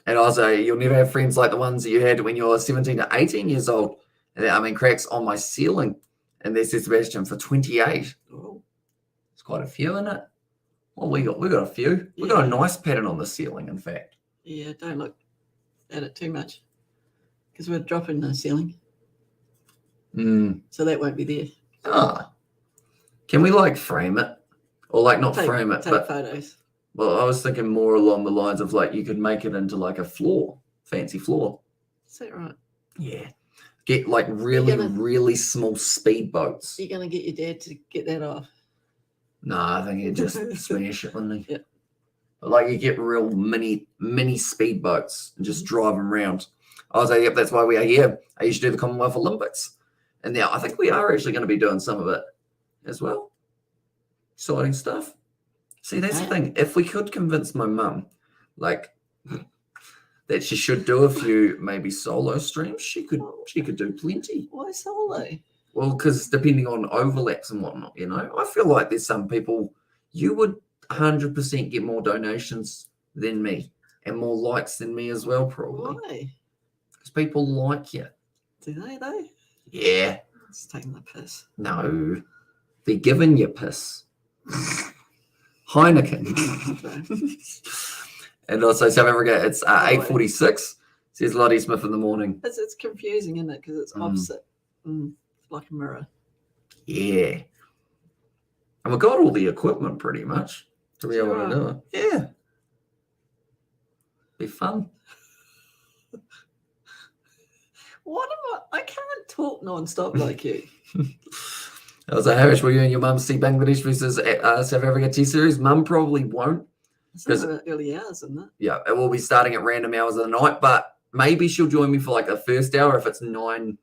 And also, you'll never have friends like the ones that you had when you were 17 to 18 years old. And I mean, cracks on my ceiling. And there's Sebastian for 28. Oh. It's quite a few in it. Well, we got a few. We got a nice pattern on the ceiling, in fact. Yeah, don't look at it too much because we're dropping the ceiling. So that won't be there. Ah. Can we like frame it? Or like not frame it, but photos. Well, I was thinking more along the lines of like you could make it into like a floor, fancy floor. Is that right? Yeah. Get like really small speedboats. You're going to get your dad to get that off? No, I think he'd just smash it, wouldn't he? Yeah. But like you get real mini speedboats and just drive them around. I was like, yep, that's why we are here. I used to do the Commonwealth Olympics. And now I think we are actually going to be doing some of it as well. Exciting stuff. See, that's the thing. If we could convince my mum, like, that she should do a few maybe solo streams, she could do plenty. Why solo? Well, because depending on overlaps and whatnot, you know, I feel like there's some people you would 100% get more donations than me and more likes than me as well, probably. Why? Because people like you. Do they though? Yeah. It's taking the piss. No, they're giving you piss. Heineken. And also South Africa, it's 8:46. Says Lottie Smith in the morning. It's confusing, isn't it? Because it's opposite. It's like a mirror. Yeah. And we've got all the equipment pretty much to be able to do it. Yeah. Be fun. What am I can't talk non-stop like you. I was like, Harish, will you and your mum see Bangladesh versus South Africa T Series? Mum probably won't. Because early hours, isn't it? Yeah, it will be starting at random hours of the night, but maybe she'll join me for like the first hour if it's 9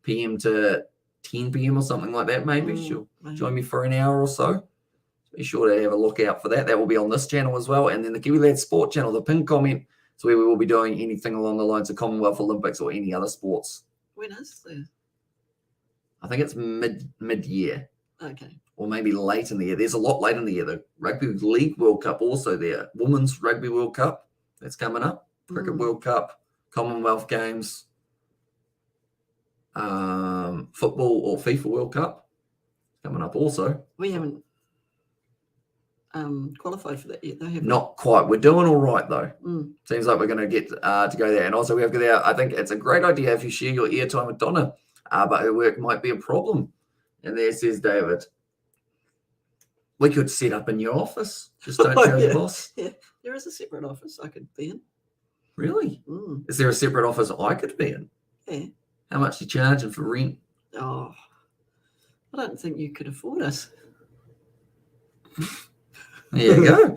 p.m. to 10 p.m. or something like that. Maybe she'll join me for an hour or so. Be sure to have a look out for that. That will be on this channel as well. And then the Kiwi Lad Sport channel, the pinned comment, is where we will be doing anything along the lines of Commonwealth Olympics or any other sports. When is it? I think it's mid-year. Okay. Or maybe late in the year. There's a lot late in the year. The Rugby League World Cup also there. Women's Rugby World Cup, that's coming up. Cricket World Cup, Commonwealth Games, football or FIFA World Cup coming up also. We haven't qualified for that yet, though, have we? Not quite. We're doing all right, though. Seems like we're going to get to go there. And also we have to go there. I think it's a great idea if you share your airtime with Donna, but her work might be a problem. And there says David. We could set up in your office. Just don't tell your boss. Yeah, there is a separate office I could be in. Really? Is there a separate office I could be in? Yeah. How much are you charging for rent? Oh, I don't think you could afford us. There you go.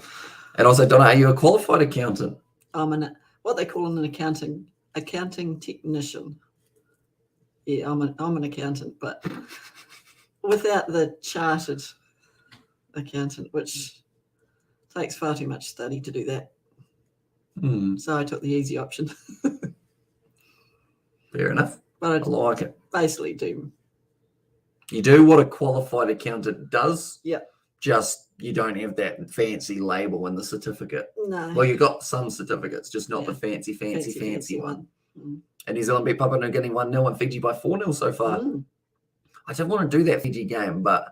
And also, Donna, are you a qualified accountant? I'm what they call an accounting technician. Yeah, I'm an accountant, but without the chartered accountant, which takes far too much study to do that. So I took the easy option. Fair enough. But I like it. Basically do. You do what a qualified accountant does. Yeah. Just you don't have that fancy label in the certificate. No. Well, you've got some certificates, just not the fancy one. And New Zealand beat Papua New Guinea 1-0 and Fiji by 4-0 so far. I don't want to do that Fiji game, but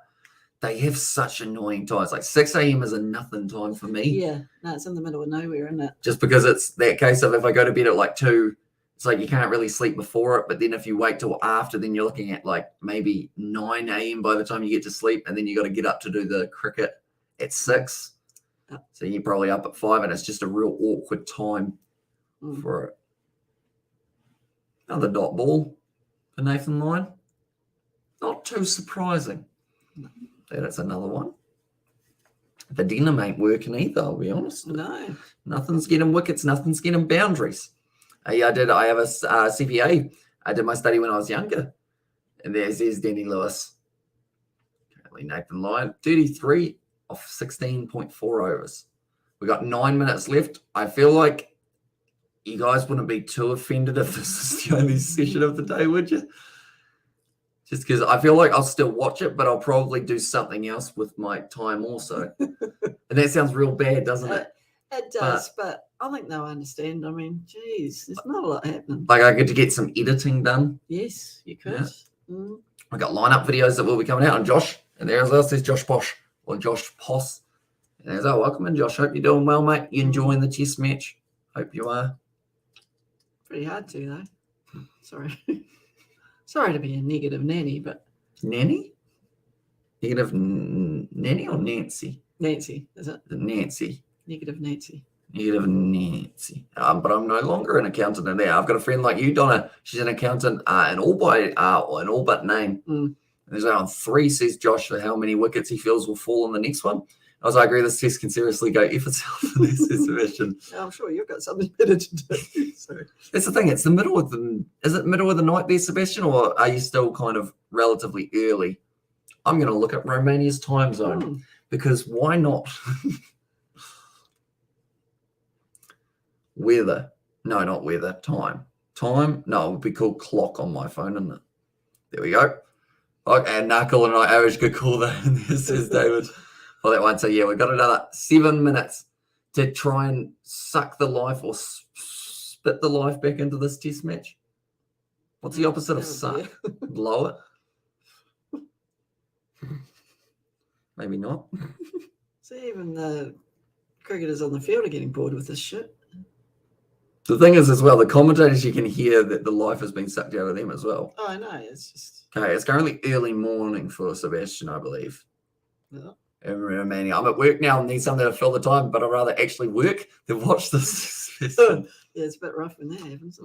they have such annoying times. Like 6 a.m. is a nothing time for me. Yeah. No, it's in the middle of nowhere, isn't it? Just because it's that case of if I go to bed at like 2, it's like you can't really sleep before it. But then if you wait till after, then you're looking at like maybe 9 a.m. by the time you get to sleep. And then you got to get up to do the cricket at 6. So you're probably up at 5 and it's just a real awkward time for it. Another dot ball for Nathan Lyon. Not too surprising. That's another one. The denim ain't working either, I'll be honest. No. Nothing's getting wickets, nothing's getting boundaries. I have a CPA. I did my study when I was younger. And there's Danny Lewis. Currently Nathan Lyon, 33 off 16.4 overs. We got 9 minutes left. I feel like you guys wouldn't be too offended if this is the only session of the day, would you? Just because I feel like I'll still watch it, but I'll probably do something else with my time also. And that sounds real bad, doesn't it? It does, but I think they'll understand. I mean, geez, there's not a lot happening. Like I get to get some editing done. Yes, you could. Yeah. I got lineup videos that will be coming out on Josh. And there as well says Josh Posh or Josh Poss. And there's welcome in, Josh. Hope you're doing well, mate. You enjoying the chess match? Hope you are. Pretty hard to, though. Sorry. Sorry to be a negative nanny, but... Nanny? Negative nanny or Nancy? Nancy, is it? Nancy. Negative Nancy. Negative Nancy. But I'm no longer an accountant in there. I've got a friend like you, Donna. She's an accountant in all but name. And there's on 3, says Josh, for how many wickets he feels will fall in the next one. I was like, I agree, this test can seriously go F itself in this submission. I'm sure you've got something better to do. So. That's the thing. It's the middle of the... Is it middle of the night there, Sebastian, or are you still kind of relatively early? I'm going to look at Romania's time zone because why not? Weather. No, not weather. Time. Time? No, it would be called clock on my phone, isn't it? There we go. Okay, and Knuckle and I average good call there, says David. For that one. So, yeah, we've got another 7 minutes to try and suck the life or spit the life back into this test match. What's the opposite of suck? Blow it? Maybe not. See, even the cricketers on the field are getting bored with this shit. The thing is, as well, the commentators, you can hear that the life has been sucked out of them as well. Oh, I know. It's just... Okay, it's currently early morning for Sebastian, I believe. Yeah. In Romania. I'm at work now and need something to fill the time, but I'd rather actually work than watch this. Yeah, it's a bit rough when that happens.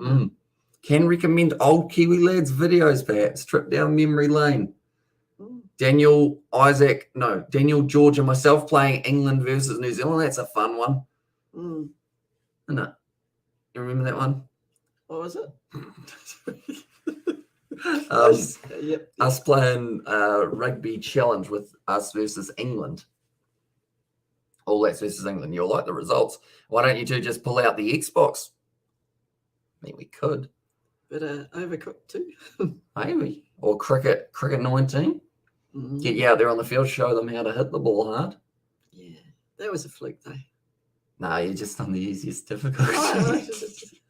Can recommend old Kiwi lads videos, perhaps. Trip down memory lane. Daniel, George and myself playing England versus New Zealand. That's a fun one. Isn't it? You remember that one? What was it? Yep. Us playing rugby challenge with us versus England. All Blacks versus England. You'll like the results. Why don't you two just pull out the Xbox? I mean, we could. But Overcooked too. Maybe. Or cricket 19. Get you out there on the field, show them how to hit the ball hard. Yeah, that was a fluke though. No, you're just on the easiest difficulty.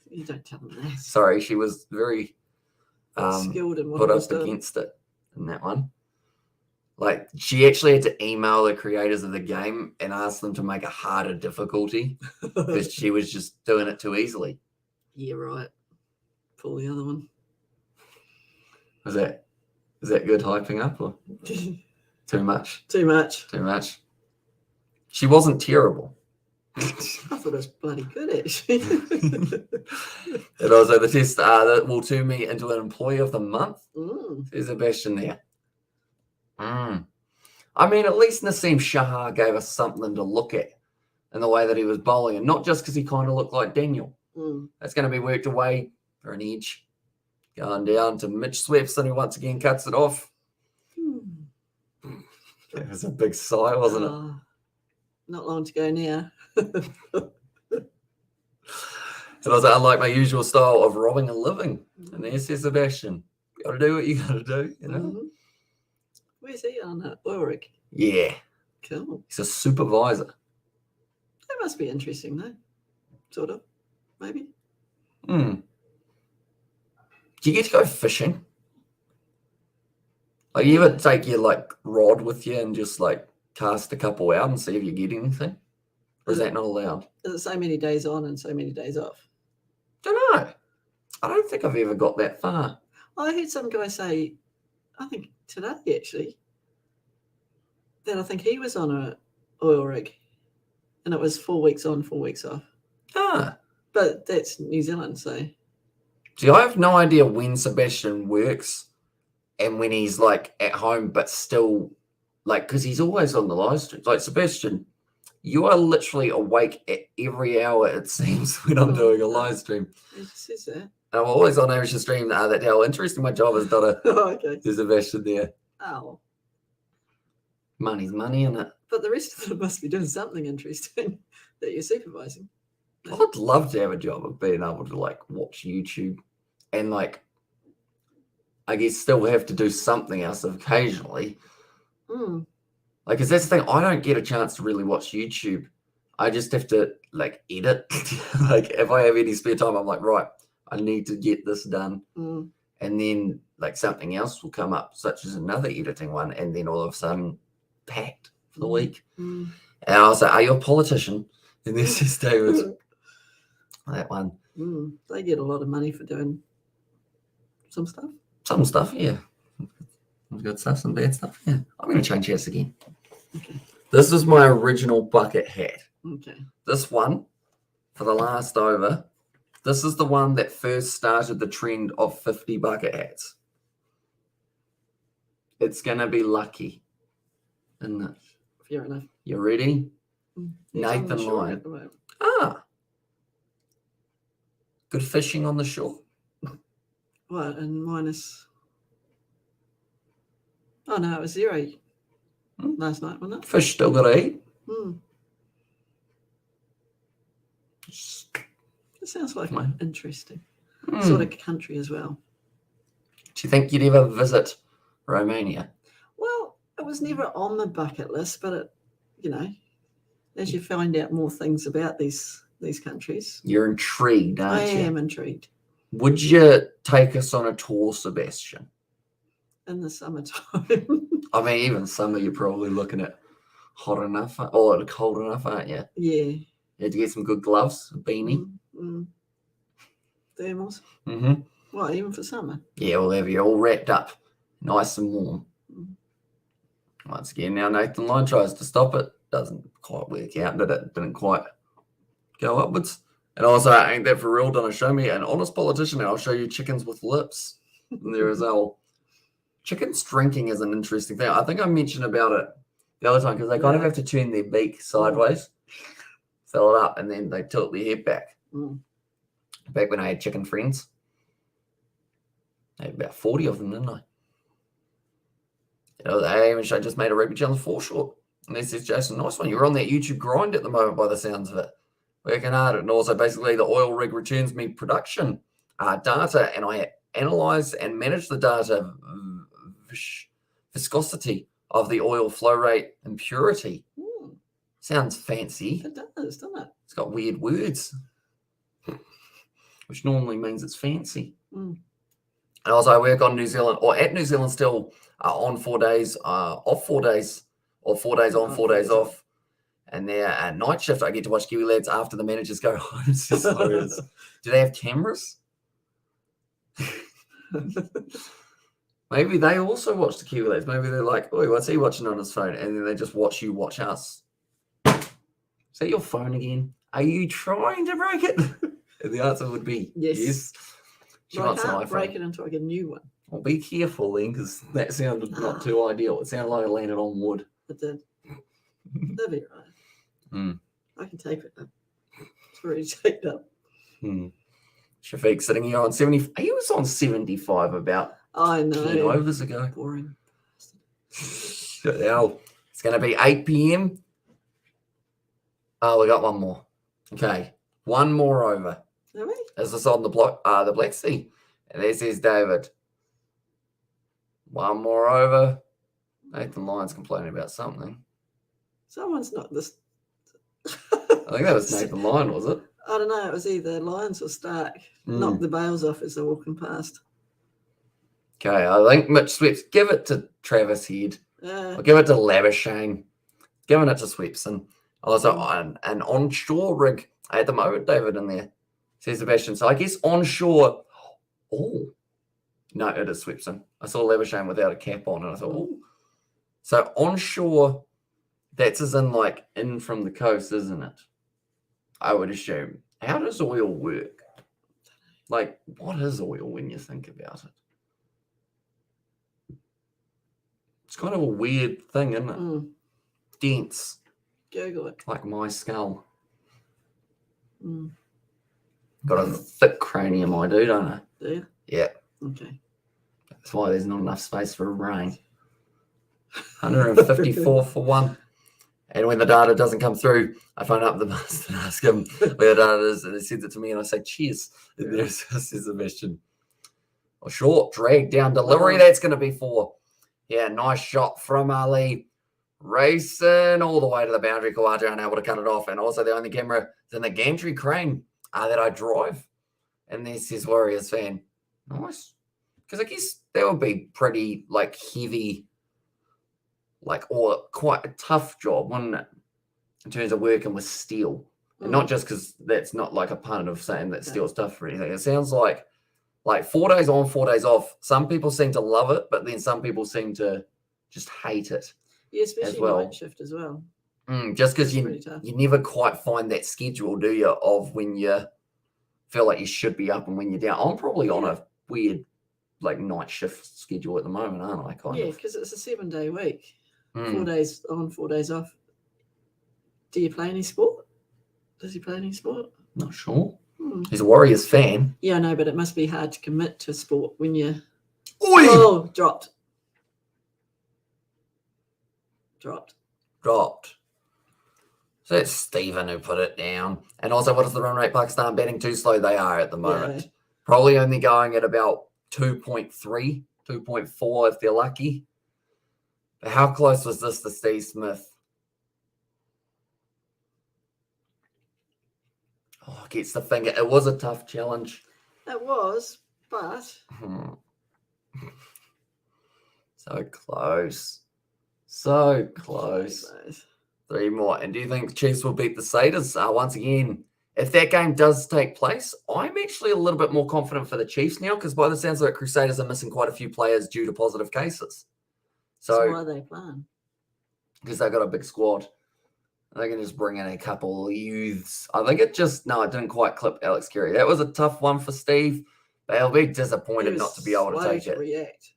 You don't tell them that. Sorry, she was very skilled in what put up against it in that one. Like, she actually had to email the creators of the game and ask them to make a harder difficulty because she was just doing it too easily. Yeah, right. Pull the other one. Is that good hyping up or too much? Too much. Too much. She wasn't terrible. I thought it was bloody good, actually. And also the test that will turn me into an employee of the month. There's Sebastian there. I mean, at least Naseem Shah gave us something to look at in the way that he was bowling, and not just because he kind of looked like Daniel. That's going to be worked away for an edge. Going down to Mitch Swepson, who once again cuts it off. That was a big sigh, wasn't it? Not long to go now. And also, unlike my usual style of robbing a living. And there's Sebastian. You got to do what you got to do, you know? Where's he on oil rig? Yeah. Cool. He's a supervisor. That must be interesting, though. Sort of. Maybe. Do you get to go fishing? Like, you ever take your, like, rod with you and just, like, cast a couple out and see if you get anything? Or is that not allowed? Is it so many days on and so many days off? Don't know. I don't think I've ever got that far. I heard some guy say, I think today actually, that I think he was on a oil rig and it was 4 weeks on, 4 weeks off. But that's New Zealand, so. See, I have no idea when Sebastian works and when he's like at home, but still like, because he's always on the live stream. Like, Sebastian, you are literally awake at every hour, it seems, when I'm doing a live stream. It says that. And I'm always on average to stream that how interesting my job is, Donna. Okay. There's Sebastian there. Oh. Money's money, isn't it? But the rest of them must be doing something interesting. that you're supervising. I'd love to have a job of being able to like watch YouTube and like, I guess still have to do something else occasionally. Like, cause that's the thing, I don't get a chance to really watch YouTube. I just have to like edit. Like if I have any spare time, I'm like, right, I need to get this done. And then like something else will come up, such as another editing one, and then all of a sudden packed for the week. And I was like, are you a politician? And this is David. That one. They get a lot of money for doing some stuff. Some stuff, yeah. Good stuff, some bad stuff, yeah. I'm going to change hats again. Okay. This is my original bucket hat. Okay. This one, for the last over, this is the one that first started the trend of 50 bucket hats. It's going to be lucky, isn't it? Fair enough. You ready? Nathan Lyon. Ah. Good fishing on the shore. What, and minus... Oh, no, it was 0 last night, wasn't it? Fish still got to eat. It sounds like an interesting sort of country as well. Do you think you'd ever visit Romania? Well, it was never on the bucket list, but it, you know, as you find out more things about these countries, you're intrigued, aren't you? I am intrigued. Would you take us on a tour, Sebastian? In the summertime. I mean, even summer, you're probably looking at hot enough or cold enough, aren't you? Yeah. You had to get some good gloves, a beanie. Thermals. What, even for summer? Yeah, we'll have you all wrapped up, nice and warm. Once again, now Nathan Lyon tries to stop it. Doesn't quite work out, did it? Didn't quite go upwards. And also, ain't that for real? Donna show me an honest politician and I'll show you chickens with lips. And there is our chickens drinking is an interesting thing. I think I mentioned about it the other time because they kind of have to turn their beak sideways, fill it up, and then they tilt their head back. Back when I had chicken friends, I had about 40 of them, didn't I? You know, I just made a rugby challenge foreshort. And this is Jason, nice one. You're on that YouTube grind at the moment by the sounds of it. Working hard. And also basically the oil rig returns me production data, and I analyze and manage the data viscosity of the oil flow rate and purity. Sounds fancy. It does, doesn't it? It's got weird words, which normally means it's fancy. And also I work on New Zealand, or at New Zealand still, on 4 days, off 4 days, or 4 days on, 4 days off. And they're at night shift. I get to watch Kiwi lads after the managers go home. It's just hilarious. Do they have cameras? Maybe they also watch the Kiwi lads. Maybe they're like, oh, what's he watching on his phone? And then they just watch you watch us. Is that your phone again? Are you trying to break it? And the answer would be yes. She wants an iPhone. I can't break it until I get a new one. Well, be careful then, because that sounded not too ideal. It sounded like I landed on wood. It did. That'll be right. I can tape it up. It's already taped up. Shafiq sitting here on 70. He was on 75 about I know. 10 overs ago. Boring. Now, it's going to be 8 p.m. Oh, we got one more. Okay. One more over. Are we? Is this on the block? The Black Sea. And this is David. One more over. Nathan Lyon's complaining about something. Someone's not this. I think that was Nathan Lyon, was it? I don't know. It was either Lyons or Stark. Knocked the bales off as they're walking past. Okay, I think Mitch Sweeps. Give it to Travis Head. I'll give it to Labuschagne. Giving it to Swepson. Also, an onshore rig at the moment, David, in there, says Sebastian. So I guess onshore. Oh, no, it is Swepson. I saw Labuschagne without a cap on, and I thought, oh. So onshore, that's as in like in from the coast, isn't it? I would assume. How does oil work? Like, what is oil when you think about it? It's kind of a weird thing, isn't it? Dense. Google it. Like my skull. Got a thick cranium, I do, don't I? Do you? Yeah. Okay. That's why there's not enough space for a brain. 154 for one. And when the data doesn't come through, I phone up the master and ask him where the data is, and he sends it to me, and I say, cheers. And there's Sebastian. Oh, short, drag down delivery. That's going to be 4. Yeah, nice shot from Ali. Racing all the way to the boundary. Kawaja unable to cut it off. And also the only camera is in the gantry crane that I drive. And this is Warriors fan. Nice. Because I guess that would be pretty, like, heavy, like, or quite a tough job, wouldn't it? In terms of working with steel. And not just because that's not like a pun of saying that steel's tough or anything. It sounds like 4 days on, 4 days off. Some people seem to love it, but then some people seem to just hate it. Yeah, especially night shift as well. Just because you never quite find that schedule, do you, of when you feel like you should be up and when you're down. I'm probably on a weird, like, night shift schedule at the moment, aren't I? Kind of. Because it's a 7-day week. 4 days on, 4 days off. Do you play any sport? Does he play any sport? Not sure. He's a Warriors fan. Yeah, I know, but it must be hard to commit to sport when you're... Oi! Oh, dropped. So it's Stephen who put it down. And also, what is the run rate? Pakistan batting too slow? They are at the moment. Yeah. Probably only going at about 2.3, 2.4 if they're lucky. But how close was this to Steve Smith? Oh, gets the finger. It was a tough challenge. It was, but... So close. So close. 3 more. And do you think the Chiefs will beat the Satyrs? Once again, if that game does take place, I'm actually a little bit more confident for the Chiefs now because by the sounds of it, Crusaders are missing quite a few players due to positive cases. So why are they playing? Because they've got a big squad. They can just bring in a couple of youths. I think it didn't quite clip Alex Carey. That was a tough one for Steve. They'll be disappointed not to be able to take it. React.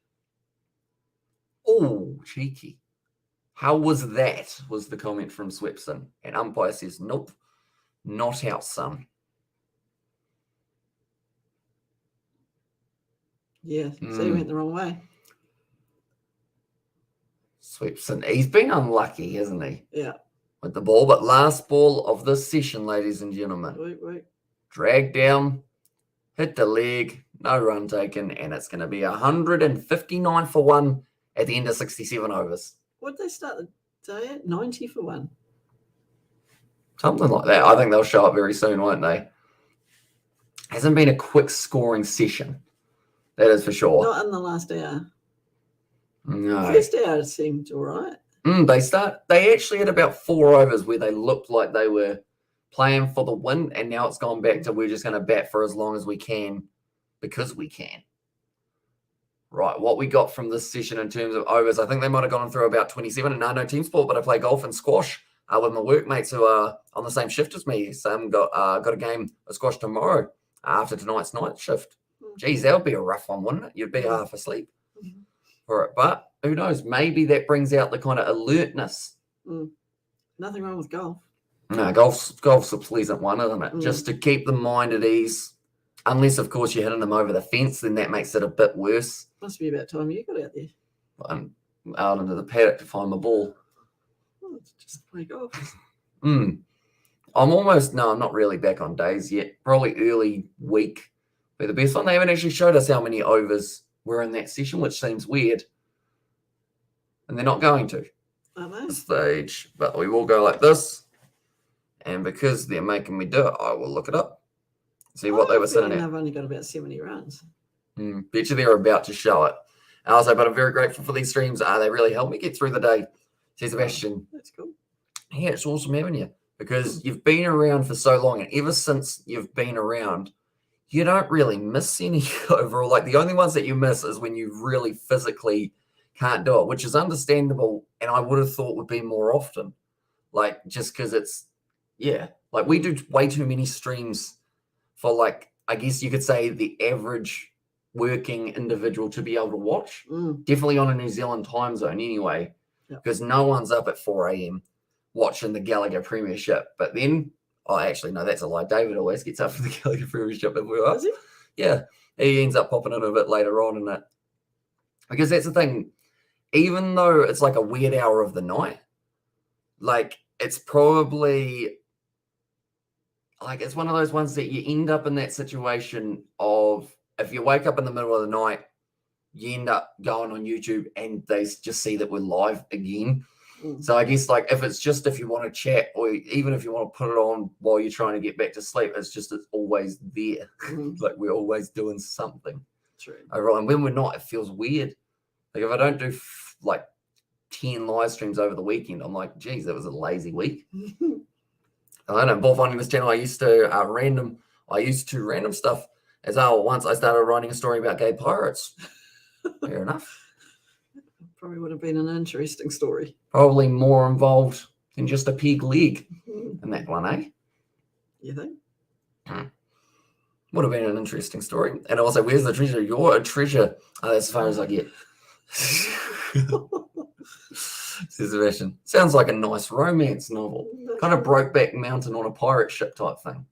Oh, cheeky. How was that? Was the comment from Swepson. And umpire says, nope, not out, son. Yeah, so he went the wrong way. Swepson. He's been unlucky, hasn't he? Yeah. With the ball, but last ball of this session, ladies and gentlemen. Wait. Drag down, hit the leg, no run taken, and it's going to be 159 for 1 at the end of 67 overs. What did they start the day at? 90 for 1? Something like that. I think they'll show up very soon, won't they? Hasn't been a quick scoring session. That is for sure. Not in the last hour. No. First hour seemed all right. They actually had about 4 overs where they looked like they were playing for the win, and now it's gone back to we're just going to bat for as long as we can because we can. Right, what we got from this session in terms of overs, I think they might have gone through about 27, and I know team sport, but I play golf and squash with my workmates who are on the same shift as me. Sam got a game of squash tomorrow after tonight's night shift. Geez, that would be a rough one, wouldn't it? You'd be half asleep for it, but who knows? Maybe that brings out the kind of alertness. Nothing wrong with golf. No, golf's a pleasant one, isn't it? Just to keep the mind at ease. Unless, of course, you're hitting them over the fence, then that makes it a bit worse. Must be about time you got out there. I'm out into the paddock to find my ball. Oh, just play golf. I'm not really back on days yet. Probably early week. But the best one, they haven't actually showed us how many overs were in that session, which seems weird. And they're not going to. Stage. But we will go like this. And because they're making me do it, I will look it up. See what they were sitting at. I've only got about 70 runs. Bet you they're about to show it. But I'm very grateful for these streams. They really help me get through the day. Says Sebastian. That's cool. Yeah, it's awesome having you. Because you've been around for so long. And ever since you've been around, you don't really miss any overall. Like the only ones that you miss is when you really physically can't do it, which is understandable. And I would have thought would be more often. Like just because it's, like we do way too many streams for like, I guess you could say the average working individual to be able to watch. Definitely on a New Zealand time zone anyway, because no one's up at 4 a.m. watching the Gallagher Premiership. But then, actually, no, that's a lie. David always gets up for the Gallagher Premiership. Does he? Yeah, he ends up popping in a bit later on in it. Because that's the thing, even though it's like a weird hour of the night, like it's probably like it's one of those ones that you end up in that situation of if you wake up in the middle of the night, you end up going on YouTube and they just see that we're live again. So I guess like if you want to chat or even if you want to put it on while you're trying to get back to sleep, it's always there. Like we're always doing something. True. And when we're not, it feels weird. Like if I don't do like 10 live streams over the weekend, I'm like, geez, that was a lazy week. I don't know. Before finding this channel, I used to random stuff as well. Once I started writing a story about gay pirates. Fair enough. Probably would have been an interesting story. Probably more involved than just a pig leg in that one, eh? You think? Would have been an interesting story. And also, where's the treasure? You're a treasure. Oh, that's as far as I get. Says Sebastian. Sounds like a nice romance novel. Kind of Brokeback Mountain on a pirate ship type thing.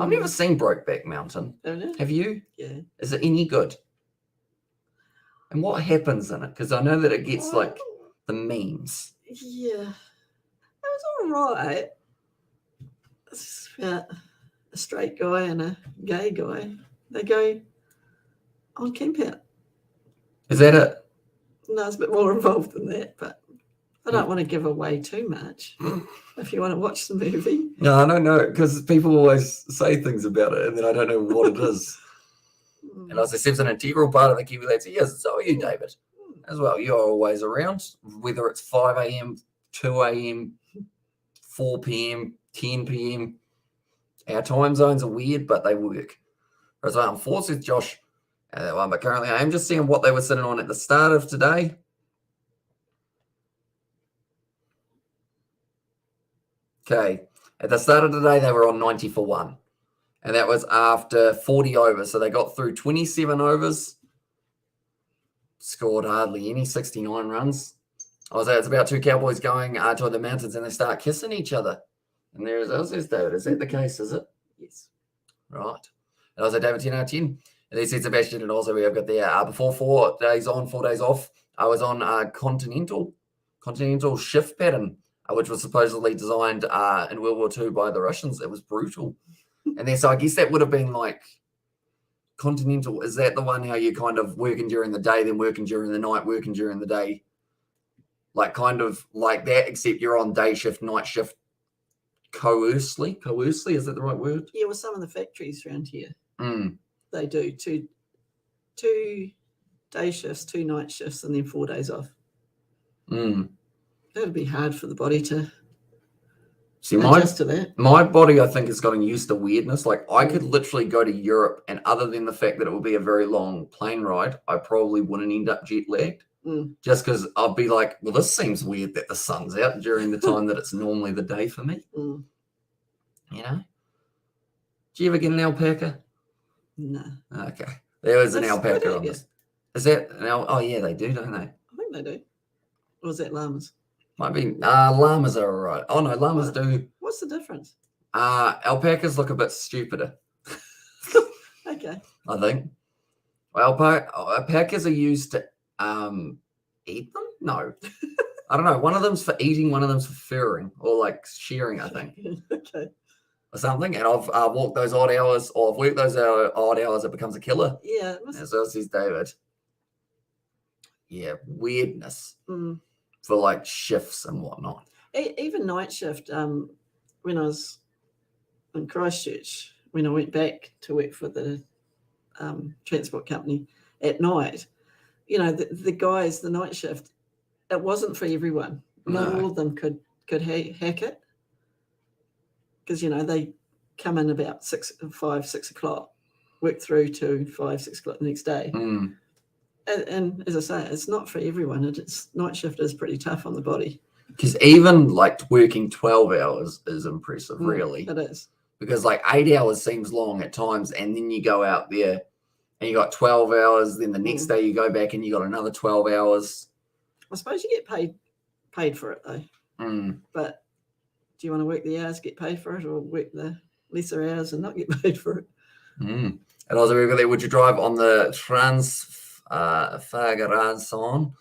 I've never seen Brokeback Mountain. Have you? Yeah. Is it any good? And what happens in it? Because I know that it gets like the memes. Yeah. It was all right. It's about a straight guy and a gay guy. They go on camp out. Is that it? No, it's a bit more involved than that, but I don't want to give away too much. If you want to watch the movie. No, I don't know, because people always say things about it and then I don't know what it is. And as I said, it's an integral part of the Kiwi Lads. Yes, so are you, David, as well. You're always around, whether it's 5 a.m., 2 a.m., 4 p.m., 10 p.m. Our time zones are weird, but they work. As I'm forced with Josh, but currently I am just seeing what they were sitting on at the start of today. Okay, at the start of today, they were on 90 for 1. And that was after 40 overs. So they got through 27 overs, scored hardly any, 69 runs. I was it's about 2 Cowboys going toward the mountains and they start kissing each other. And there's David. Is that the case, is it? Yes. Right. And I was at David 10 out of 10. And they said Sebastian, and also we have got there before 4 days on, 4 days off. I was on continental shift pattern, which was supposedly designed in World War II by the Russians. It was brutal. And then, so I guess that would have been like continental. Is that the one how you kind of working during the day, then working during the night, working during the day? Like kind of like that, except you're on day shift, night shift coercely. Coercely, is that the right word? Yeah, well, some of the factories around here, Mm. they do two day shifts, 2 night shifts, and then 4 days off. Mm. That would be hard for the body to See, adjust to that. My body, I think, has gotten used to weirdness. Like, I could literally go to Europe, and other than the fact that it would be a very long plane ride, I probably wouldn't end up jet lagged. Just because I'd be like, well, this seems weird that the sun's out during the time that it's normally the day for me. You know? Do you ever get an alpaca? No. Okay. There was an alpaca on this. this. Is that an oh, yeah, they do, don't they? I think they do. Or is that llamas? Might be. Llamas are all right. Oh, no, llamas do. What's the difference? Alpacas look a bit stupider. Okay. I think. Well, alpacas are used to eat them? No. I don't know. One of them's for eating, one of them's for furring or like shearing, I think. Okay. Or something. And I've walked those odd hours, or I've worked those odd hours, it becomes a killer. Yeah. As well says David. Yeah, weirdness for like shifts and whatnot. Even night shift, when I was in Christchurch, when I went back to work for the transport company at night, you know, the guys, the night shift, it wasn't for everyone. Not all of them could hack it. Because, you know, they come in about 5, 6 o'clock, work through to 5, 6 o'clock the next day. And as I say, it's not for everyone. It's night shift is pretty tough on the body. Because even like working 12 hours is impressive, really. It is. Because like 8 hours seems long at times, and then you go out there and you got 12 hours, then the next day you go back and you got another 12 hours. I suppose you get paid for it though. But do you want to work the hours, get paid for it, or work the lesser hours and not get paid for it? And also, would you drive on the Transfagarason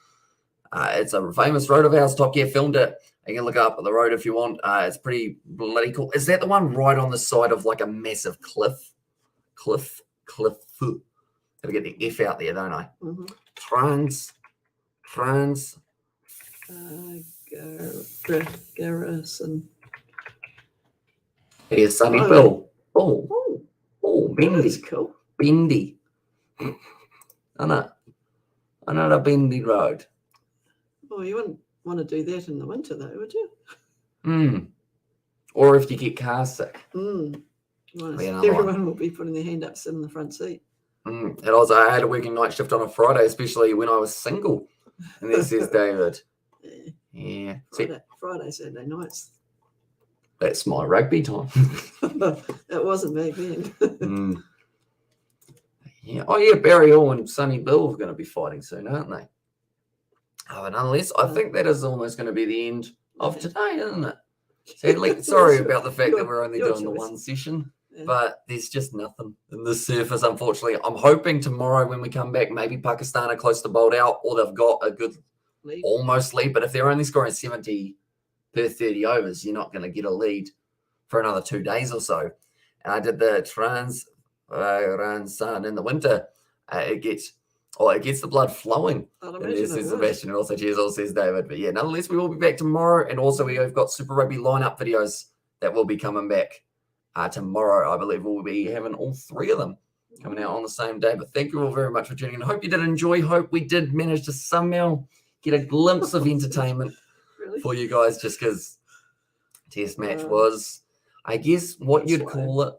It's a famous road of ours. Top Gear filmed it. You can look up the road if you want. It's pretty bloody cool. Is that the one right on the side of like a massive cliff? Cliff. Gotta get the F out there, don't I? Mm-hmm. Garrison. Here's Sunny Oh. Bill. Oh, Bendy. That's cool. Bendy. Another bendy road. Oh, you wouldn't want to do that in the winter, though, would you? Or if you get car sick. Everyone will be putting their hand up, sit in the front seat. And also, I had a working night shift on a Friday, especially when I was single. And this is David. Yeah. Friday, Saturday nights. That's my rugby time. It wasn't back then. Yeah. Oh, yeah. Barry Hall and Sonny Bill are going to be fighting soon, aren't they? Oh, and unless I think that is almost going to be the end of today, isn't it? Sadly, sorry about the fact that we're only doing the one session, but there's just nothing in the surface, unfortunately. I'm hoping tomorrow when we come back, maybe Pakistan are close to bowled out, or they've got a good almost lead. But if they're only scoring 70 per 30 overs, you're not going to get a lead for another 2 days or so. And I did the Sun in the winter. It gets the blood flowing. And this is Sebastian, and also cheers, all says David. But yeah, nonetheless, we will be back tomorrow. And also we have got Super Rugby lineup videos that will be coming back tomorrow. I believe we'll be having all 3 of them coming out on the same day. But thank you all very much for tuning in. I hope you did enjoy. Hope we did manage to somehow get a glimpse of entertainment for you guys, just because test match was, I guess, what you'd call it,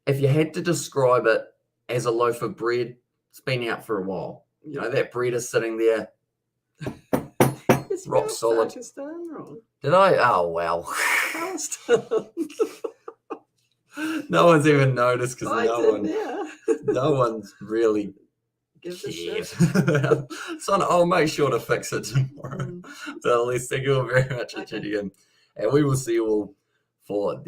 if you had to describe it as a loaf of bread. It's been out for a while. You know, that bread is sitting there rock solid. Wrong. Did I? Oh, wow. No one's even noticed because no one's really cared. So I'll make sure to fix it tomorrow. So at least thank you all very much for tuning in. And we will see you all for the